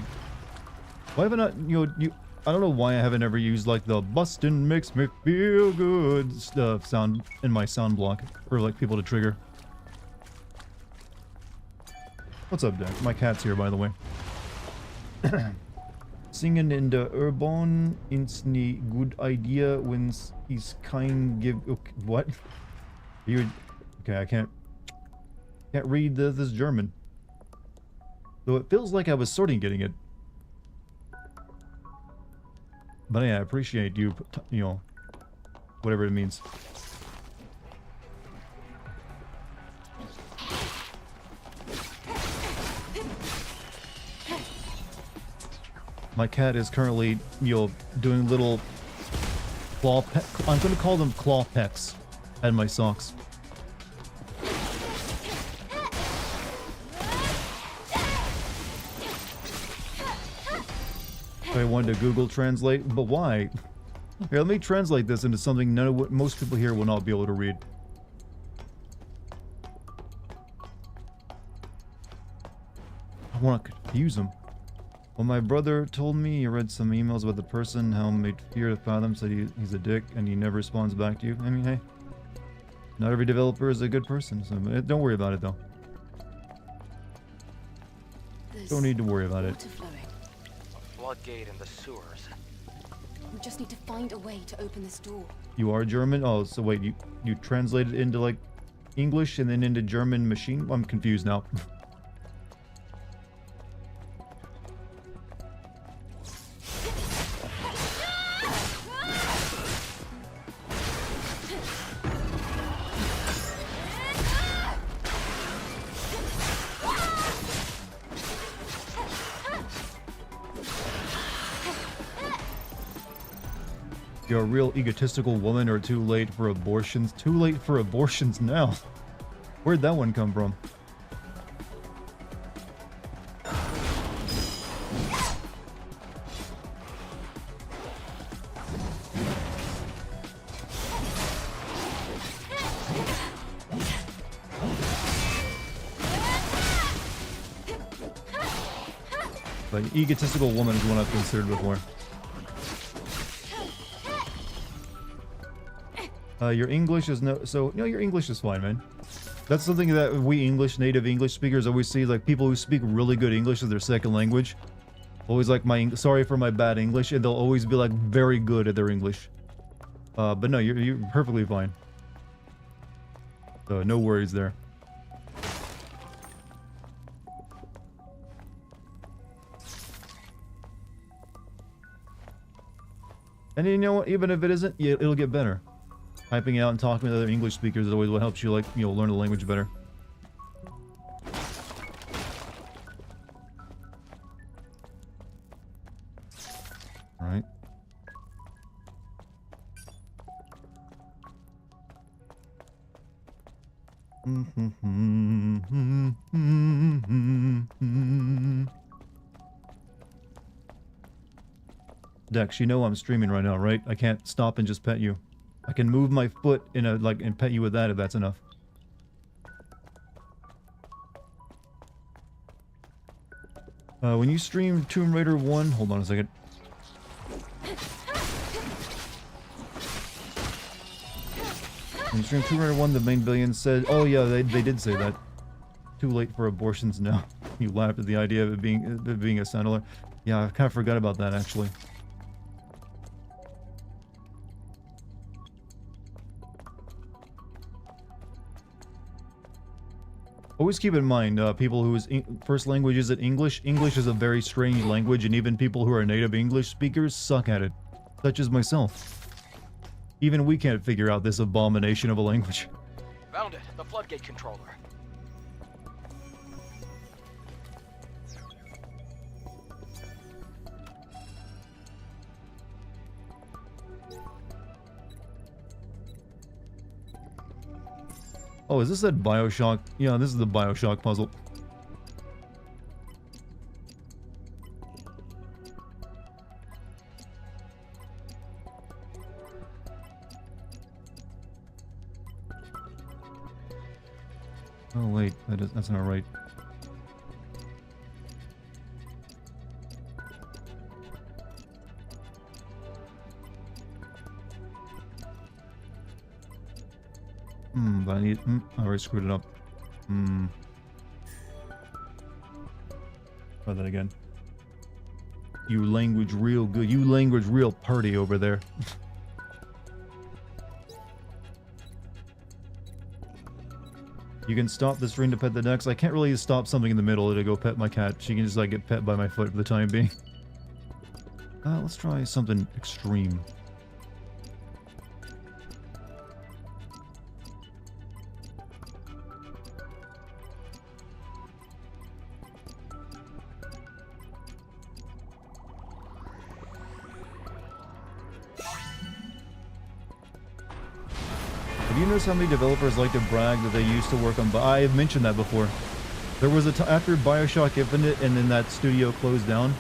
Why haven't I, I don't know why I haven't ever used like the bustin' makes me feel good sound in my sound block for like people to trigger. What's up, Dad? My cat's here, by the way. Singing in the urban is a good idea when he's kind give. Okay, what? You? Okay, I can't read this German. Though it feels like I was sort of getting it. But yeah, I appreciate you, whatever it means. My cat is currently, doing little claw peck. I'm going to call them claw pecks at my socks. I wanted to Google Translate, but why? Here, let me translate this into something most people here will not be able to read. I want to confuse them. Well, my brother told me he read some emails about the person, how made fear to fathom, said he's a dick, and he never responds back to you. I mean, hey, not every developer is a good person, so don't worry about it, though. Don't need to worry about it. Floodgate in the sewers. We just need to find a way to open this door. You are German? Oh, so wait, you translated into like English and then into German machine? I'm confused now. You're a real egotistical woman or too late for abortions? Too late for abortions now. Where'd that one come from? But egotistical woman is one I've considered before. Your English is your English is fine, man. That's something that we native English speakers always see, like people who speak really good English as their second language. Always like sorry for my bad English, and they'll always be like very good at their English. But no, you're perfectly fine. So no worries there. And you know what? Even if it isn't, it'll get better. Typing out and talking with other English speakers is always what helps you, like, learn the language better. All right. Dex, you know I'm streaming right now, right? I can't stop and just pet you. I can move my foot and pet you with that if that's enough. When you stream Tomb Raider 1, hold on a second. When you stream Tomb Raider 1, the main villain said, oh yeah, they did say that. Too late for abortions now. You laughed at the idea of it being a Sandler. Yeah, I kind of forgot about that actually. Always keep in mind, people whose first language isn't English. English is a very strange language, and even people who are native English speakers suck at it. Such as myself. Even we can't figure out this abomination of a language. Found it. The floodgate controller. Oh, is this that Bioshock? Yeah, this is the Bioshock puzzle. Oh wait, that's not right. But I I already screwed it up. Try that again. You language real good. You language real party over there. You can stop the stream to pet the ducks. I can't really stop something in the middle to go pet my cat. She can just like get pet by my foot for the time being. Let's try something extreme. Have you noticed how many developers like to brag that they used to work on... I've mentioned that before. There was after Bioshock Infinite and then that studio closed down,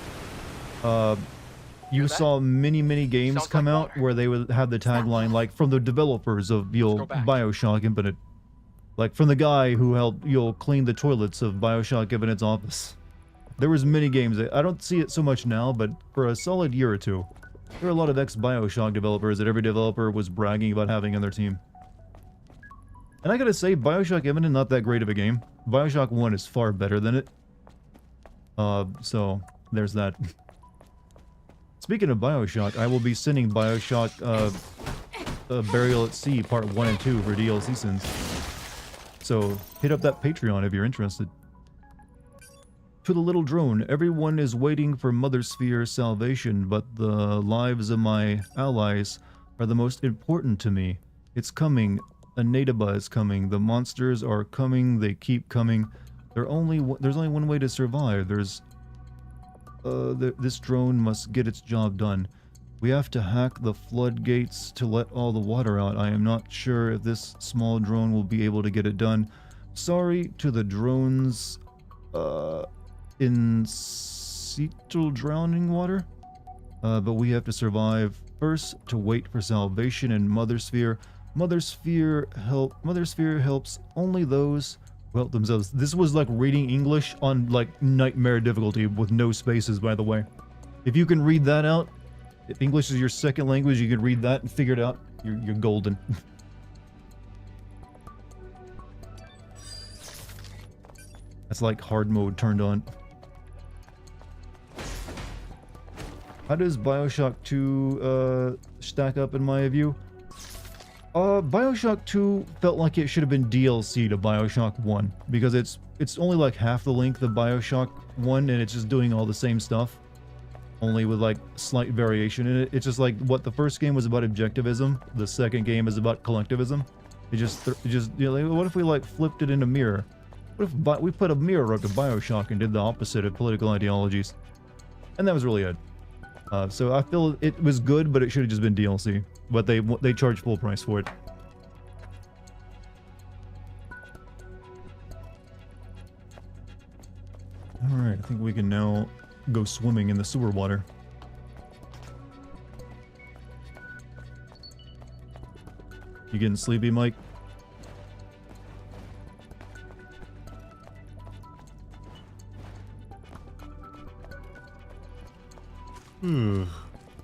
you saw many games come out where they would have the tagline like from the developers of Bioshock Infinite. Like from the guy who helped clean the toilets of Bioshock Infinite's office. There was many games. I don't see it so much now, but for a solid year or two, there were a lot of ex-Bioshock developers that every developer was bragging about having on their team. And I gotta say, Bioshock Infinite, not that great of a game. Bioshock 1 is far better than it. So, there's that. Speaking of Bioshock, I will be sending Bioshock, Burial at Sea Part 1 and 2 for DLC sins. So, hit up that Patreon if you're interested. To the little drone, everyone is waiting for Mother Sphere's salvation, but the lives of my allies are the most important to me. It's coming. Anataba is coming. The monsters are coming. They keep coming. There's only one way to survive. This drone must get its job done. We have to hack the floodgates to let all the water out. I am not sure if this small drone will be able to get it done. Sorry to the drones in cetal drowning water. But we have to survive. First, to wait for salvation in Mother Sphere. Mother Sphere helps only those Well, themselves. This was like reading English on like nightmare difficulty with no spaces, by the way. If you can read that out, if English is your second language, you can read that and figure it out. You're golden. That's like hard mode turned on. How does BioShock 2 stack up in my view? BioShock 2 felt like it should have been DLC to BioShock 1 because it's only like half the length of BioShock 1 and it's just doing all the same stuff, only with like slight variation in it. It's just like what the first game was about objectivism, the second game is about collectivism. It just you know, like, what if we like flipped it in a mirror? What if we put a mirror up to BioShock and did the opposite of political ideologies? And that was really it. So I feel it was good, but it should have just been DLC. But they charge full price for it. Alright, I think we can now go swimming in the sewer water. You getting sleepy, Mike?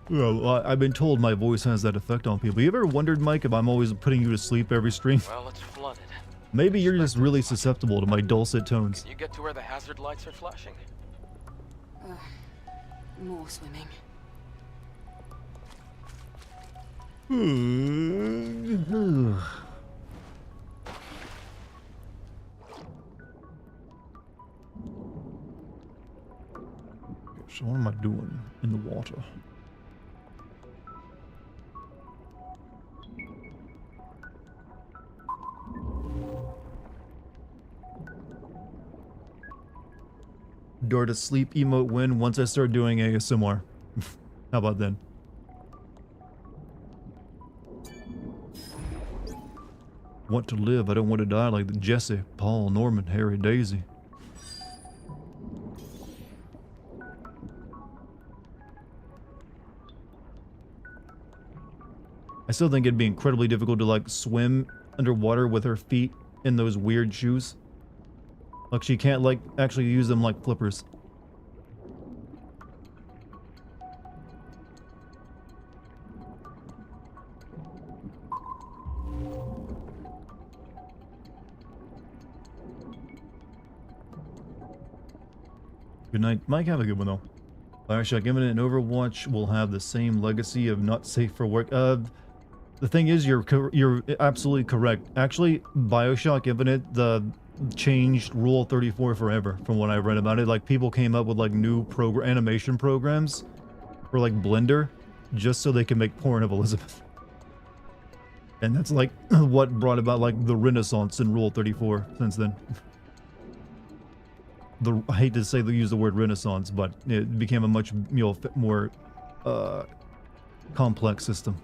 Well, I've been told my voice has that effect on people. You ever wondered, Mike, if I'm always putting you to sleep every stream? Well, it's flooded. Maybe you're just really susceptible to my dulcet tones. Can you get to where the hazard lights are flashing? More swimming. So what am I doing in the water? Door to sleep emote win once I start doing ASMR. How about then? Want to live, I don't want to die like Jesse, Paul, Norman, Harry, Daisy. I still think it'd be incredibly difficult to like swim underwater with her feet in those weird shoes. Like she can't like actually use them like flippers. Good night, Mike. Have a good one though. BioShock Infinite and Overwatch will have the same legacy of not safe for work. The thing is, you're absolutely correct. Actually, BioShock Infinite changed Rule 34 forever. From what I read about it, like people came up with like new animation programs for like Blender, just so they can make porn of Elizabeth. And that's like what brought about like the Renaissance in Rule 34 since then. I hate to say use the word Renaissance, but it became a much more complex system.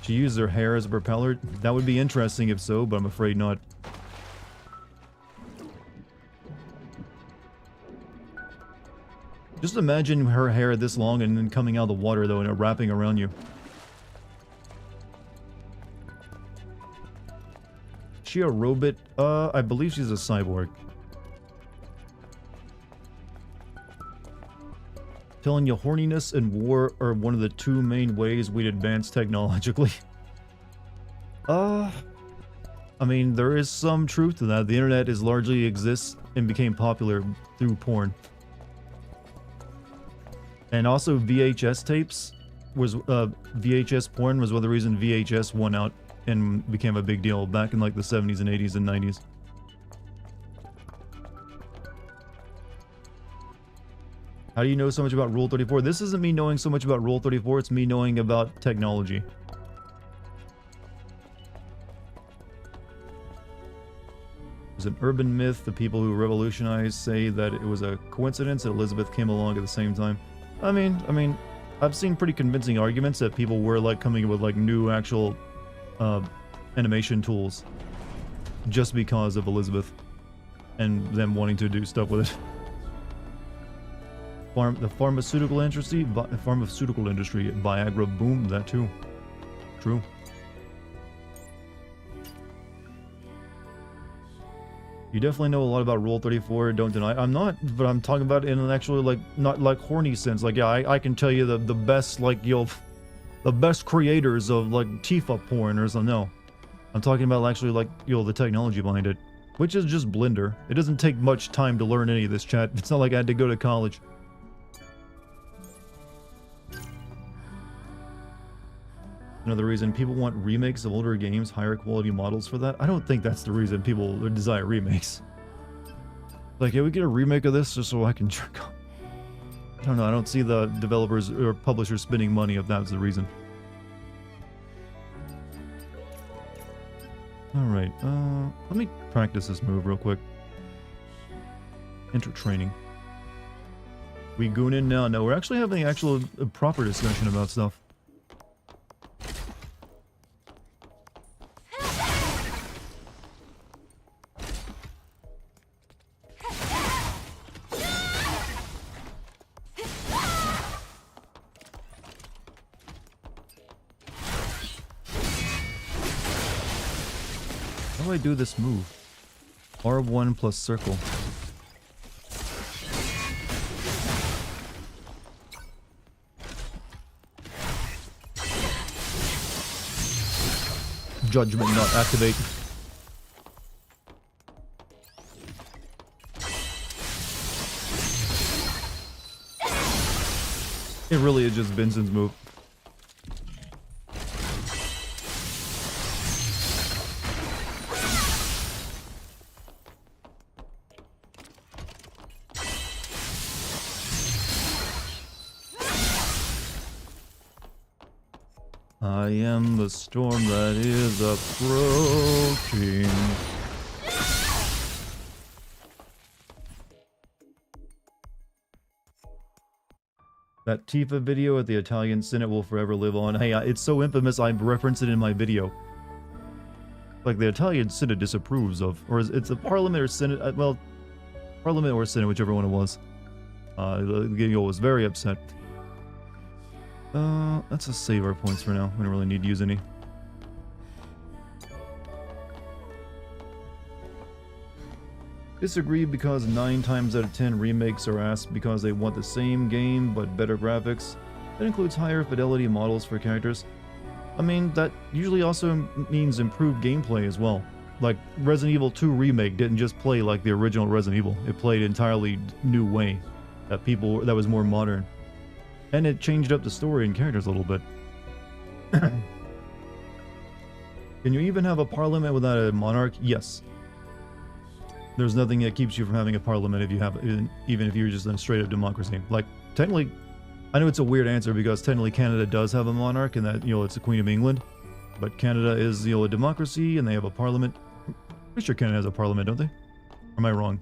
She used her hair as a propeller? That would be interesting if so, but I'm afraid not. Just imagine her hair this long and then coming out of the water though and it wrapping around you. Is she a robot? I believe she's a cyborg. Telling you, horniness and war are one of the two main ways we'd advance technologically. I mean, there is some truth to that. The internet is largely exists and became popular through porn. And also VHS tapes was, VHS porn was one of the reasons VHS won out and became a big deal back in like the 70s and 80s and 90s. How do you know so much about Rule 34? This isn't me knowing so much about Rule 34, it's me knowing about technology. There's an urban myth. The people who revolutionized say that it was a coincidence that Elizabeth came along at the same time. I mean, I've seen pretty convincing arguments that people were like coming up with like new actual animation tools just because of Elizabeth and them wanting to do stuff with it. The pharmaceutical industry, Viagra boom, that too. True. You definitely know a lot about Rule 34, don't deny. I'm not, but I'm talking about it in an actually, like, not like horny sense. Like, yeah, I can tell you the best, like, the best creators of, like, Tifa porn or something. No. I'm talking about actually, like, the technology behind it. Which is just Blender. It doesn't take much time to learn any of this, chat. It's not like I had to go to college. Another reason people want remakes of older games, higher quality models for that. I don't think that's the reason people desire remakes. Like, yeah, we get a remake of this just so I can jerk off. I don't know, I don't see the developers or publishers spending money if that's the reason. Alright, let me practice this move real quick. Enter training. We goon in now? No, we're actually having a proper discussion about stuff. How do I do this move? R1 plus circle. Judgment not activate. It really is just Vincent's move. I am the storm that is approaching. That Tifa video at the Italian Senate will forever live on. Hey, it's so infamous I reference it in my video. Like, the Italian Senate disapproves of, or it's a Parliament or Senate, well, Parliament or Senate, whichever one it was. The video was very upset. Let's just save our points for now. We don't really need to use any. Disagree because 9 times out of 10 remakes are asked because they want the same game but better graphics. That includes higher fidelity models for characters. I mean, that usually also means improved gameplay as well. Like, Resident Evil 2 Remake didn't just play like the original Resident Evil. It played an entirely new way that was more modern. And it changed up the story and characters a little bit. Can you even have a parliament without a monarch? Yes. There's nothing that keeps you from having a parliament if you have, even if you're just in a straight up democracy. Like, technically, I know it's a weird answer because technically Canada does have a monarch and that, it's the Queen of England. But Canada is, a democracy and they have a parliament. I'm pretty sure Canada has a parliament, don't they? Or am I wrong?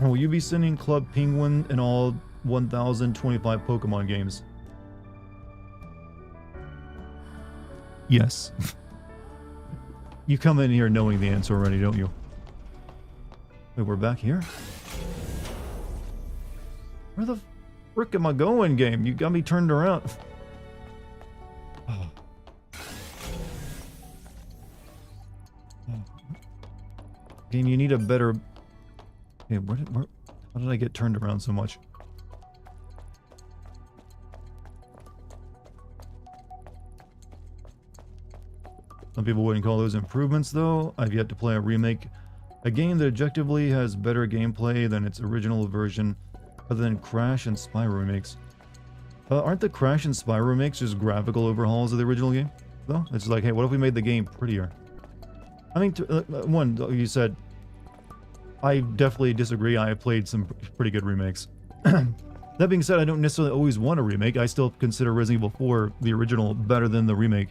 Will you be sending Club Penguin in all 1025 Pokemon games? Yes. You come in here knowing the answer already, don't you? Wait, we're back here? Where the frick am I going, game? You got me turned around. Oh. Game, you need a better... Okay, how did I get turned around so much? Some people wouldn't call those improvements, though. I've yet to play a remake. A game that objectively has better gameplay than its original version, other than Crash and Spyro remakes. Aren't the Crash and Spyro remakes just graphical overhauls of the original game? Though? It's like, hey, what if we made the game prettier? I mean, one, you said... I definitely disagree. I played some pretty good remakes. That being said, I don't necessarily always want a remake. I still consider Resident Evil 4, the original, better than the remake.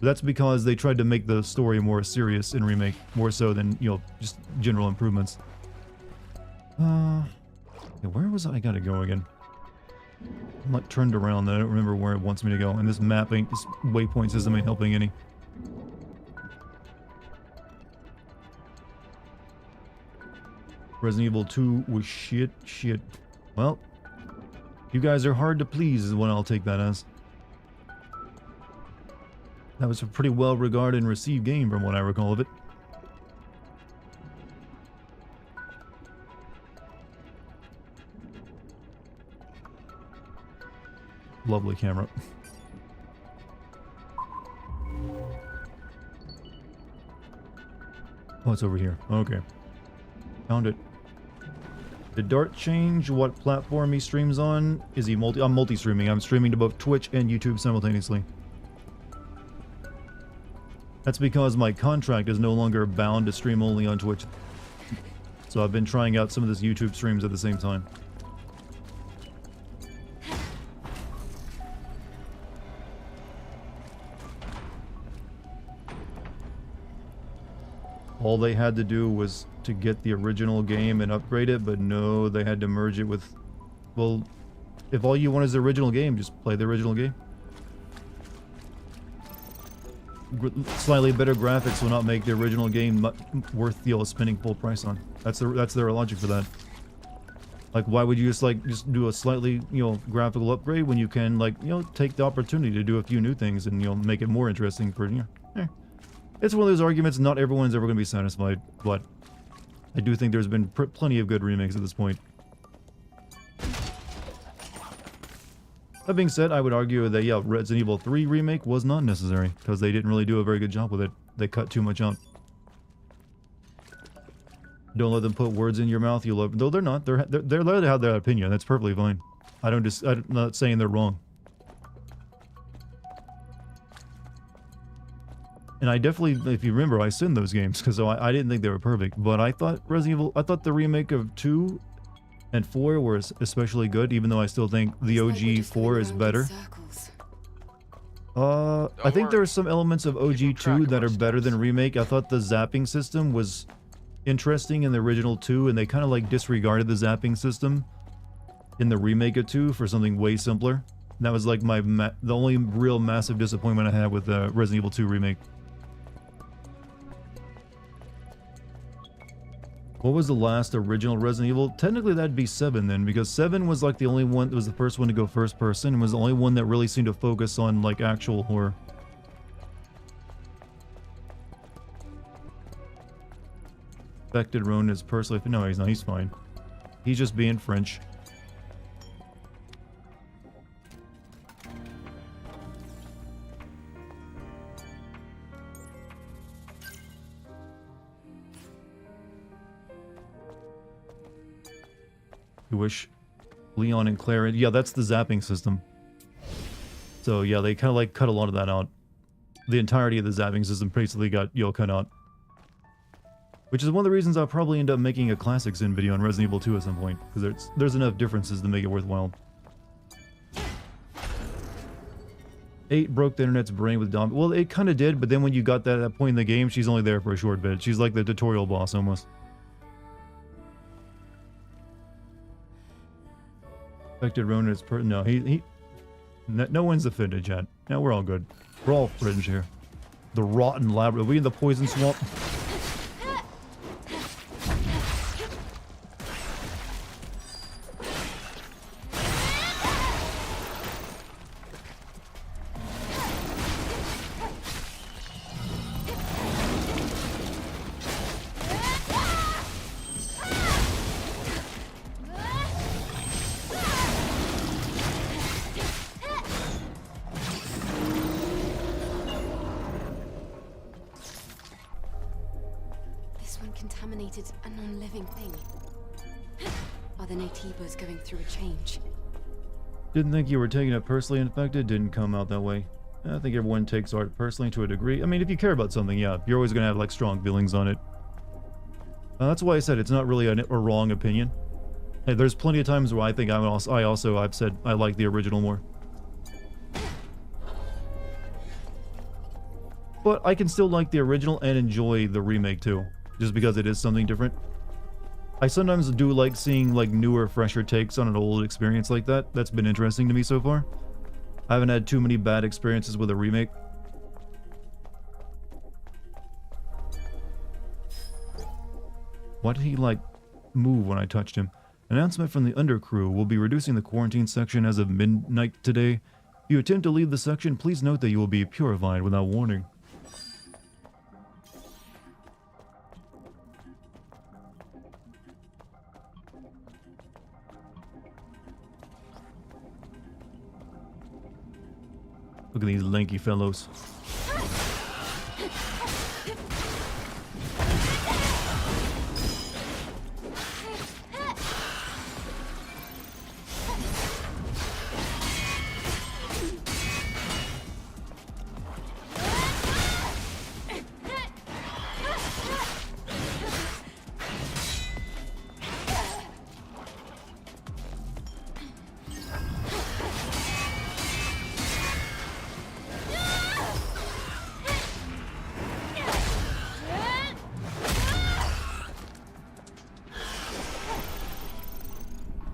But that's because they tried to make the story more serious in remake, more so than, just general improvements. Yeah, where was I gotta go again? I'm like turned around, I don't remember where it wants me to go, and this mapping, this waypoint system ain't helping any. Resident Evil 2 was shit. Well, you guys are hard to please is what I'll take that as. That was a pretty well regarded and received game from what I recall of it. Lovely camera. Oh, it's over here. Okay. Found it. Did Dart change what platform he streams on? Is he multi? I'm multi-streaming. I'm streaming to both Twitch and YouTube simultaneously. That's because my contract is no longer bound to stream only on Twitch. So I've been trying out some of this YouTube streams at the same time. All they had to do was to get the original game and upgrade it, but no, they had to merge it with... Well, if all you want is the original game, just play the original game. Slightly better graphics will not make the original game worth spending full price on. That's their logic for that. Like, why would you just do a slightly, graphical upgrade when you can, take the opportunity to do a few new things and, make it more interesting for, It's one of those arguments not everyone's ever going to be satisfied, but I do think there's been plenty of good remakes at this point. That being said, I would argue that, yeah, Resident Evil 3 remake was not necessary, because they didn't really do a very good job with it. They cut too much out. Don't let them put words in your mouth. You love, though they're not. They're allowed to have their opinion. That's perfectly fine. I'm not saying they're wrong. And I definitely, if you remember, I sinned those games because I didn't think they were perfect. But I thought I thought the remake of 2 and 4 were especially good, even though I still think the OG 4 is better. I think there are some elements of OG 2 that are better than remake. I thought the zapping system was interesting in the original 2, and they kind of disregarded the zapping system in the remake of 2 for something way simpler. And that was the only real massive disappointment I had with the Resident Evil 2 remake. What was the last original Resident Evil? Technically that'd be 7 then, because 7 was the only one, it was the first one to go first person, and was the only one that really seemed to focus on actual horror. Affected Ronan is personally, no, he's not, he's fine. He's just being French. You wish Leon and Claire... Yeah, that's the zapping system. So yeah, they kind of cut a lot of that out. The entirety of the zapping system basically got cut out. Which is one of the reasons I'll probably end up making a Classic Sin video on Resident Evil 2 at some point. Because there's enough differences to make it worthwhile. 8 broke the internet's brain with Dom. Well, it kind of did, but then when you got that at that point in the game, she's only there for a short bit. She's like the tutorial boss almost. Affected Ronan is no, no one's offended yet. Now we're all good. We're all fringe here. The rotten lab. Are we in the poison swamp? Contaminated a non-living thing. Are the Nativos going through a change? Didn't think you were taking it personally, infected. Didn't come out that way. I think everyone takes art personally to a degree. I mean, if you care about something, yeah, you're always going to have strong feelings on it. That's why I said it's not really a wrong opinion. Hey, there's plenty of times where I think I've said I like the original more. But I can still like the original and enjoy the remake too. Just because it is something different. I sometimes do like seeing newer, fresher takes on an old experience like that. That's been interesting to me so far. I haven't had too many bad experiences with a remake. What did he move when I touched him. Announcement from the undercrew. We'll be reducing the quarantine section as of midnight today. If you attempt to leave the section, please note that you will be purified without warning. Look at these lanky fellows.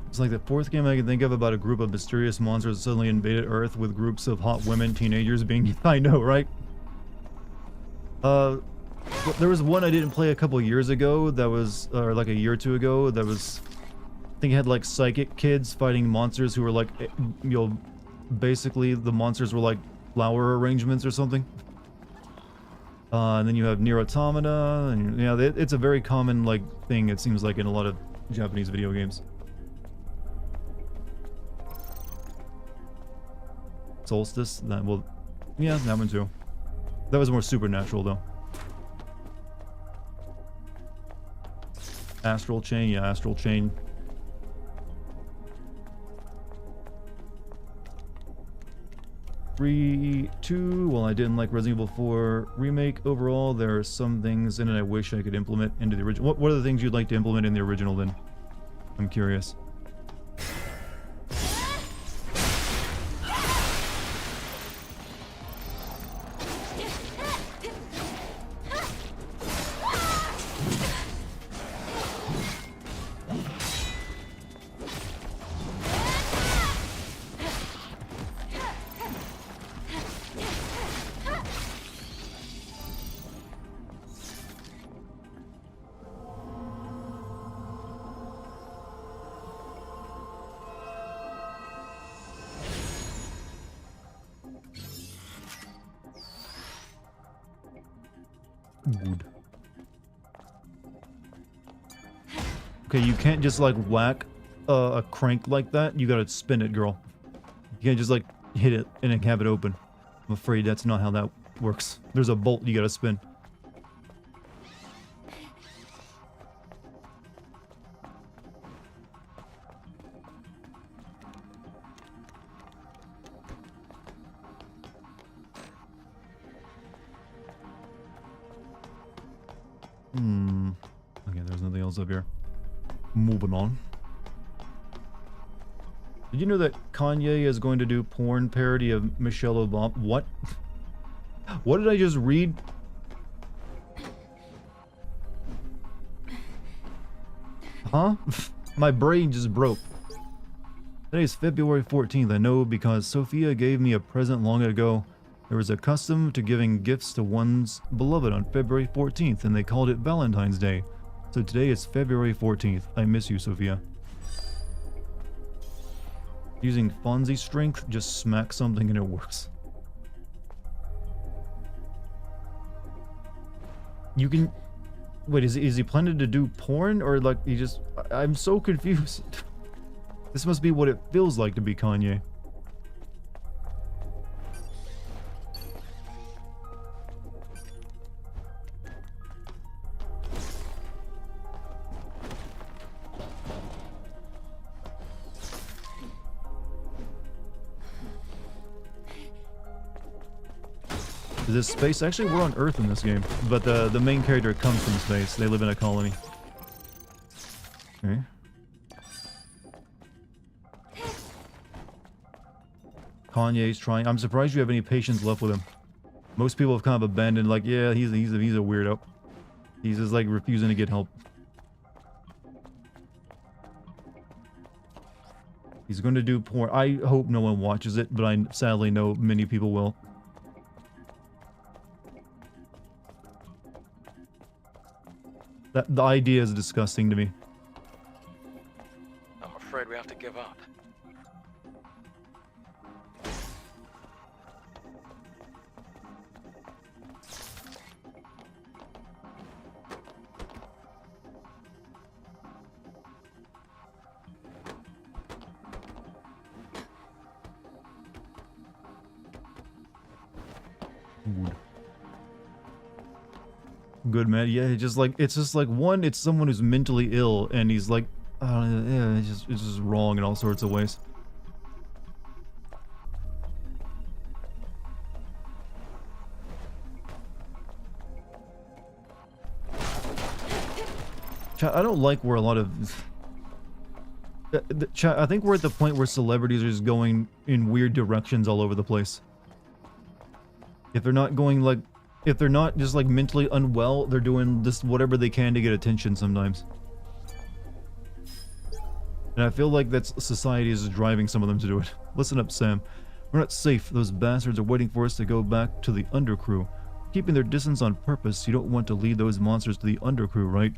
It's like the fourth game I can think of about a group of mysterious monsters that suddenly invaded Earth with groups of hot women, teenagers being... I know, right? There was one I didn't play a couple years ago that was... or like a year or two ago that was... I think it had like psychic kids fighting monsters who were like... you know, basically the monsters were like flower arrangements or something. And then you have Nier Automata, and yeah, it's a very common like thing, it seems like, in a lot of Japanese video games. Solstice? That, well, yeah, that one too. That was more supernatural though. Astral Chain, yeah, Astral Chain. Three, two. Well, I didn't like Resident Evil 4 Remake overall. There are some things in it I wish I could implement into the original. What are the things you'd like to implement in the original then? I'm curious. Good. Okay, you can't just like whack a crank like that. You gotta spin it, girl. You can't just like hit it and have it open. I'm afraid that's not how that works. There's a bolt you gotta spin. Okay, there's nothing else up here. Moving on. Did you know that Kanye is going to do porn parody of Michelle Obama? What? What did I just read? Huh? My brain just broke. Today is February 14th. I know because Sophia gave me a present long ago. There was a custom to giving gifts to one's beloved on February 14th, and they called it Valentine's Day. So today is February 14th. I miss you, Sophia. Using Fonzie strength, just smack something and it works. You can... Wait, is he planning to do porn? Or like, he just... I'm so confused. This must be what it feels like to be Kanye. This space, actually we're on Earth in this game, but the main character comes from space. They live in a colony. Okay. Kanye's trying. I'm surprised you have any patience left with him. Most people have kind of abandoned, like, yeah, he's a weirdo. He's just like refusing to get help. He's going to do porn. I hope no one watches it, but I sadly know many people will. The idea is disgusting to me. give up. Good, man. Yeah, it's just like one, it's someone who's mentally ill, and he's like, yeah, it's just wrong in all sorts of ways. Chat, I don't like where a lot of chat, I think we're at the point where celebrities are just going in weird directions all over the place. If they're not going like, if they're not just like mentally unwell, they're doing just whatever they can to get attention sometimes. And I feel like that's society is driving some of them to do it. Listen up, Sam. We're not safe. Those bastards are waiting for us to go back to the undercrew. Keeping their distance on purpose. You don't want to lead those monsters to the undercrew, right?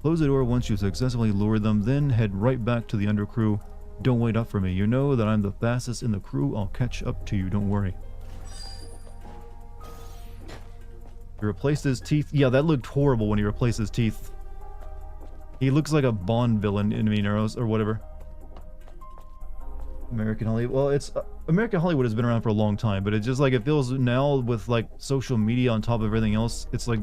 Close the door once you've successfully lured them, then head right back to the undercrew. Don't wait up for me. You know that I'm the fastest in the crew. I'll catch up to you. Don't worry. He replaced his teeth. Yeah, that looked horrible when he replaced his teeth. He looks like a Bond villain in Mean Arrows or whatever. American Hollywood. Well, it's American Hollywood has been around for a long time, but it's just like it feels now with like social media on top of everything else. It's like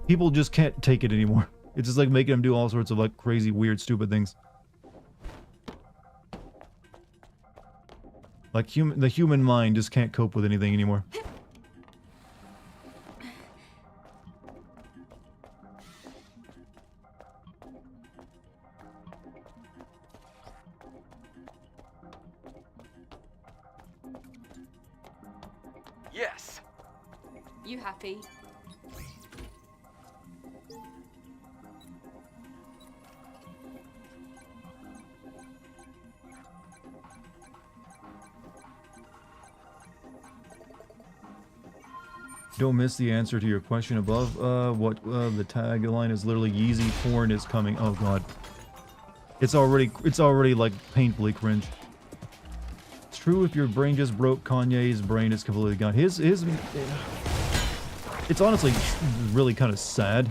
people just can't take it anymore. It's just like making them do all sorts of like crazy, weird, stupid things. Like the human mind just can't cope with anything anymore. Yes. You happy? Don't miss the answer to your question above. The tagline is literally Yeezy porn is coming. Oh god. It's already like painfully cringe. It's true if your brain just broke, Kanye's brain is completely gone. It's honestly really kind of sad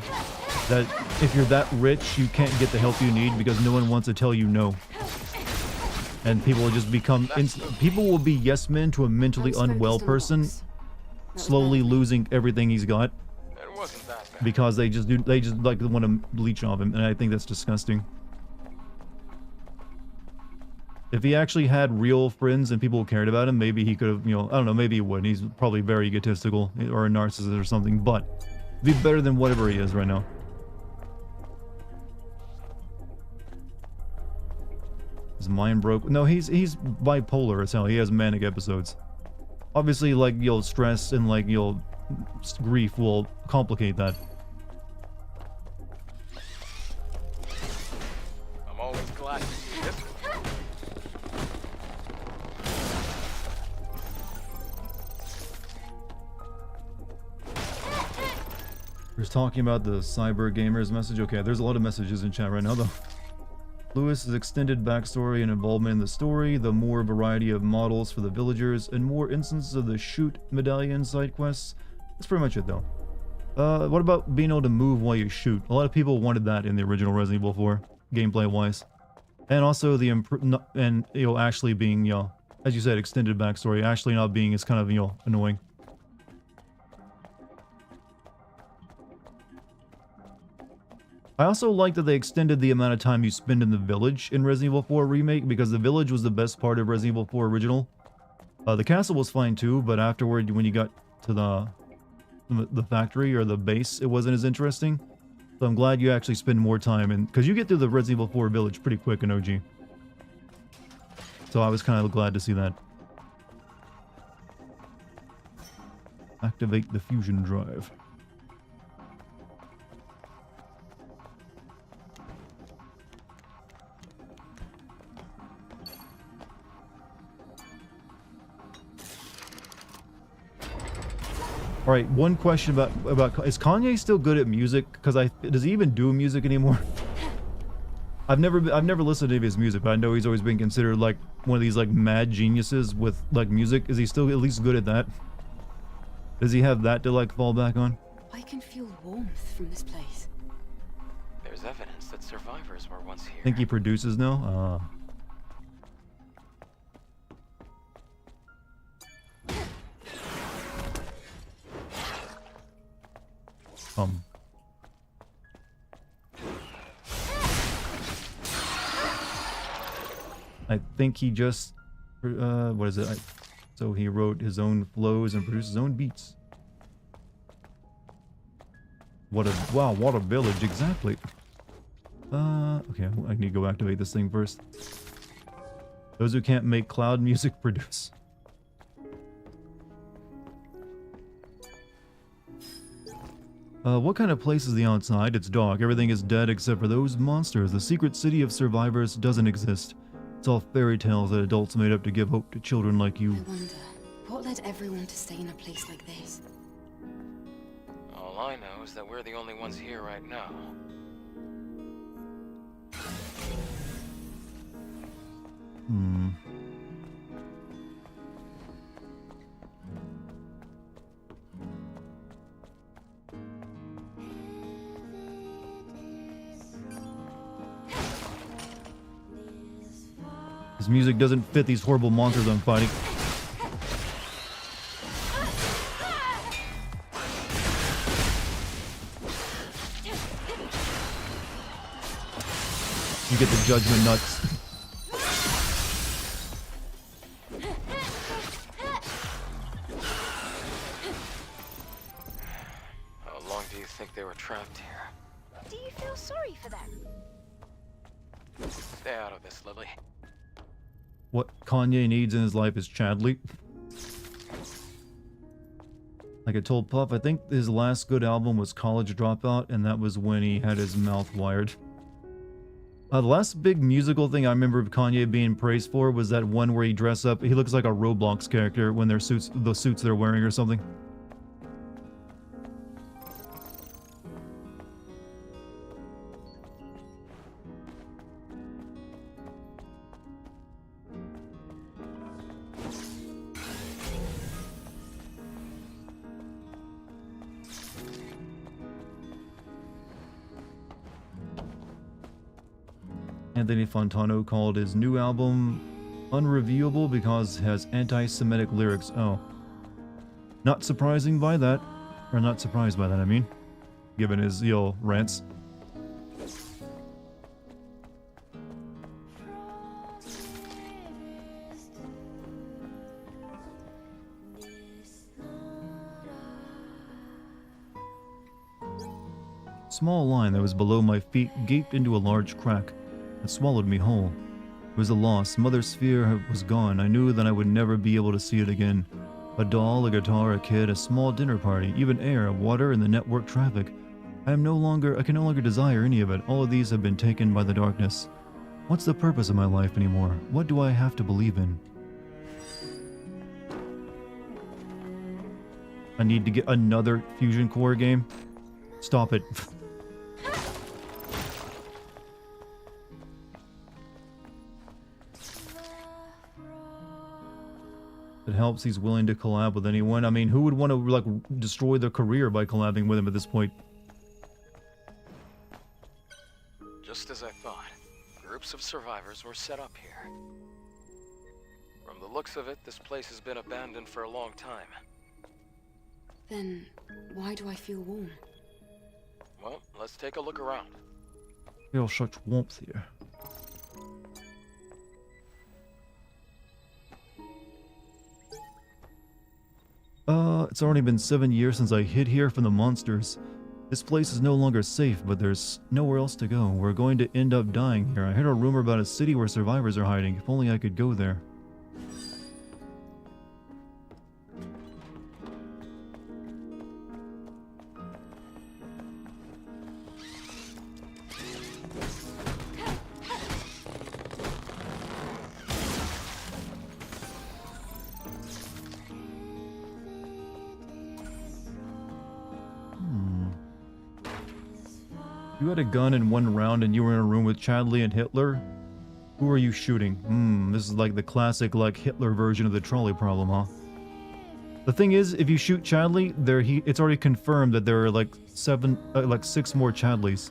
that if you're that rich, you can't get the help you need because no one wants to tell you no. And people will just become people will be yes men to a mentally unwell person, slowly losing everything he's got It wasn't that bad. because they just like want to leech off him, and I think that's disgusting. If he actually had real friends and people who cared about him, maybe he could have, you know, I don't know, maybe he wouldn't. He's probably very egotistical or a narcissist or something, but be better than whatever he is right now. His mind broke. No, he's bipolar as hell. He has manic episodes. Obviously, like, you'll stress and, like, grief will complicate that. I'm always glad to see this. We're talking about the Cyber Gamers message. Okay, there's a lot of messages in chat right now, though. Lewis's extended backstory and involvement in the story, the more variety of models for the villagers, and more instances of the shoot medallion side quests. That's pretty much it, though. What about being able to move while you shoot? A lot of people wanted that in the original Resident Evil 4, gameplay-wise. And also the Ashley being, you know, as you said, extended backstory. Ashley not being is kind of, you know, annoying. I also like that they extended the amount of time you spend in the village in Resident Evil 4 Remake, because the village was the best part of Resident Evil 4 Original. The castle was fine too, but afterward, when you got to the factory or the base, it wasn't as interesting. So I'm glad you actually spend more time, because you get through the Resident Evil 4 village pretty quick in OG. So I was kind of glad to see that. Activate the fusion drive. All right, one question about is Kanye still good at music? Because does he even do music anymore? I've never listened to any of his music, but I know he's always been considered like one of these like mad geniuses with like music. Is he still at least good at that? Does he have that to like fall back on? I can feel warmth from this place. There's evidence that survivors were once here. Think he produces now? I think he just, what is it? So he wrote his own flows and produced his own beats. What a, wow, what a village, exactly. Okay, I need to go activate this thing first. Those who can't make cloud music produce. What kind of place is the outside? It's dark. Everything is dead except for those monsters. The secret city of survivors doesn't exist. It's all fairy tales that adults made up to give hope to children like you. I wonder, what led everyone to stay in a place like this? All I know is that we're the only ones here right now. His music doesn't fit these horrible monsters I'm fighting. You get the judgment nuts. How long do you think they were trapped here? Do you feel sorry for them? Stay out of this, Lily. What Kanye needs in his life is Chadley. Like I told Puff, I think his last good album was College Dropout, and that was when he had his mouth wired. The last big musical thing I remember Kanye being praised for was that one where he dressed up. He looks like a Roblox character when their suits, the suits they're wearing or something. Anthony Fontano called his new album unreviewable because it has anti-Semitic lyrics. Oh. Not surprising by that. Or not surprised by that, I mean. Given his, rants. Small line that was below my feet gaped into a large crack. It swallowed me whole. It was a loss. Mother's sphere was gone. I knew that I would never be able to see it again. A doll, a guitar, a kid, a small dinner party, even air, water, and the network traffic. I can no longer desire any of it. All of these have been taken by the darkness. What's the purpose of my life anymore? What do I have to believe in? I need to get another Fusion Core game. Stop it. It helps he's willing to collab with anyone. I mean, who would want to, like, destroy their career by collabing with him at this point? Just as I thought, groups of survivors were set up here. From the looks of it, this place has been abandoned for a long time. Then, why do I feel warm? Well, let's take a look around. Feel such warmth here. It's already been 7 years since I hid here from the monsters. This place is no longer safe, but there's nowhere else to go. We're going to end up dying here. I heard a rumor about a city where survivors are hiding. If only I could go there. You had a gun in one round and you were in a room with Chadley and Hitler. Who are you shooting? This is like the classic, like, Hitler version of the trolley problem, huh? The thing is, if you shoot Chadley, it's already confirmed that there are like 6 more Chadleys.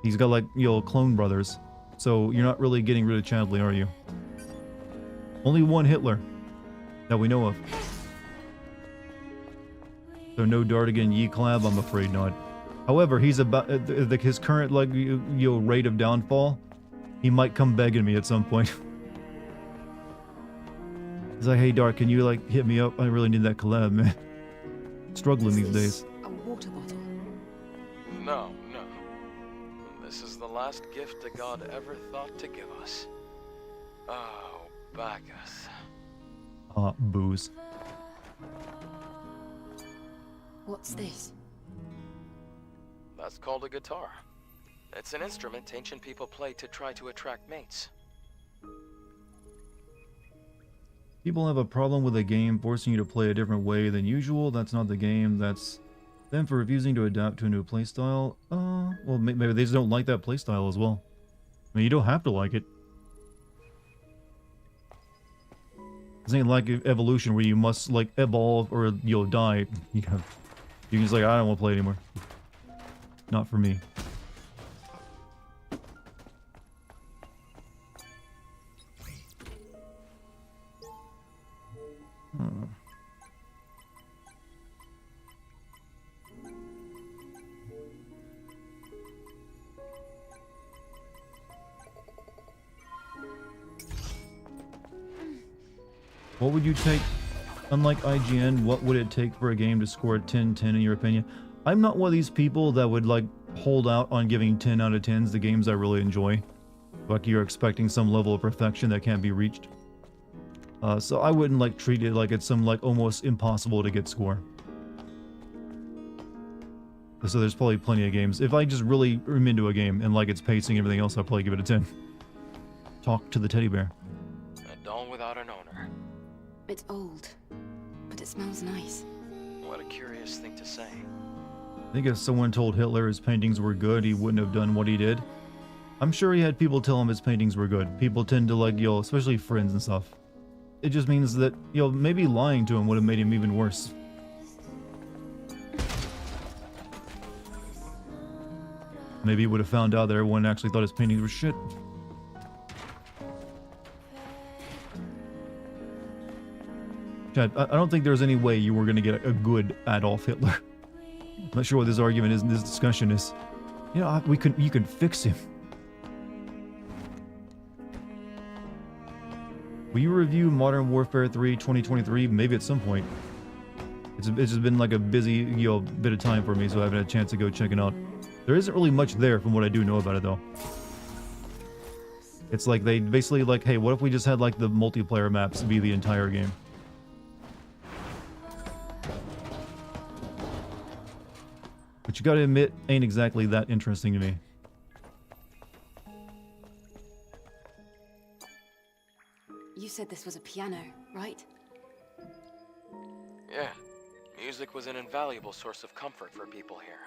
He's got like, clone brothers. So you're not really getting rid of Chadley, are you? Only one Hitler that we know of. So no Dartigan Ye Clab, I'm afraid not. However, he's about his current like rate of downfall. He might come begging me at some point. He's like, hey Dark, can you like hit me up? I really need that collab, man. Struggling these days. A water bottle. No, no. This is the last gift a god ever thought to give us. Oh, Bacchus. Booze. What's this? That's called a guitar. It's an instrument ancient people played to try to attract mates. People have a problem with a game forcing you to play a different way than usual. That's not the game. That's them for refusing to adapt to a new playstyle. Well, maybe they just don't like that playstyle as well. I mean, you don't have to like it. This ain't like evolution where you must like evolve or you'll die. You can just like, I don't want to play anymore. Not for me. What would you take, unlike IGN, what would it take for a game to score a 10-10 in your opinion? I'm not one of these people that would like hold out on giving 10 out of 10s to games I really enjoy. Like you're expecting some level of perfection that can't be reached. So I wouldn't like treat it like it's some like almost impossible to get score. So there's probably plenty of games. If I just really am into a game and like its pacing and everything else, I'll probably give it a 10. Talk to the teddy bear. A doll without an owner. It's old, but it smells nice. What a curious thing to say. I think if someone told Hitler his paintings were good, he wouldn't have done what he did. I'm sure he had people tell him his paintings were good. People tend to like, especially friends and stuff. It just means that, maybe lying to him would have made him even worse. Maybe he would have found out that everyone actually thought his paintings were shit. Chad, I don't think there's any way you were going to get a good Adolf Hitler. I'm not sure what this argument is, this discussion is. You can fix him. Will you review Modern Warfare 3 2023? Maybe at some point. It's just been like a busy, bit of time for me, so I haven't had a chance to go check it out. There isn't really much there from what I do know about it, though. It's like they basically like, hey, what if we just had like the multiplayer maps be the entire game? But you gotta admit, ain't exactly that interesting to me. You said this was a piano, right? Yeah. Music was an invaluable source of comfort for people here.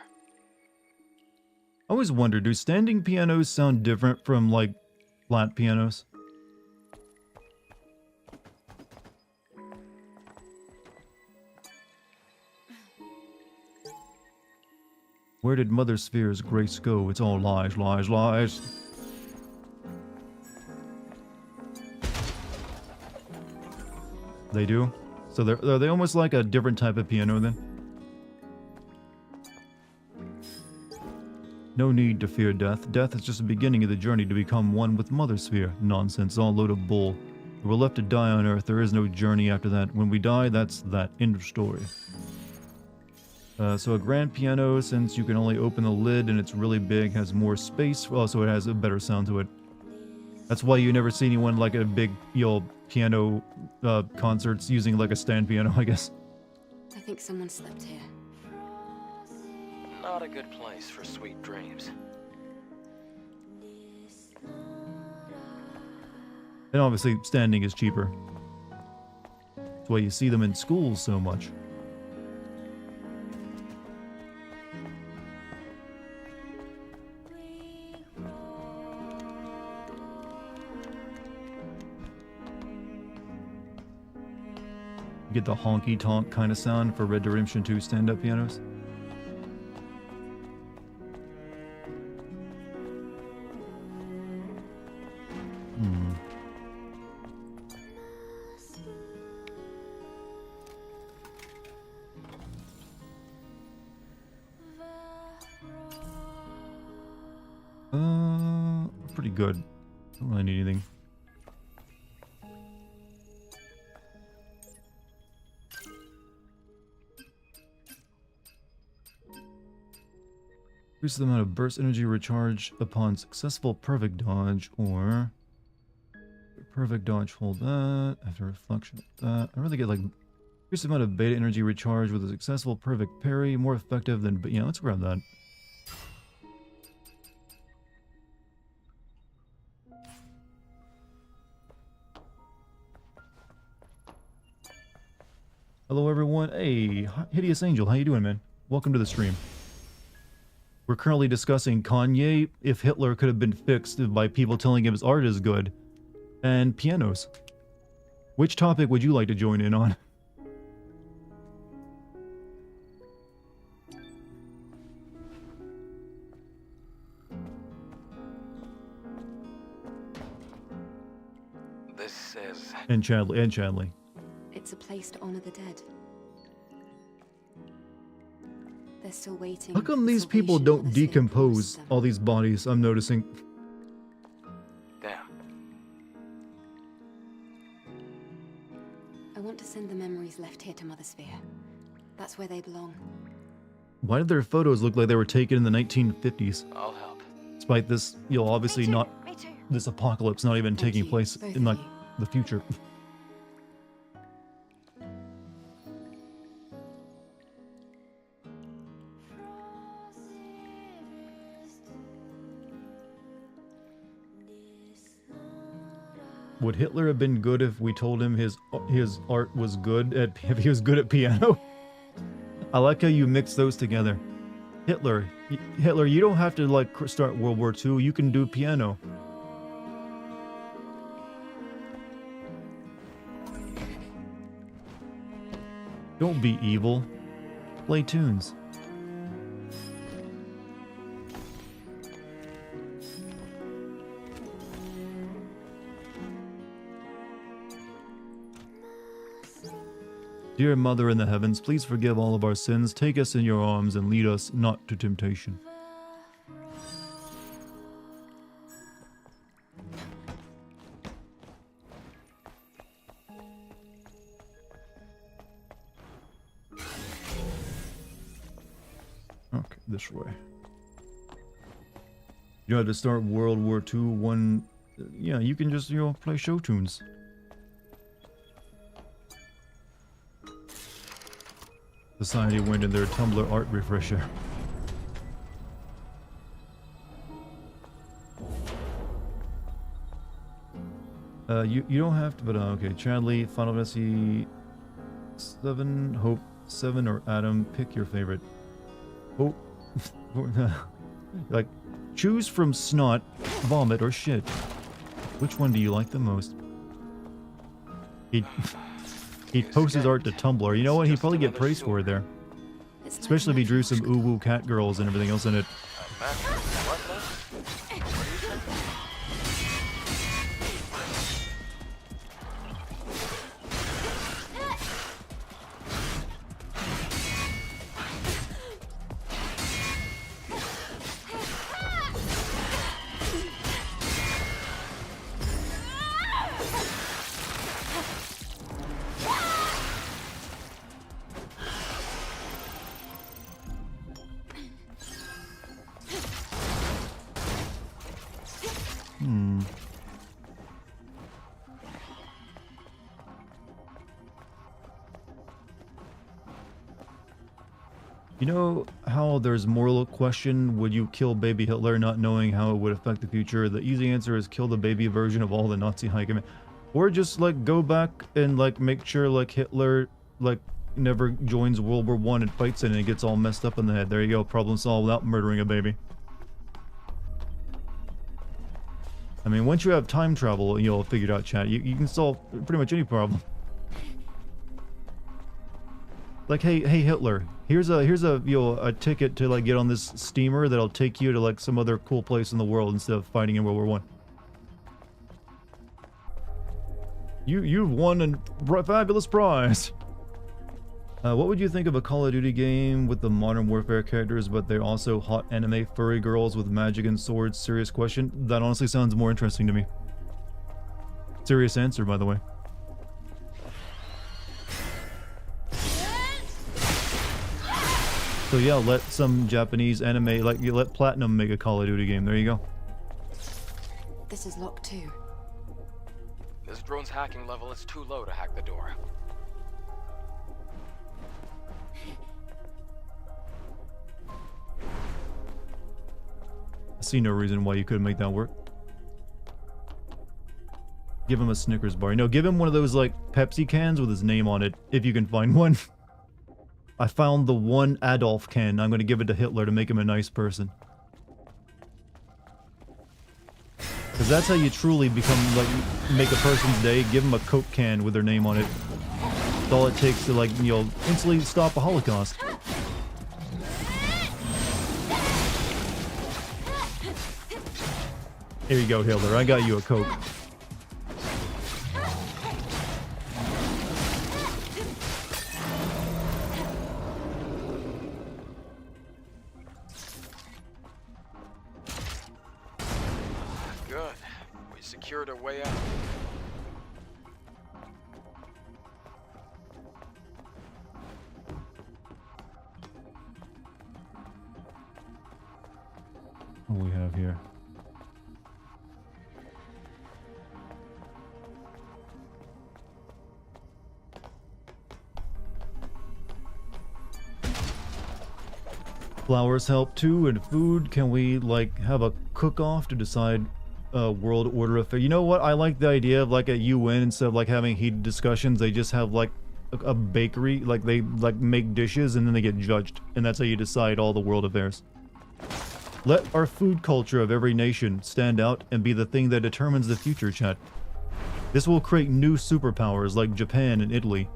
I always wonder, do standing pianos sound different from, like, flat pianos? Where did Mother Sphere's grace go? It's all lies, lies, lies. They do? So are they almost like a different type of piano then? No need to fear death. Death is just the beginning of the journey to become one with Mother Sphere. Nonsense, all load of bull. We're left to die on Earth. There is no journey after that. When we die, that's that. End of story. So a grand piano, since you can only open the lid and it's really big, has more space. Also, it has a better sound to it. That's why you never see anyone like a big, piano concerts using like a stand piano, I guess. I think someone slept here. Not a good place for sweet dreams. And obviously, standing is cheaper. That's why you see them in schools so much. Get the honky tonk kind of sound for Red Dead Redemption 2 stand-up pianos. Pretty good. Don't really need anything. Increase the amount of burst energy recharge upon successful perfect dodge, or perfect dodge, hold that, after reflection of that. I'd rather get like increase the amount of beta energy recharge with a successful perfect parry, more effective than, but yeah, let's grab that. Hello everyone. Hey, Hideous Angel, how you doing, man? Welcome to the stream. We're currently discussing Kanye, if Hitler could have been fixed by people telling him his art is good, and pianos. Which topic would you like to join in on? This is... And Chadley. It's a place to honor the dead. They're still waiting. How come for these people salvation don't while the state decompose promised them. all these bodies? I'm noticing. Damn. I want to send the memories left here to Mother Sphere. That's where they belong. Why did their photos look like they were taken in the 1950s? I'll help. Despite this, you'll obviously Me too, not, me too. this apocalypse not even Thank taking you, place both in of like you. the future. Would Hitler have been good if we told him his art was good at, if he was good at piano? I like how you mix those together. Hitler, you don't have to like start World War II. You can do piano. Don't be evil. Play tunes. Dear Mother in the heavens, please forgive all of our sins, take us in your arms, and lead us not to temptation. Okay, this way. You had to start World War II one... Yeah, you can just, play show tunes. Society went in their Tumblr art refresher. You don't have to, but okay. Chadley, Final Fantasy 7, Hope 7, or Adam, pick your favorite. Hope, like, choose from snot, vomit, or shit. Which one do you like the most? He posts his art to Tumblr. You know what? He'd probably get praise for it there. It's like Especially if he drew some natural uwu cat girls and everything else in it. What now? What do you say? You know how there's moral question, would you kill baby Hitler not knowing how it would affect the future? The easy answer is kill the baby version of all the Nazi high command. Or just like go back and like make sure like Hitler like never joins World War I and fights it and it gets all messed up in the head. There you go, problem solved without murdering a baby. I mean, once you have time travel, you'll figure it out, chat. You can solve pretty much any problem. Like, hey Hitler, here's a you know, a ticket to like get on this steamer that'll take you to like some other cool place in the world instead of fighting in World War One. You've won a fabulous prize. What would you think of a Call of Duty game with the Modern Warfare characters, but they're also hot anime furry girls with magic and swords? Serious question. That honestly sounds more interesting to me. Serious answer, by the way. So yeah, let some Japanese anime, like you let Platinum make a Call of Duty game. There you go. This is locked too. This drone's hacking level is too low to hack the door. I see no reason why you couldn't make that work. Give him a Snickers bar. No, give him one of those like Pepsi cans with his name on it, if you can find one. I found the one Adolf can. I'm going to give it to Hitler to make him a nice person. Because that's how you truly become, like, make a person's day. Give them a Coke can with their name on it. That's all it takes to, like, you know, instantly stop a Holocaust. Here you go, Hitler. I got you a Coke. Good. We secured a way out. What do we have here? Flowers help too, and food. Can we like have a cook-off to decide world order affair? You know what? I like the idea of like a UN instead of like having heated discussions. They just have like a bakery, like they like make dishes and then they get judged, and that's how you decide all the world affairs. Let our food culture of every nation stand out and be the thing that determines the future, chat. This will create new superpowers like Japan and Italy,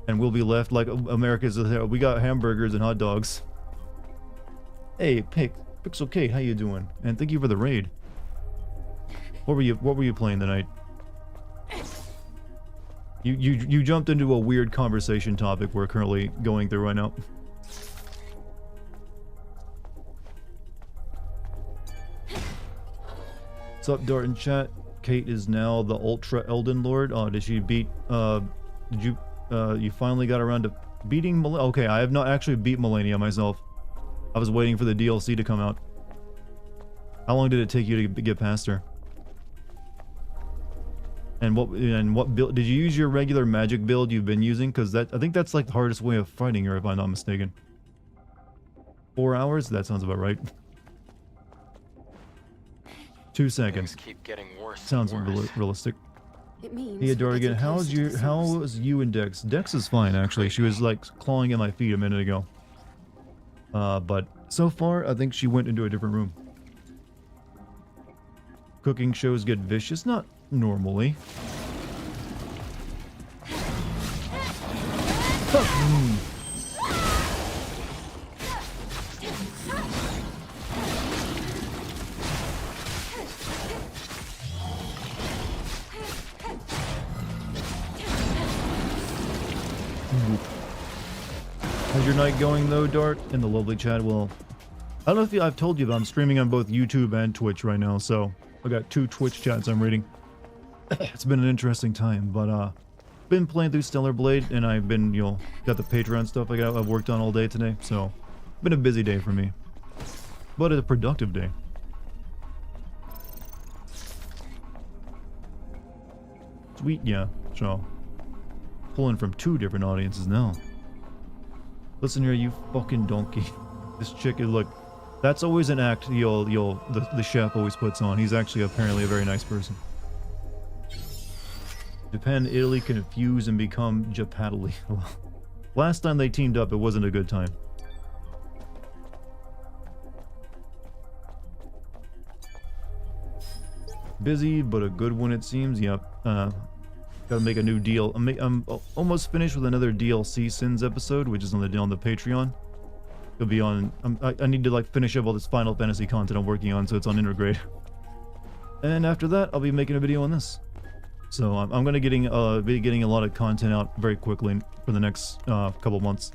and we'll be left like America's. We got hamburgers and hot dogs. Hey, Pixel Kate, how you doing? And thank you for the raid. What were you playing tonight? You jumped into a weird conversation topic we're currently going through right now. What's up, Dart in chat? Kate is now the Ultra Elden Lord. Oh, did she beat? Did you? You finally got around to beating? Okay, I have not actually beat Melania myself. I was waiting for the DLC to come out. How long did it take you to get past her? And what build did you use? Your regular magic build you've been using? Because I think that's like the hardest way of fighting her, if I'm not mistaken. 4 hours? That sounds about right. 2 seconds. Things keep getting worse. Sounds and worse. realistic. It means Hey, we're Dartigan, getting closer to the source. how was you and Dex? Dex is fine, actually. She was like clawing at my feet a minute ago. But so far, I think she went into a different room. Cooking shows get vicious? Not normally. How's your night going though, Dart? In the lovely chat. Well, I don't know if I've told you, but I'm streaming on both YouTube and Twitch right now, so I got 2 Twitch chats I'm reading. It's been an interesting time, but been playing through Stellar Blade, and I've been, you know, got the Patreon stuff I've worked on all day today, so been a busy day for me, but a productive day. Sweet, yeah. So pulling from 2 different audiences now. Listen here, you fucking donkey. This chick is, look, that's always an act the chef always puts on. He's actually apparently a very nice person. Japan, Italy confuse and become Japatally. Last time they teamed up, it wasn't a good time. Busy, but a good one it seems. Yep. Gotta make a new deal. I'm almost finished with another DLC Sins episode, which is on the Patreon. It'll be on. I need to like finish up all this Final Fantasy content I'm working on, so it's on Intergrade. And after that, I'll be making a video on this. So I'm gonna be getting a lot of content out very quickly for the next couple months.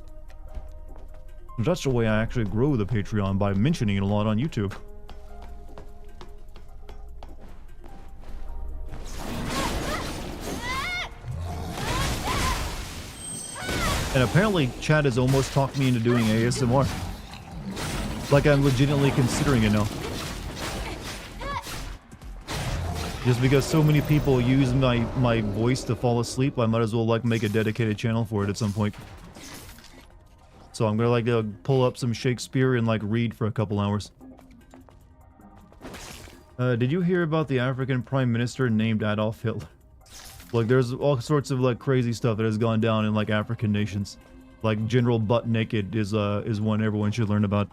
That's the way I actually grow the Patreon, by mentioning it a lot on YouTube. And apparently chat has almost talked me into doing ASMR. Like I'm legitimately considering it now. Just because so many people use my voice to fall asleep, I might as well like make a dedicated channel for it at some point. So I'm gonna like pull up some Shakespeare and like read for a couple hours. Did you hear about the African Prime Minister named Adolf Hitler? Like there's all sorts of like crazy stuff that has gone down in like African nations. Like General Butt Naked is one everyone should learn about.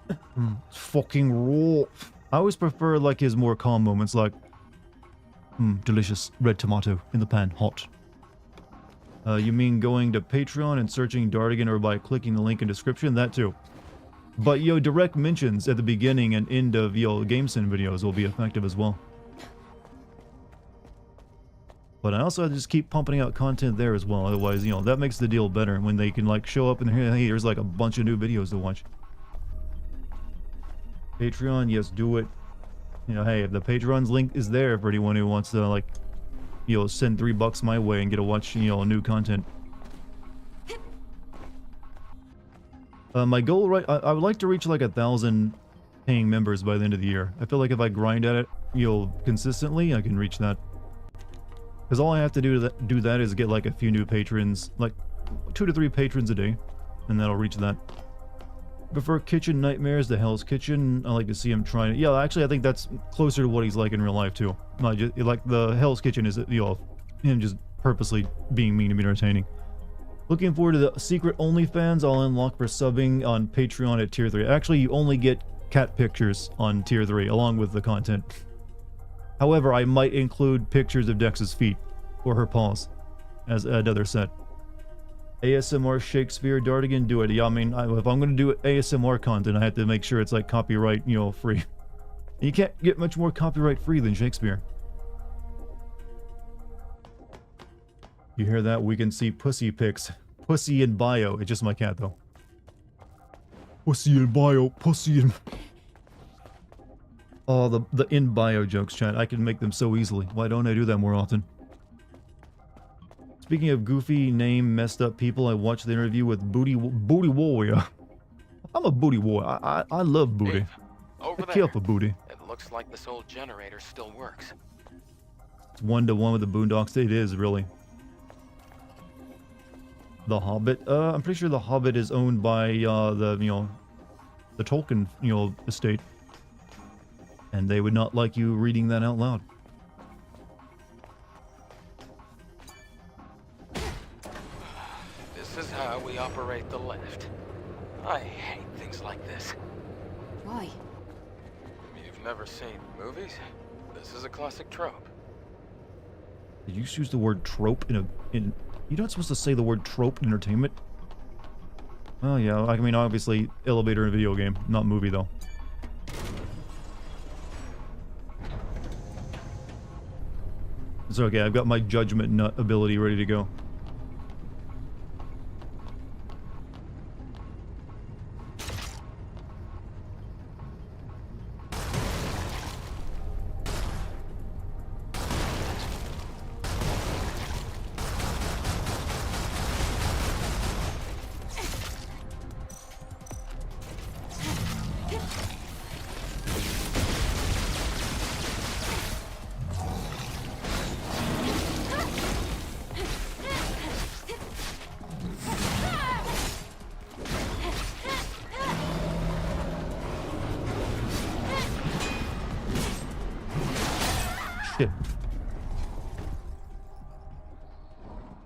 It's fucking raw. I always prefer like his more calm moments, like delicious red tomato in the pan, hot. You mean going to Patreon and searching Dartigan, or by clicking the link in description? That too. But direct mentions at the beginning and end of GameSyn videos will be effective as well. But I also just keep pumping out content there as well. Otherwise, that makes the deal better when they can like show up and hey, there's like a bunch of new videos to watch. Patreon, yes, do it. Hey, if the Patreon's link is there for anyone who wants to like, send $3 my way and get to watch, new content. My goal, right? I would like to reach like 1,000 paying members by the end of the year. I feel like if I grind at it, consistently, I can reach that. Because all I have to do that is get like a few new patrons, like 2 to 3 patrons a day, and that'll reach that. Prefer Kitchen Nightmares to Hell's Kitchen. I like to see him trying it. Yeah, actually, I think that's closer to what he's like in real life too. Not just like the Hell's Kitchen is him just purposely being mean to be entertaining. Looking forward to the secret OnlyFans I'll unlock for subbing on Patreon at Tier 3. Actually, you only get cat pictures on Tier 3 along with the content. However, I might include pictures of Dex's feet or her paws as another set. ASMR Shakespeare, Dartigan, do it. Yeah, I mean, if I'm going to do ASMR content, I have to make sure it's like copyright, free. And you can't get much more copyright free than Shakespeare. You hear that? We can see pussy pics. Pussy in bio. It's just my cat, though. Pussy in bio. Pussy in... Oh, the in bio jokes, chat. I can make them so easily. Why don't I do that more often? Speaking of goofy name messed up people, I watched the interview with Booty Warrior. I'm a booty warrior. I love booty. Dave, over I kill for booty. It looks like this old generator still works. It's 1-to-1 with the Boondocks. It is, really. The Hobbit. I'm pretty sure the Hobbit is owned by the Tolkien estate, and they would not like you reading that out loud. This is how we operate the lift. I hate things like this. Why? You've never seen movies? This is a classic trope. Did you use the word trope in you're not supposed to say the word trope in entertainment? Oh yeah, I mean obviously elevator in a video game, not movie though. It's okay, I've got my judgment nut ability ready to go. Shit.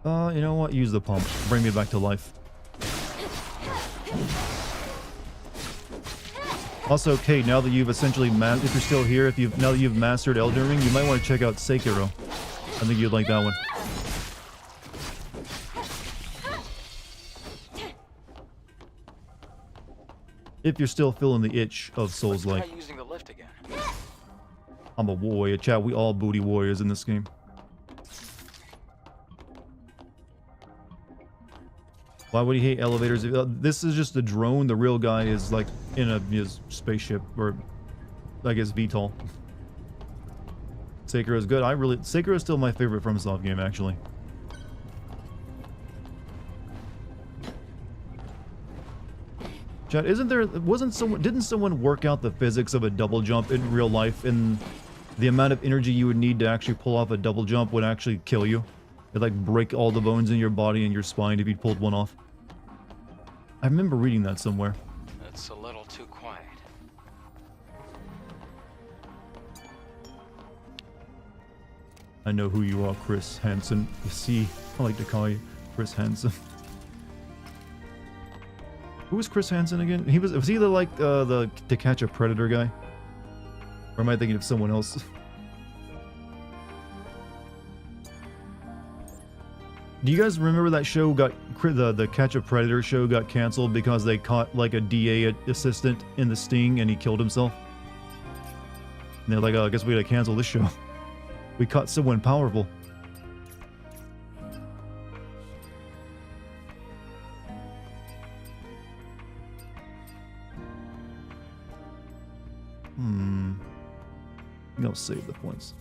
You know what? Use the pump. Bring me back to life. Also, Kate, now that you've essentially if you're still here, now that you've mastered Elden Ring, you might want to check out Sekiro. I think you'd like that one. If you're still feeling the itch of Souls-like. Try using the lift again. I'm a warrior, chat. We all booty warriors in this game. Why would he hate elevators? This is just a drone. The real guy is like in his spaceship, or I guess VTOL. Sekiro is good. Sekiro is still my favorite FromSoft game, actually. Chat, didn't someone work out the physics of a double jump in real life, and the amount of energy you would need to actually pull off a double jump would actually kill you? It'd like break all the bones in your body and your spine if you pulled one off. I remember reading that somewhere. It's a little too quiet. I know who you are, Chris Hansen. You see, I like to call you Chris Hansen. Who was Chris Hansen again? Was he the To Catch a Predator guy? Or am I thinking of someone else? Do you guys remember that show the Catch a Predator show got canceled because they caught like a DA assistant in the sting and he killed himself? And they're like, oh, I guess we gotta cancel this show. We caught someone powerful. I'll save the points.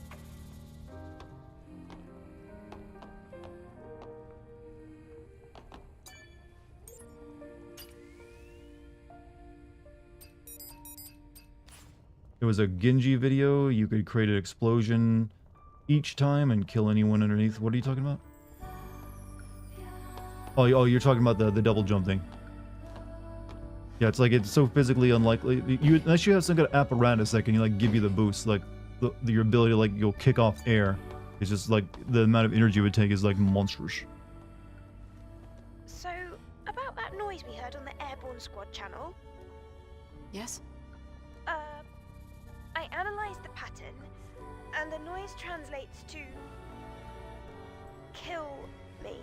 It was a Genji video. You could create an explosion each time and kill anyone underneath. What are you talking about? Oh, you're talking about the double jump thing. Yeah, it's so physically unlikely. Unless you have some kind of apparatus that can like give you the boost, like your ability to like you'll kick off air. It's just like the amount of energy it would take is like monstrous. So, about that noise we heard on the Airborne Squad channel. Yes? I analysed the pattern, and the noise translates to kill me.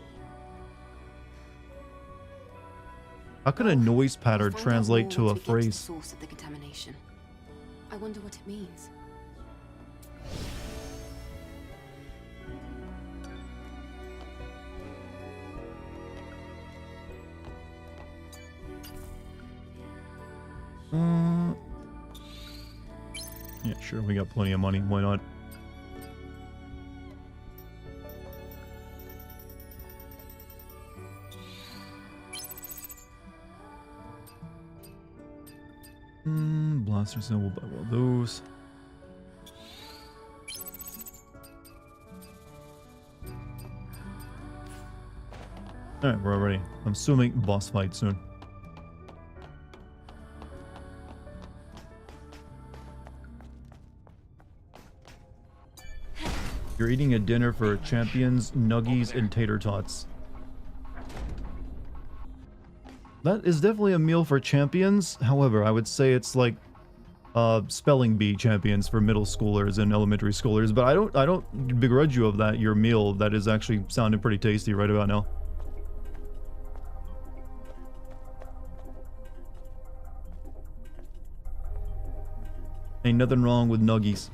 How could a noise pattern Find out translate more to a once we get to the phrase? source of the contamination. I wonder what it means. Yeah, sure, we got plenty of money. Why not? Blaster cell, we'll buy one of those. Alright, we're all ready. I'm assuming boss fight soon. You're eating a dinner for champions, nuggies, and tater tots. That is definitely a meal for champions. However, I would say it's like spelling bee champions for middle schoolers and elementary schoolers. But I don't begrudge you of that. Your meal that is actually sounding pretty tasty right about now. Ain't nothing wrong with nuggies.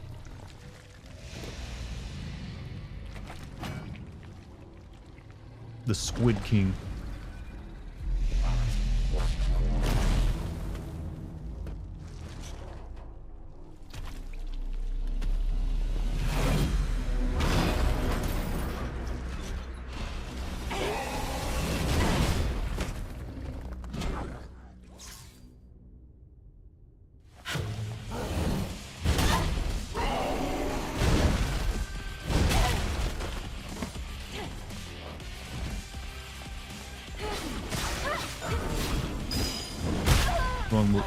The Squid King.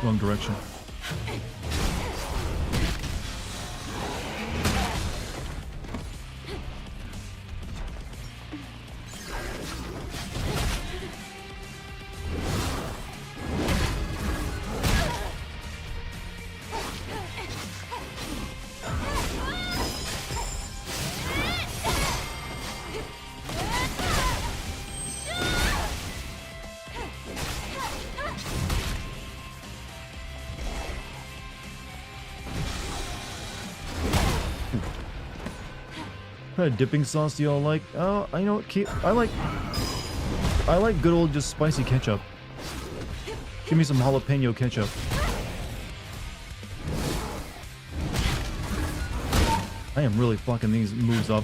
Wrong direction. kind of dipping sauce do y'all like? Oh, I know what. I like good old just spicy ketchup. Give me some jalapeno ketchup. I am really fucking these moves up.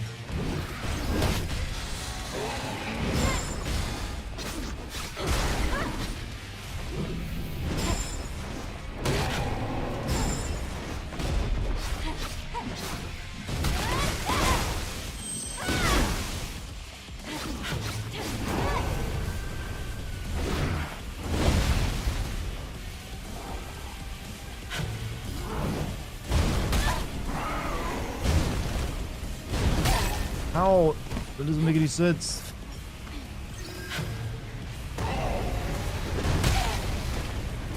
How? That doesn't make any sense.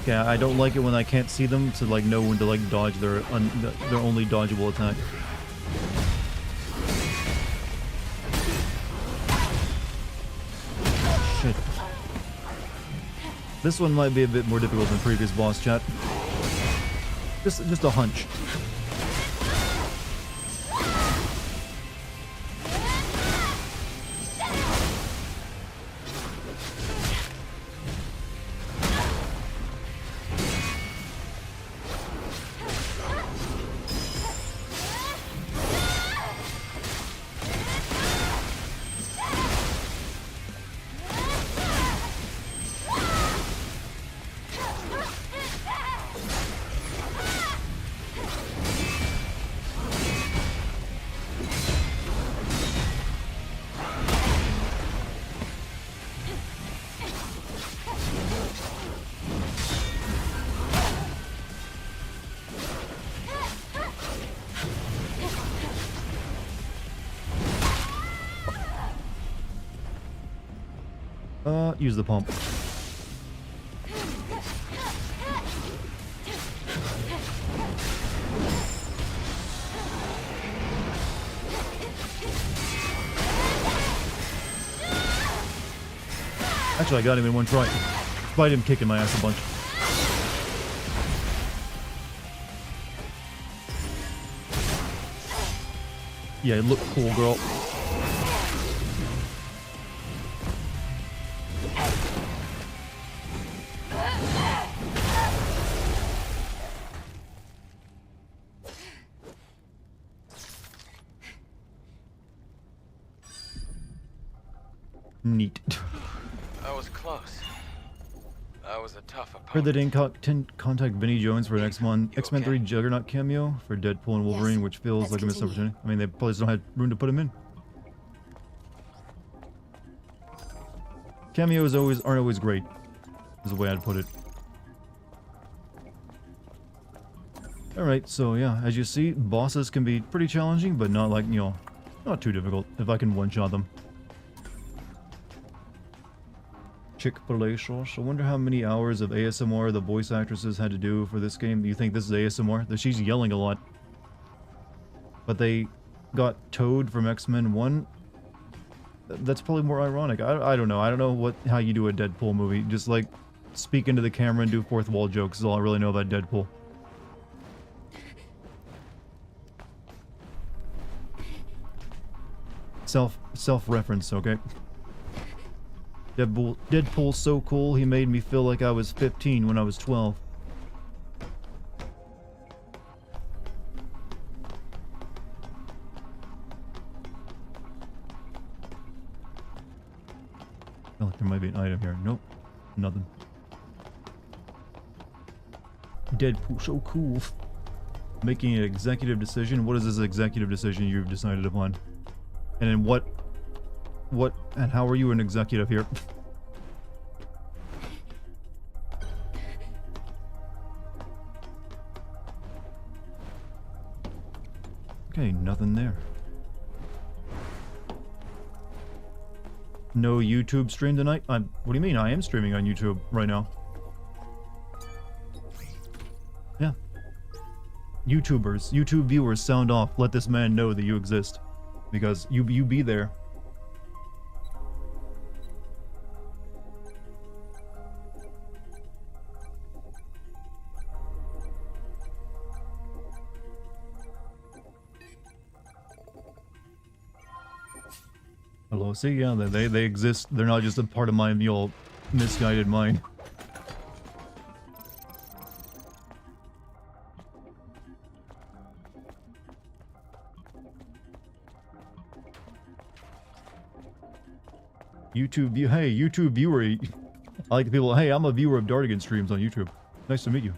Okay, I don't like it when I can't see them to like know when to like dodge their only dodgeable attack. Shit. This one might be a bit more difficult than previous boss chat. Just a hunch. Use the pump. Actually, I got him in one try. Despite him kicking my ass a bunch. Yeah, look cool, girl. Neat. That was close. That was a tough opponent. Heard they didn't contact Vinnie Jones for X-Men 3 Juggernaut cameo for Deadpool and Wolverine, Yes. which feels Let's like a missed continue. opportunity. I mean, they probably just don't have room to put him in. Cameos aren't always great, is the way I'd put it. Alright, so yeah, as you see, bosses can be pretty challenging, but not like, you know, not too difficult if I can one-shot them. Chick-fil-A sauce. I wonder how many hours of ASMR the voice actresses had to do for this game. You think this is ASMR? That she's yelling a lot. But they got Toad from X-Men 1. That's probably more ironic. I don't know. I don't know how you do a Deadpool movie. Just like speak into the camera and do fourth wall jokes is all I really know about Deadpool. Self-reference, okay? Deadpool's so cool, he made me feel like I was 15 when I was 12. I feel like there might be an item here. Nope. Nothing. Deadpool, so cool. Making an executive decision? What is this executive decision you've decided upon? And then what and how are you an executive here? Okay, nothing there. No YouTube stream tonight? What do you mean? I am streaming on YouTube right now. Yeah. YouTubers, YouTube viewers, sound off. Let this man know that you exist. Because you be there. Hello, see, yeah, they exist. They're not just a part of my misguided mind. Hey, YouTube viewer. I like the people. Hey, I'm a viewer of Dartigan streams on YouTube. Nice to meet you.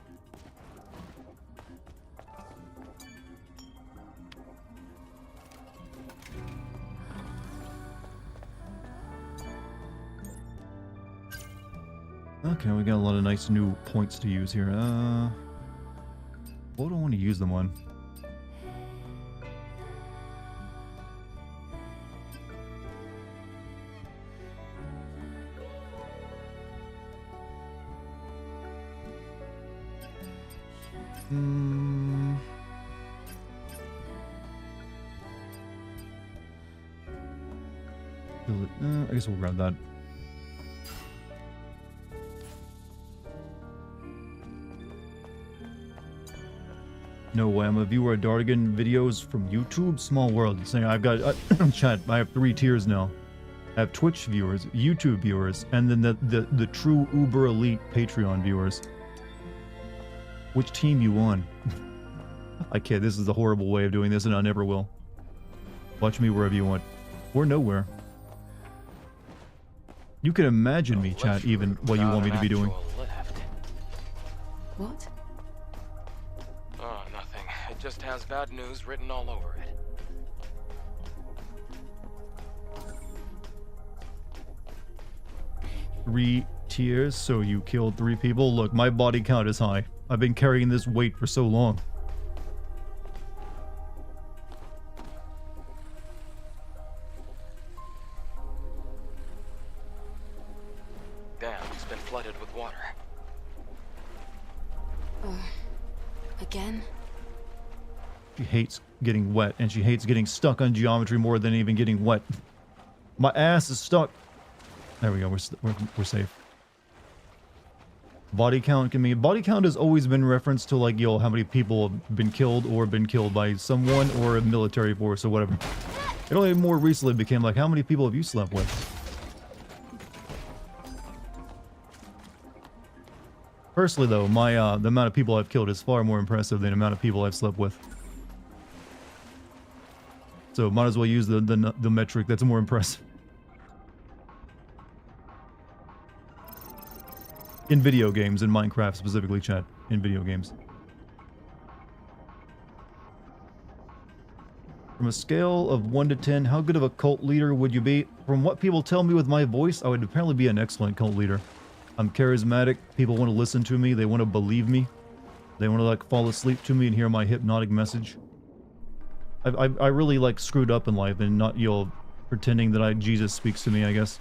Okay, we got a lot of nice new points to use here. What do I want to use them on? I guess we'll grab that. No way, I'm a viewer of Dartigan videos from YouTube. Small world. Saying I've got chat. I have 3 tiers now. I have Twitch viewers, YouTube viewers, and then the true uber elite Patreon viewers. Which team you on? I can't. This is a horrible way of doing this, and I never will. Watch me wherever you want. Or nowhere. You can imagine me, chat, even what you want me to be doing. What? Oh, nothing. It just has bad news written all over it. Three tiers, so you killed 3 people? Look, my body count is high. I've been carrying this weight for so long. Damn, it's been flooded with water. Again? She hates getting wet, and she hates getting stuck on geometry more than even getting wet. My ass is stuck. There we go, we're safe. Body count can mean... Body count has always been reference to, like, how many people have been killed or been killed by someone or a military force or whatever. It only more recently became, like, how many people have you slept with? Personally, though, my the amount of people I've killed is far more impressive than the amount of people I've slept with. So might as well use the metric that's more impressive. In video games, in Minecraft specifically, chat. In video games. From a scale of 1 to 10, how good of a cult leader would you be? From what people tell me with my voice, I would apparently be an excellent cult leader. I'm charismatic, people want to listen to me, they want to believe me. They want to, like, fall asleep to me and hear my hypnotic message. I really, like, screwed up in life and not, pretending that Jesus speaks to me, I guess.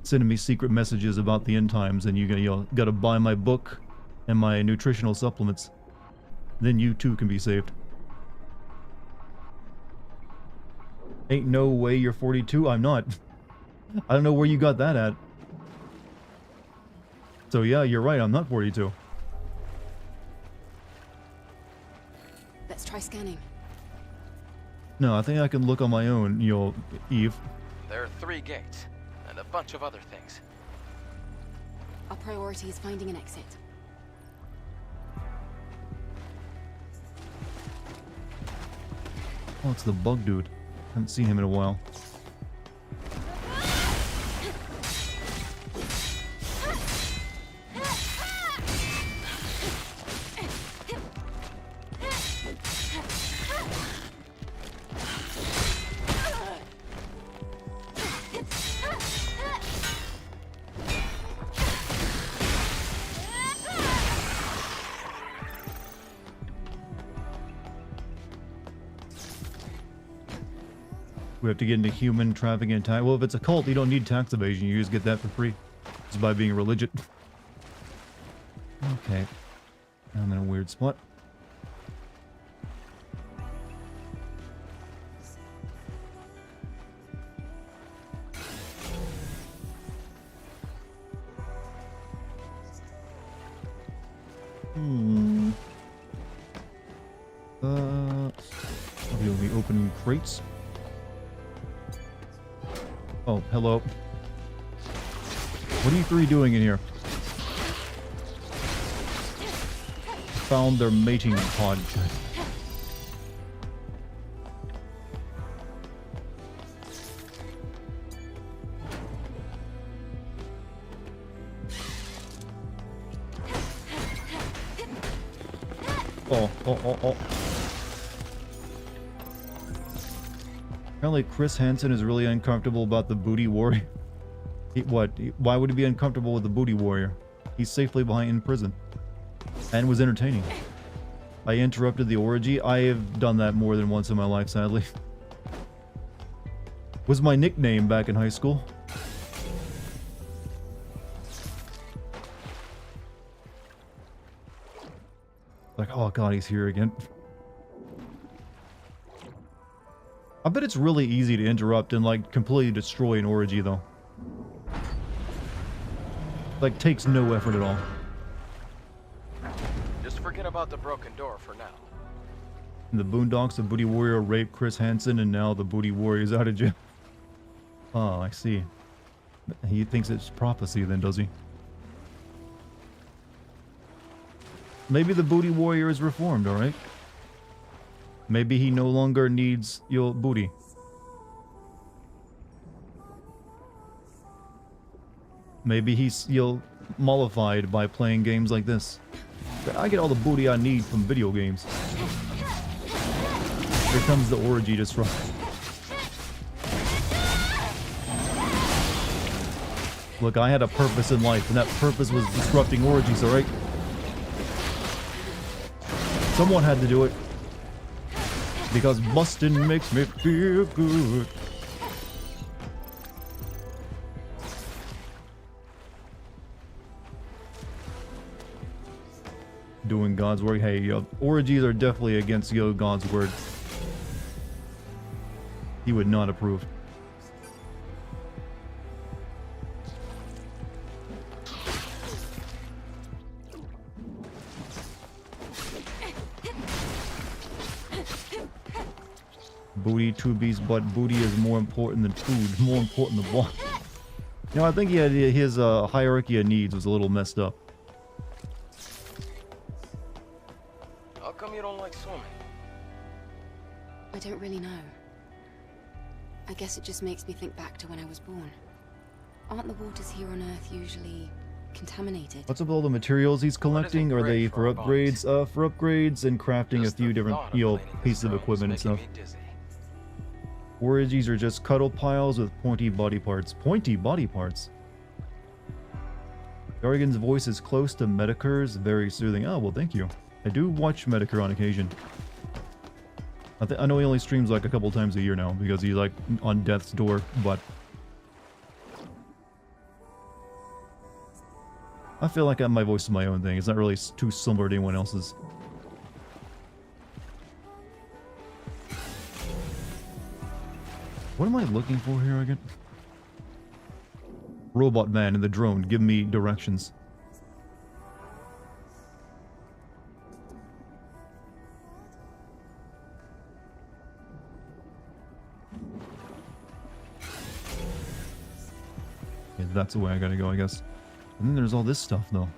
Sending me secret messages about the end times, and you gotta buy my book and my nutritional supplements. Then you too can be saved. Ain't no way you're 42. I'm not. I don't know where you got that at. So yeah, you're right, I'm not 42. Let's try scanning. No, I think I can look on my own, Eve. There are 3 gates, and a bunch of other things. Our priority is finding an exit. Oh, it's the bug dude. Haven't seen him in a while. We have to get into human trafficking and tax. Well, if it's a cult, you don't need tax evasion. You just get that for free. Just by being religious. Okay. I'm in a weird spot. We'll be opening crates. Oh, hello. What are you three doing in here? Found their mating pod. Oh. Apparently Chris Hansen is really uncomfortable about the booty warrior. Why would he be uncomfortable with the booty warrior? He's safely behind in prison. And was entertaining. I interrupted the orgy. I have done that more than once in my life, sadly. Was my nickname back in high school. Like, oh god, he's here again. I bet it's really easy to interrupt and like completely destroy an orgy though. Like, takes no effort at all. Just forget about the broken door for now. In the Boondocks, the booty warrior raped Chris Hansen and now the booty warrior's out of jail. Oh, I see. He thinks it's prophecy then, does he? Maybe the booty warrior is reformed, alright? Maybe he no longer needs your booty. Maybe he's, mollified by playing games like this. I get all the booty I need from video games. Here comes the orgy disruptor. Look, I had a purpose in life, and that purpose was disrupting orgies, alright? Someone had to do it. Because bustin' makes me feel good. Doing God's work. Hey, orgies are definitely against God's word. He would not approve. Booty, two beats, but booty is more important than food. More important than blood. You know, I think he had his hierarchy of needs was a little messed up. How come you don't like swimming? I don't really know. I guess it just makes me think back to when I was born. Aren't the waters here on Earth usually contaminated? What's up with all the materials he's collecting? Are they for upgrades? For upgrades and crafting a few different, pieces of equipment and stuff. Orgies are just cuddle piles with pointy body parts. Pointy body parts? Dartigan's voice is close to Medicare's, very soothing. Oh, well, thank you. I do watch Medicare on occasion. I know he only streams like a couple times a year now because he's like on death's door, but I feel like my voice is my own thing. It's not really too similar to anyone else's. What am I looking for here again? Robot man in the drone, give me directions. Yeah, that's the way I gotta go, I guess. And then there's all this stuff, though.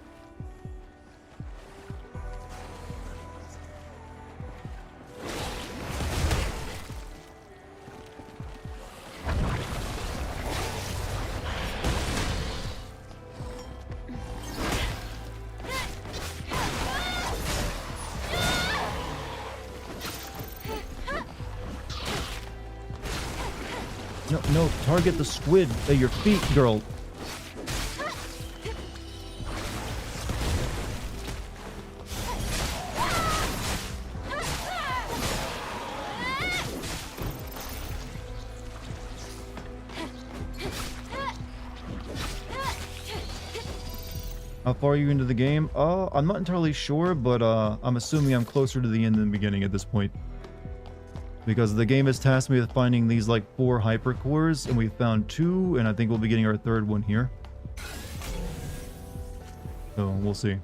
No, target the squid at your feet, girl. How far are you into the game? I'm not entirely sure, but I'm assuming I'm closer to the end than the beginning at this point. Because the game has tasked me with finding these like 4 hypercores, and we found 2, and I think we'll be getting our 3rd one here. So we'll see.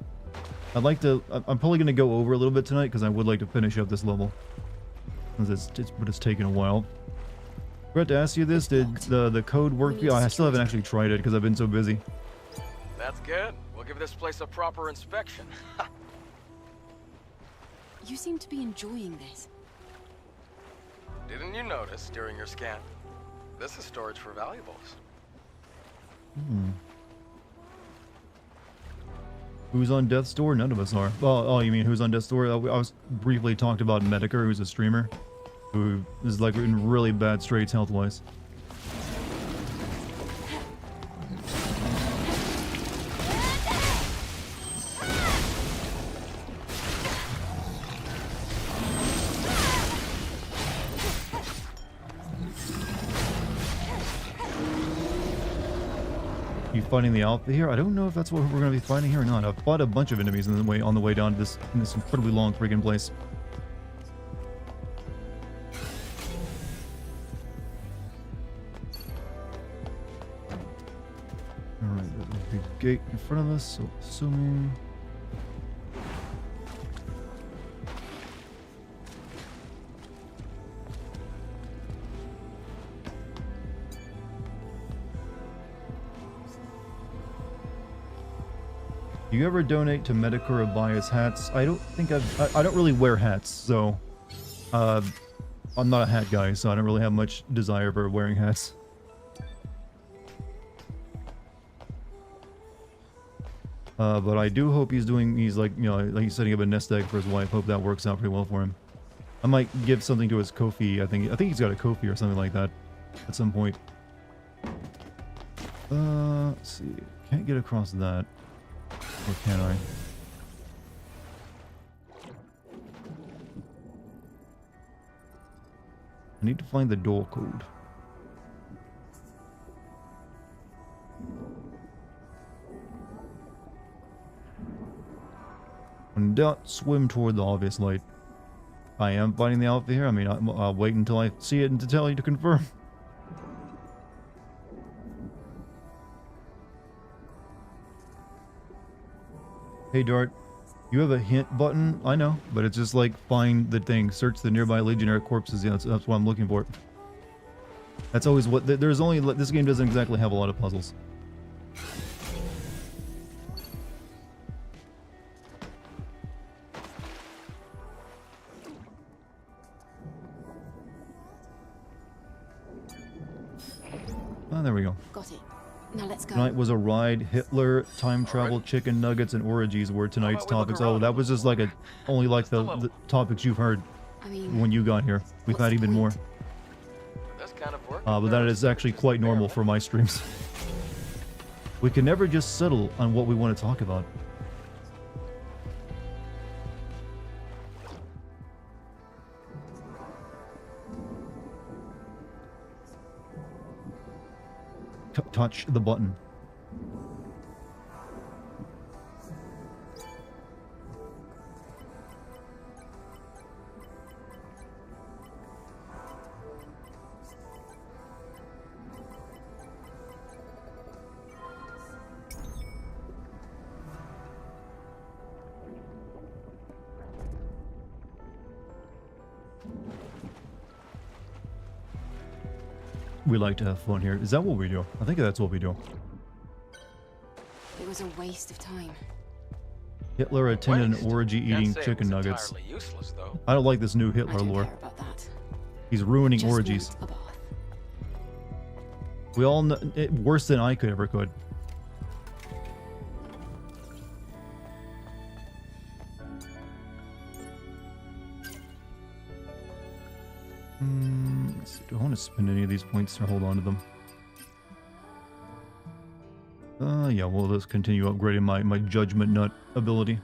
I'm probably going to go over a little bit tonight because I would like to finish up this level. But it's taken a while. Forgot to ask you this. Did the code work for you? I still haven't actually tried it because I've been so busy. That's good. We'll give this place a proper inspection. You seem to be enjoying this. Didn't you notice during your scan? This is storage for valuables. Hmm. Who's on death's door? None of us are. Oh, you mean who's on death's door? I was briefly talked about Mediker, who's a streamer, who is like in really bad straits health-wise. Fighting the Alpha here. I don't know if that's what we're going to be fighting here or not. I've fought a bunch of enemies on the way down to this incredibly long freaking place. Alright, there's a big gate in front of us, so assuming... Do you ever donate to Mediker or buy his hats? I don't think I don't really wear hats, so I'm not a hat guy, so I don't really have much desire for wearing hats. But I do hope he's like, you know, like he's setting up a nest egg for his wife. Hope that works out pretty well for him. I might give something to his Kofi. I think he's got a Kofi or something like that at some point. Let's see. Can't get across that. Or can I? I need to find the door code. When in doubt, swim toward the obvious light. I am fighting the Alpha here. I mean, I'll wait until I see it and to tell you to confirm. Hey Dart, you have a hint button? I know, but it's just like find the thing, search the nearby Legionnaire corpses. Yeah, that's what I'm looking for. That's always what, there's only, this game doesn't exactly have a lot of puzzles. Oh, there we go. Got it. Now let's go. Tonight was a ride. Hitler, time travel, chicken nuggets, and orgies were tonight's topics. Oh, that was just like only like the topics you've heard I mean, when you got here. We've had even more. This kind of work. But that is actually quite normal for my streams. We can never just settle on what we want to talk about. Touch the button. We like to have fun here. Is that what we do? I think that's what we do. it was a waste of time. Hitler attended Waste? an orgy Can't eating say it chicken was nuggets. entirely useless, though. I don't like this new I Hitler don't lore. care about that. He's ruining Just orgies. want a bath. We all know it worse than I could ever could. Let's see, do I want to spend any of these points or hold on to them? Yeah, well, let's continue upgrading my judgment nut ability.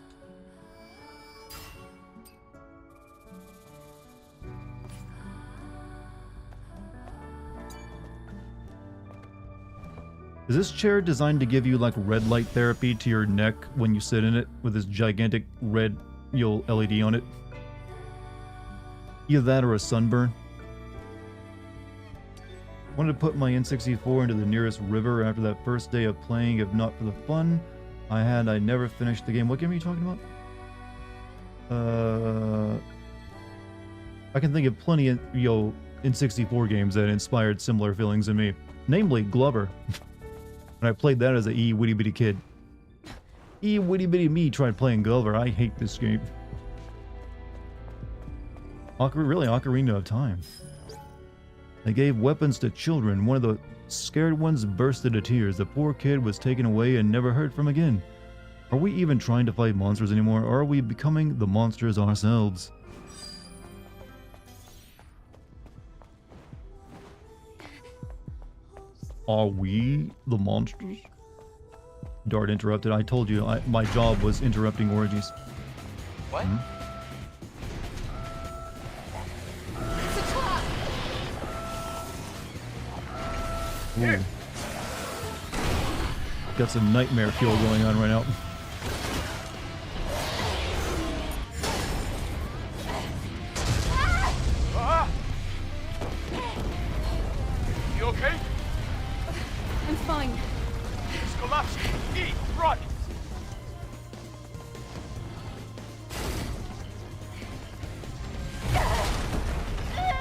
Is this chair designed to give you like red light therapy to your neck when you sit in it with this gigantic red LED on it? Either that or a sunburn. Wanted to put my N64 into the nearest river after that first day of playing, if not for the fun I never finished the game. What game are you talking about? I can think of plenty of, N64 games that inspired similar feelings in me. Namely, Glover. And I played that as a wee witty bitty kid. Witty bitty me tried playing Glover. I hate this game. Really, Ocarina of Time. They gave weapons to children. One of the scared ones burst into tears. The poor kid was taken away and never heard from again. Are we even trying to fight monsters anymore, or are we becoming the monsters ourselves? Are we the monsters? Dart interrupted. I told you, my job was interrupting orgies. What? Hmm? Ooh. Got some nightmare fuel going on right now. You okay? I'm fine. It's collapsed. E, run!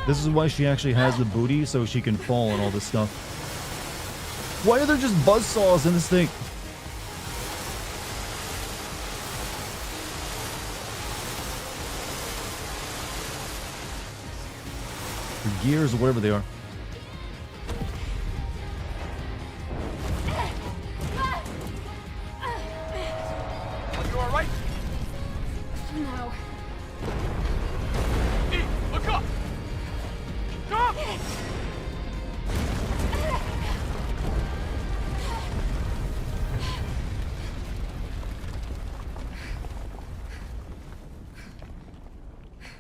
This is why she actually has the booty, so she can fall and all this stuff. Why are there just buzzsaws in this thing? Or gears or whatever they are. Are you alright? No. E, look up! Stop!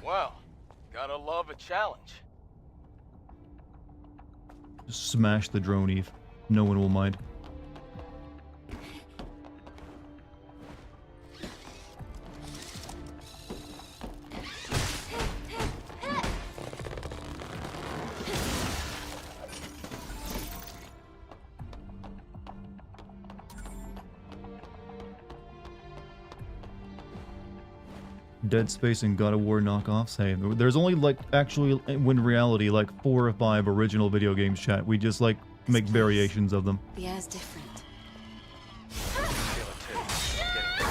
Well, gotta love a challenge. Just smash the drone, Eve. No one will mind. Dead Space and God of War knockoffs. Hey, there's only like actually, in reality, like 4 or 5 original video games, chat. We just like make variations of them. The air's different. Feel it too. Getting better.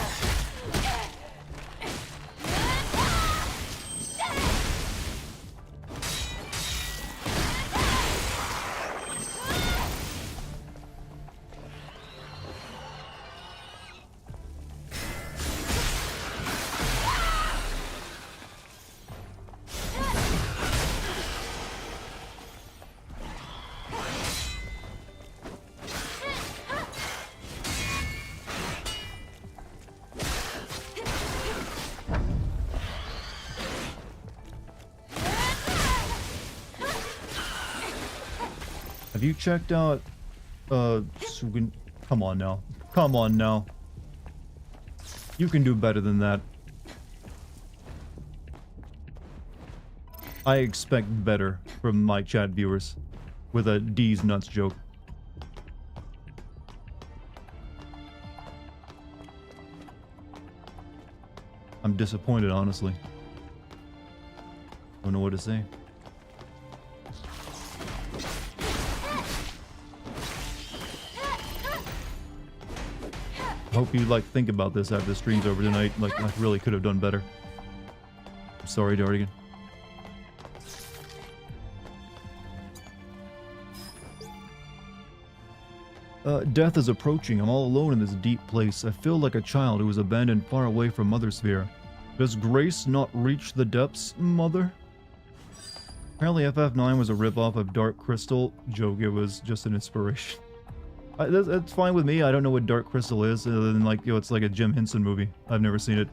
Have you checked out, come on now. Come on now. You can do better than that. I expect better from my chat viewers with a D's nuts joke. I'm disappointed, honestly. Don't know what to say. Hope you like think about this after the stream's over tonight. Like I really could have done better. I'm sorry, Dartigan. Death is approaching. I'm all alone in this deep place. I feel like a child who was abandoned far away from Mother Sphere. Does grace not reach the depths, Mother? Apparently FF9 was a ripoff of Dark Crystal. Joke, it was just an inspiration. That's fine with me. I don't know what Dark Crystal is, other than like, it's like a Jim Henson movie. I've never seen it.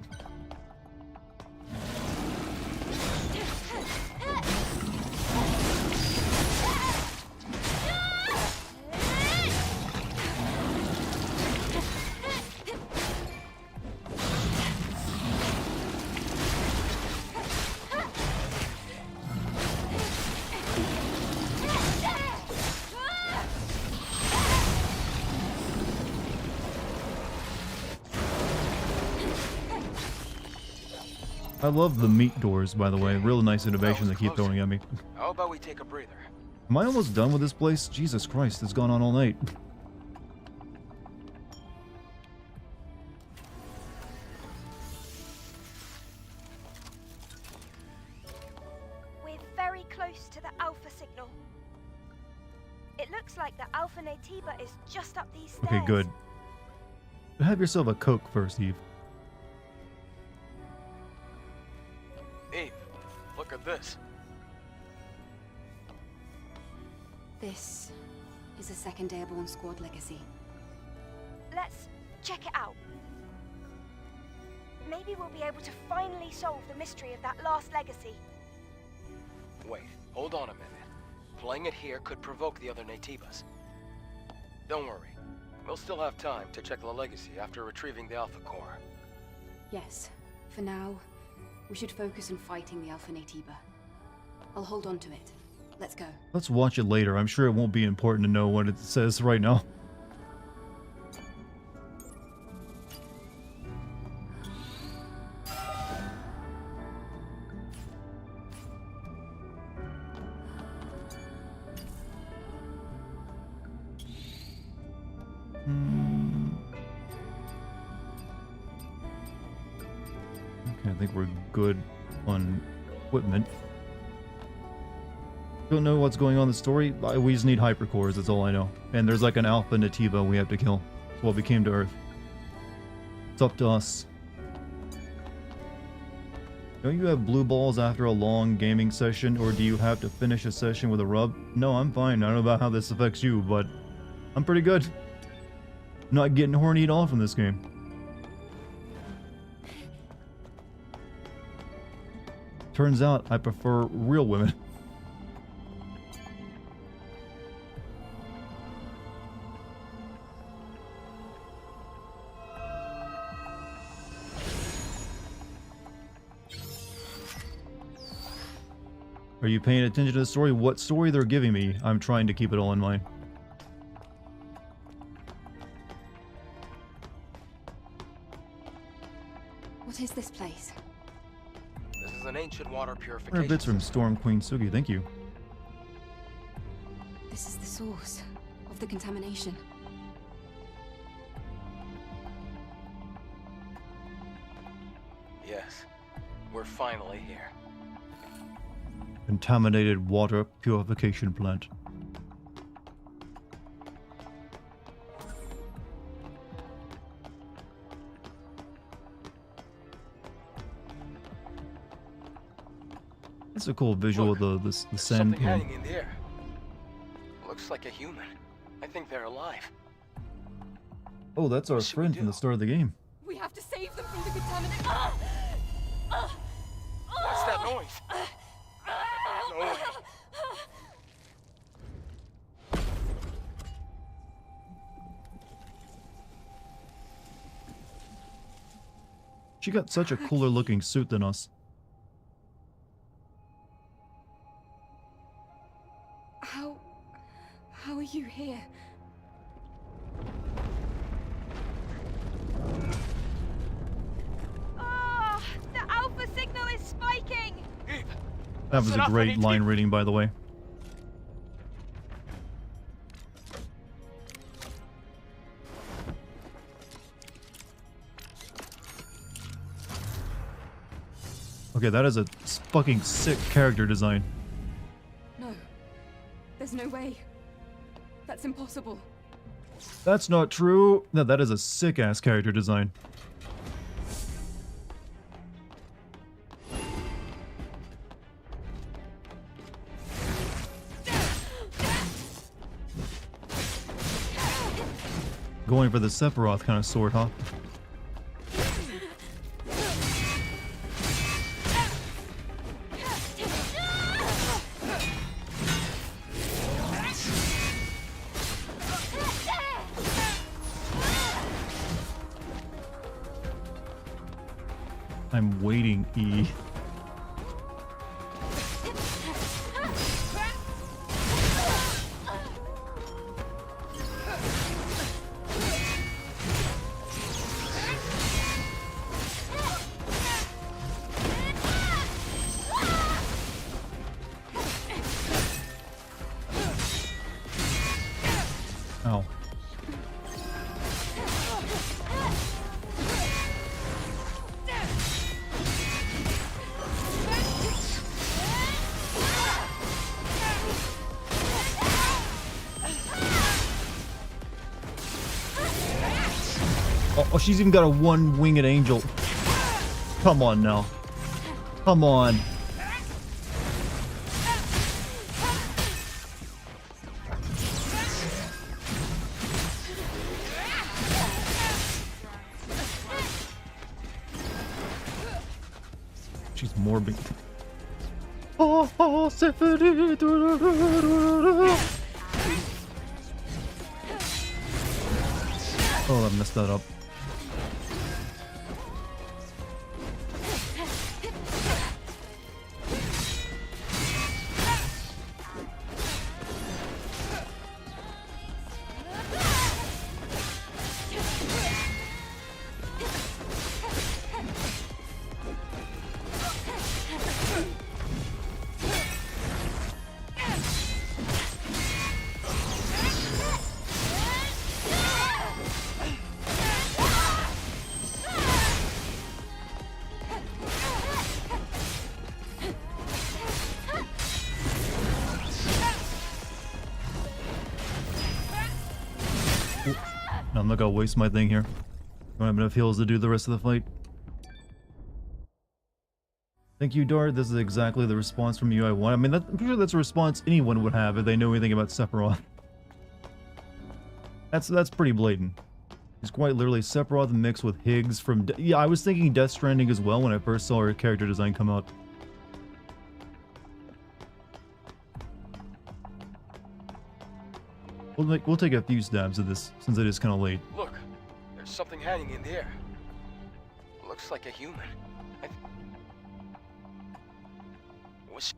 I love the meat doors, by the way. Real nice innovation was they keep close. throwing at me. How about we take a breather? Am I almost done with this place? Jesus Christ, it's gone on all night. We're very close to the Alpha signal. It looks like the Alpha Natiba is just up these stairs. Okay, good. Have yourself a Coke first, Eve. Eve, look at this. This is a second Airborne Squad legacy. Let's check it out. Maybe we'll be able to finally solve the mystery of that last legacy. Wait, hold on a minute. Playing it here could provoke the other Natibas. Don't worry. We'll still have time to check the legacy after retrieving the Alpha Core. Yes, for now, we should focus on fighting the Alpha Natiba. I'll hold on to it. Let's go. Let's watch it later. I'm sure it won't be important to know what it says right now. Okay, I think we're good on equipment. Don't know what's going on in the story. We just need hypercores, that's all I know. And there's like an Alpha Nativa we have to kill. That's what we came to Earth. It's up to us. Don't you have blue balls after a long gaming session, or do you have to finish a session with a rub? No, I'm fine. I don't know about how this affects you, but I'm pretty good. Not getting horny at all from this game. Turns out I prefer real women. Are you paying attention to the story? What story they're giving me, I'm trying to keep it all in mind. What is this place? This is an ancient water Rare purification bits from system. Storm Queen Sugi, thank you. This is the source of the contamination. Yes, we're finally here. Contaminated water purification plant. It's a cool visual Look, of the sand. Something plant. hanging in the air. Looks like a human. I think they're alive. Oh, that's our What should we friend from do? the start of the game. We have to save them from the contamination. What's that noise? No way. She got such a cooler looking suit than us. How are you here? Ah, the Alpha signal is spiking! Eve, That was a enough, I great need line to- reading, by the way. Okay, that is a fucking sick character design. No. There's no way. That's impossible. That's not true. No, that is a sick ass character design. Going for the Sephiroth kind of sword, huh? I'm waiting, E. Oh, she's even got a one-winged angel. Come on now. Come on. She's morbid. Oh, symphony. Oh, I messed that up. I'm not gonna waste my thing here. Don't have enough heals to do the rest of the fight. Thank you, Dart. This is exactly the response from you I want. I mean, I'm sure that's a response anyone would have if they know anything about Sephiroth. That's pretty blatant. It's quite literally Sephiroth mixed with Higgs from... Yeah, I was thinking Death Stranding as well when I first saw her character design come out. We'll take a few stabs at this, since it is kind of late. Look, there's something hanging in the air. Looks like a human. Was...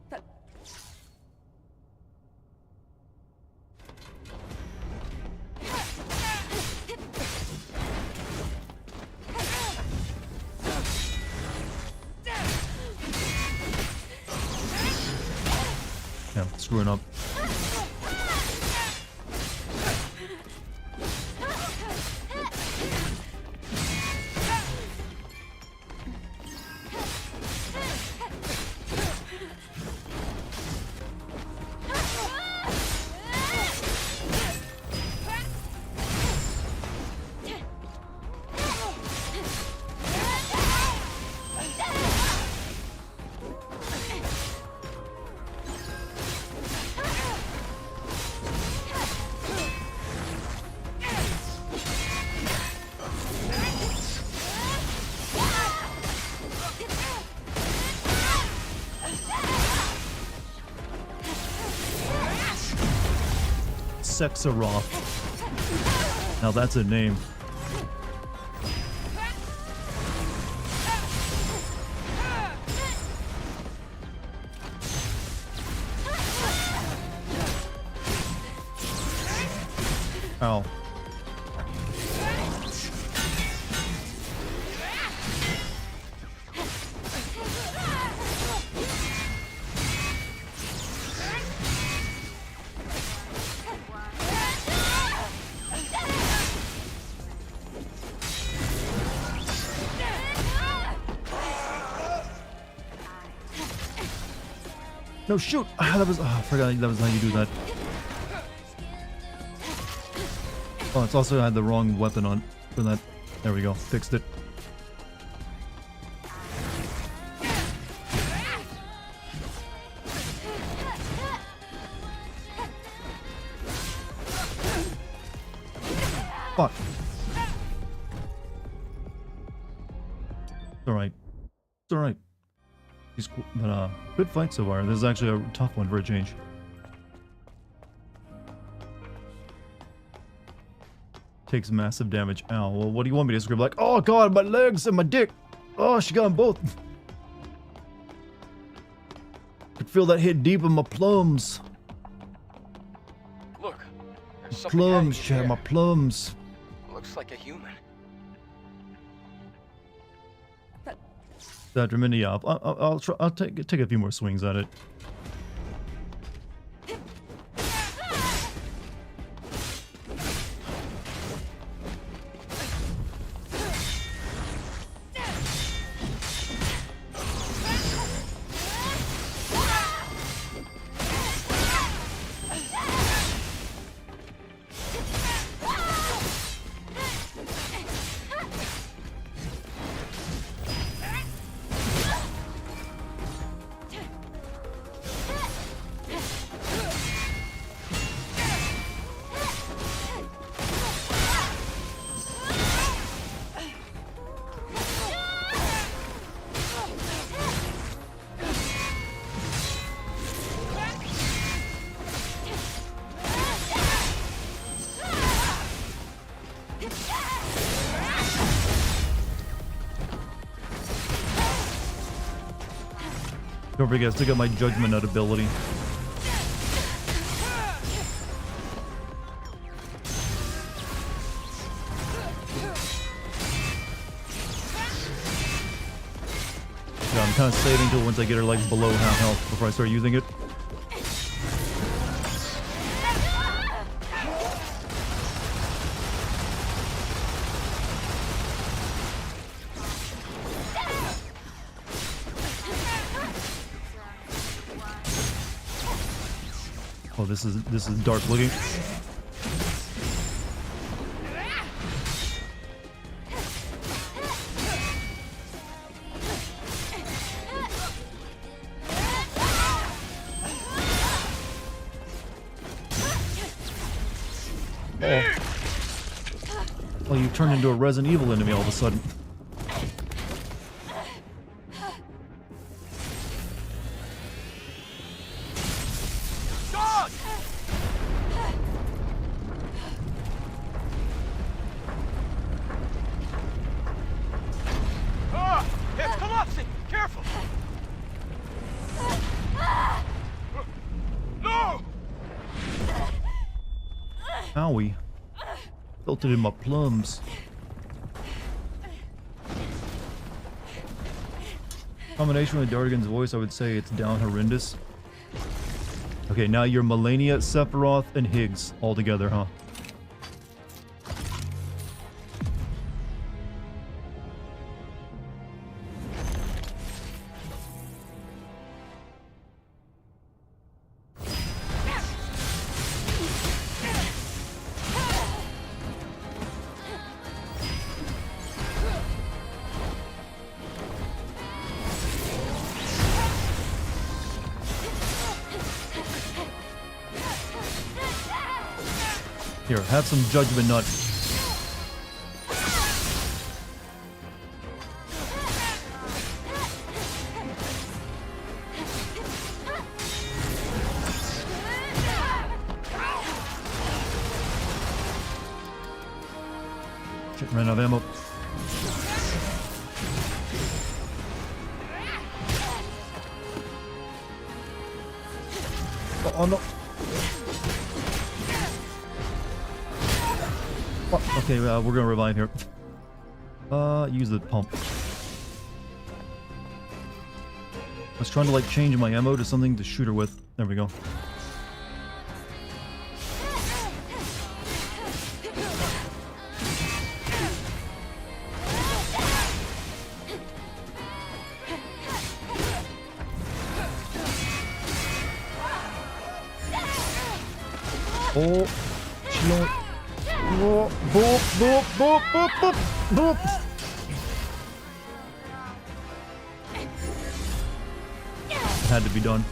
Yeah, screwing up. Sexaroth. Now that's a name. Ow. No, shoot! Ah, that was... Oh, I forgot that was how you do that. Oh, it's also had the wrong weapon on for that. There we go. Fixed it. Fuck. It's alright. It's alright. He's cool, but good fight so far. This is actually a tough one for a change. Takes massive damage. Ow. Well, what do you want me to scream? Like, oh god, my legs and my dick. Oh, she got them both. Could feel that hit deep in my plums. Look, there's something Plums, hanging in Chad, the my air. plums. Looks like a human. Dr. Mindy, yeah, I'll try. I'll take a few more swings at it. Don't forget, I still got my Judgment Nut ability. Yeah, I'm kind of saving till once I get her like below half health before I start using it. Oh, this is dark looking. Oh, you turned into a Resident Evil enemy all of a sudden. Owie. Felt it in my plums. Combination with Dartigan's voice, I would say it's down horrendous. Okay, now you're Melania, Sephiroth, and Higgs all together, huh? Here, have some Judgment Nut. Shit, ran out of ammo. Oh no. Okay, we're gonna revive here. Use the pump. I was trying to like change my ammo to something to shoot her with. There we go. Oh, shit. Boop, boop, boop, boop, boop, boop, boop. Had to be done.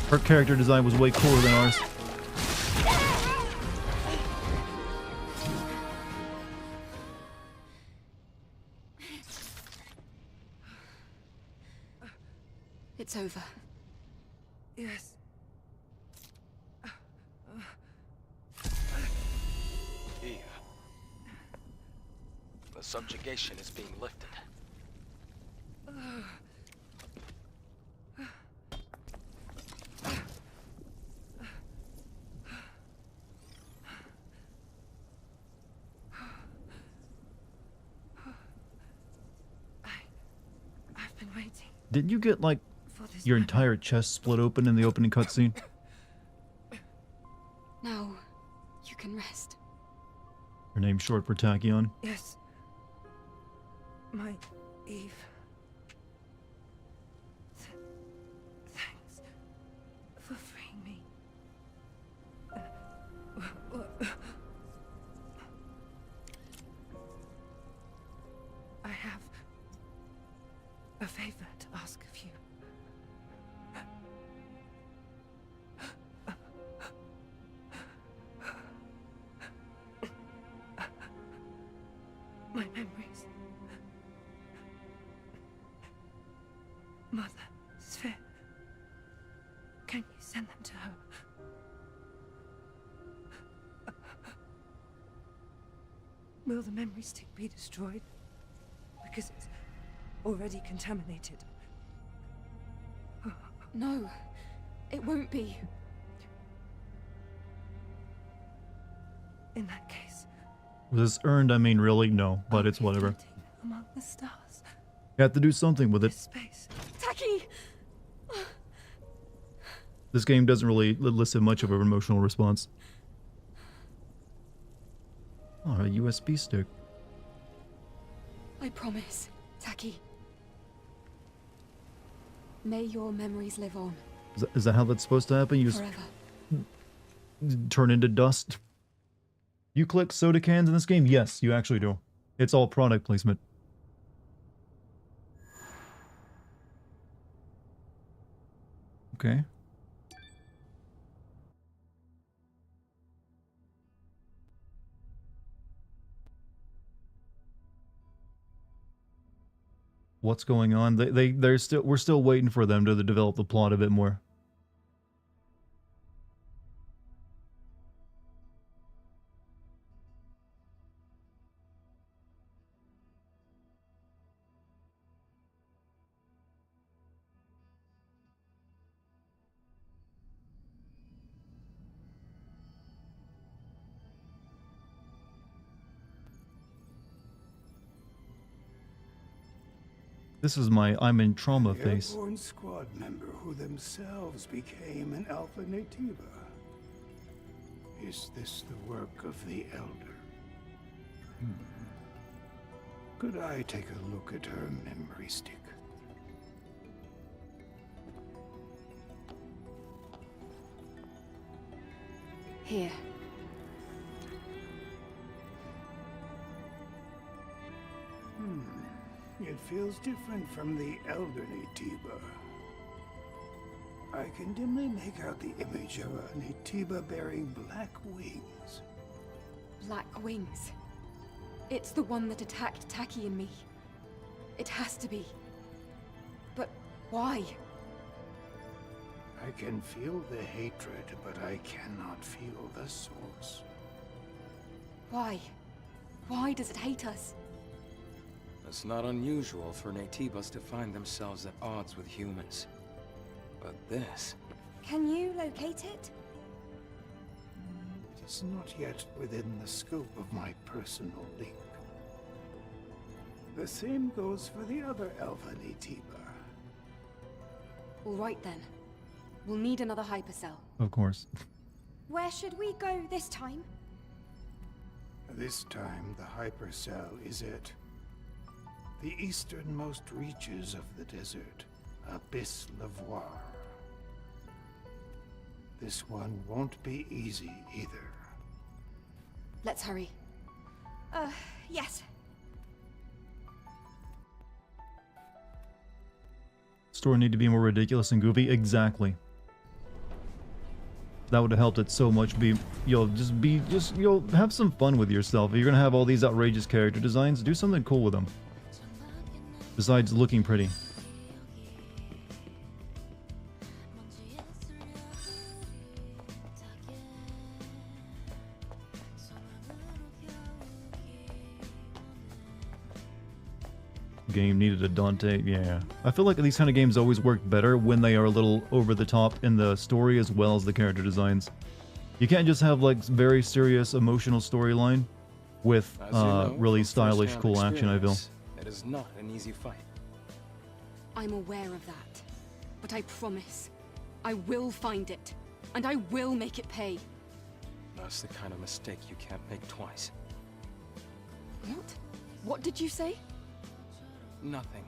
Her character design was way cooler than ours. It's over. Yes. Eve. The subjugation is being lifted. I've been waiting Did you get like for this your moment. entire chest split open in the opening cutscene? Now, you can rest. Her name's short for Tachyon. Yes. My Eve. Thanks for freeing me. I have a favor to ask of you. My memories. Mother, Sphere. Can you send them to her? Will the memory stick be destroyed? Because it's already contaminated. No, it won't be. In that case, Was this earned? I mean, really? No, but I'll it's be whatever. floating among the stars. You have to do something with it. This space. Taki! This game doesn't really elicit much of an emotional response. Oh, a USB stick. I promise, Taki. May your memories live on Is that how that's supposed to happen? You just forever. turn into dust? You click soda cans in this game? Yes, you actually do. It's all product placement. Okay. What's going on? We're still waiting for them to develop the plot a bit more. This is my I'm in trauma face. Airborne squad member who themselves became an Alpha Nativa. Is this the work of the Elder? Could I take a look at her memory stick? Here. It feels different from the Elder Nativa. I can dimly make out the image of a Nativa bearing black wings. Black wings. It's the one that attacked Taki and me. It has to be. But why? I can feel the hatred, but I cannot feel the source. Why? Why does it hate us? It's not unusual for Nativas to find themselves at odds with humans. But this... Can you locate it? It is not yet within the scope of my personal link. The same goes for the other Alpha Nativa. All right then. We'll need another hypercell. Of course. Where should we go this time? This time, the hypercell is at the easternmost reaches of the desert, Abyss Lavoir. This one won't be easy either. Let's hurry. Yes. Story need to be more ridiculous and goofy? Exactly. That would have helped it so much. You'll have some fun with yourself. If you're gonna have all these outrageous character designs, do something cool with them. Besides looking pretty. Game needed a Dante. Yeah, I feel like these kind of games always work better when they are a little over the top in the story as well as the character designs. You can't just have like very serious emotional storyline with As you know, really from stylish, first-hand cool action. I feel. experience, it is not an easy fight. I'm aware of that. But I promise, I will find it. And I will make it pay. That's the kind of mistake you can't make twice. What? What did you say? Nothing.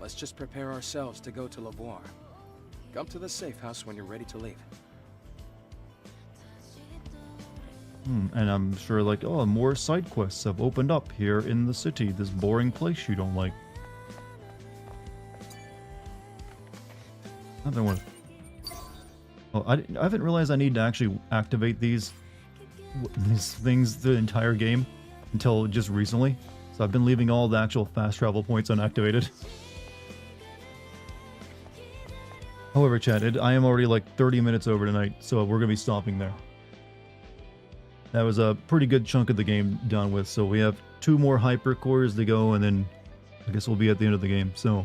Let's just prepare ourselves to go to Lavoir. Come to the safe house when you're ready to leave. And I'm sure like, oh, more side quests have opened up here in the city. This boring place you don't like. Nothing worth. Oh, I haven't realized I need to actually activate these things the entire game until just recently. So I've been leaving all the actual fast travel points unactivated. However, chat, I am already like 30 minutes over tonight, so we're going to be stopping there. That was a pretty good chunk of the game done with, so we have 2 more hyper cores to go, and then I guess we'll be at the end of the game. So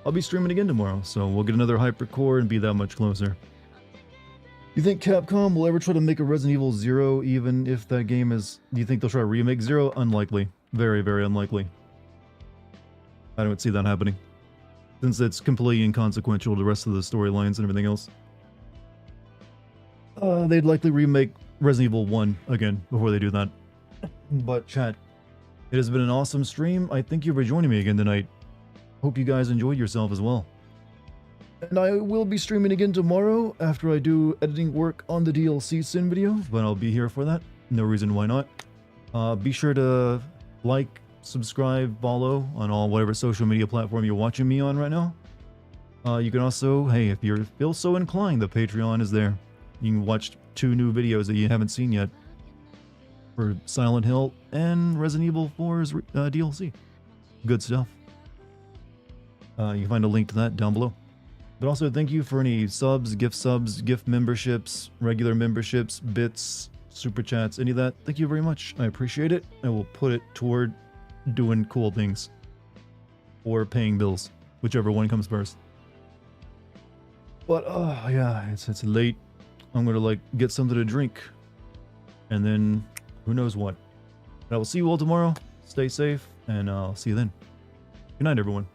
I'll be streaming again tomorrow, so we'll get another hypercore and be that much closer. You think Capcom will ever try to make a Resident Evil 0 even if that game is... Do you think they'll try to remake 0? Unlikely. Very, very unlikely. I don't see that happening. Since it's completely inconsequential to the rest of the storylines and everything else. They'd likely remake Resident Evil 1 again before they do that. But chat, it has been an awesome stream. I thank you for joining me again tonight. Hope you guys enjoyed yourself as well. And I will be streaming again tomorrow after I do editing work on the DLC Sin video, but I'll be here for that. No reason why not. Be sure to like, subscribe, follow on all whatever social media platform you're watching me on right now. You can also, hey, if you feel so inclined, the Patreon is there. You can watch 2 new videos that you haven't seen yet for Silent Hill and Resident Evil 4's DLC. Good stuff. You can find a link to that down below. But also thank you for any subs, gift memberships, regular memberships, bits, super chats, any of that. Thank you very much. I appreciate it. I will put it toward doing cool things or paying bills, whichever one comes first. But yeah, it's late. I'm gonna like get something to drink, and then who knows what. But I will see you all tomorrow. Stay safe, and I'll see you then. Good night, everyone.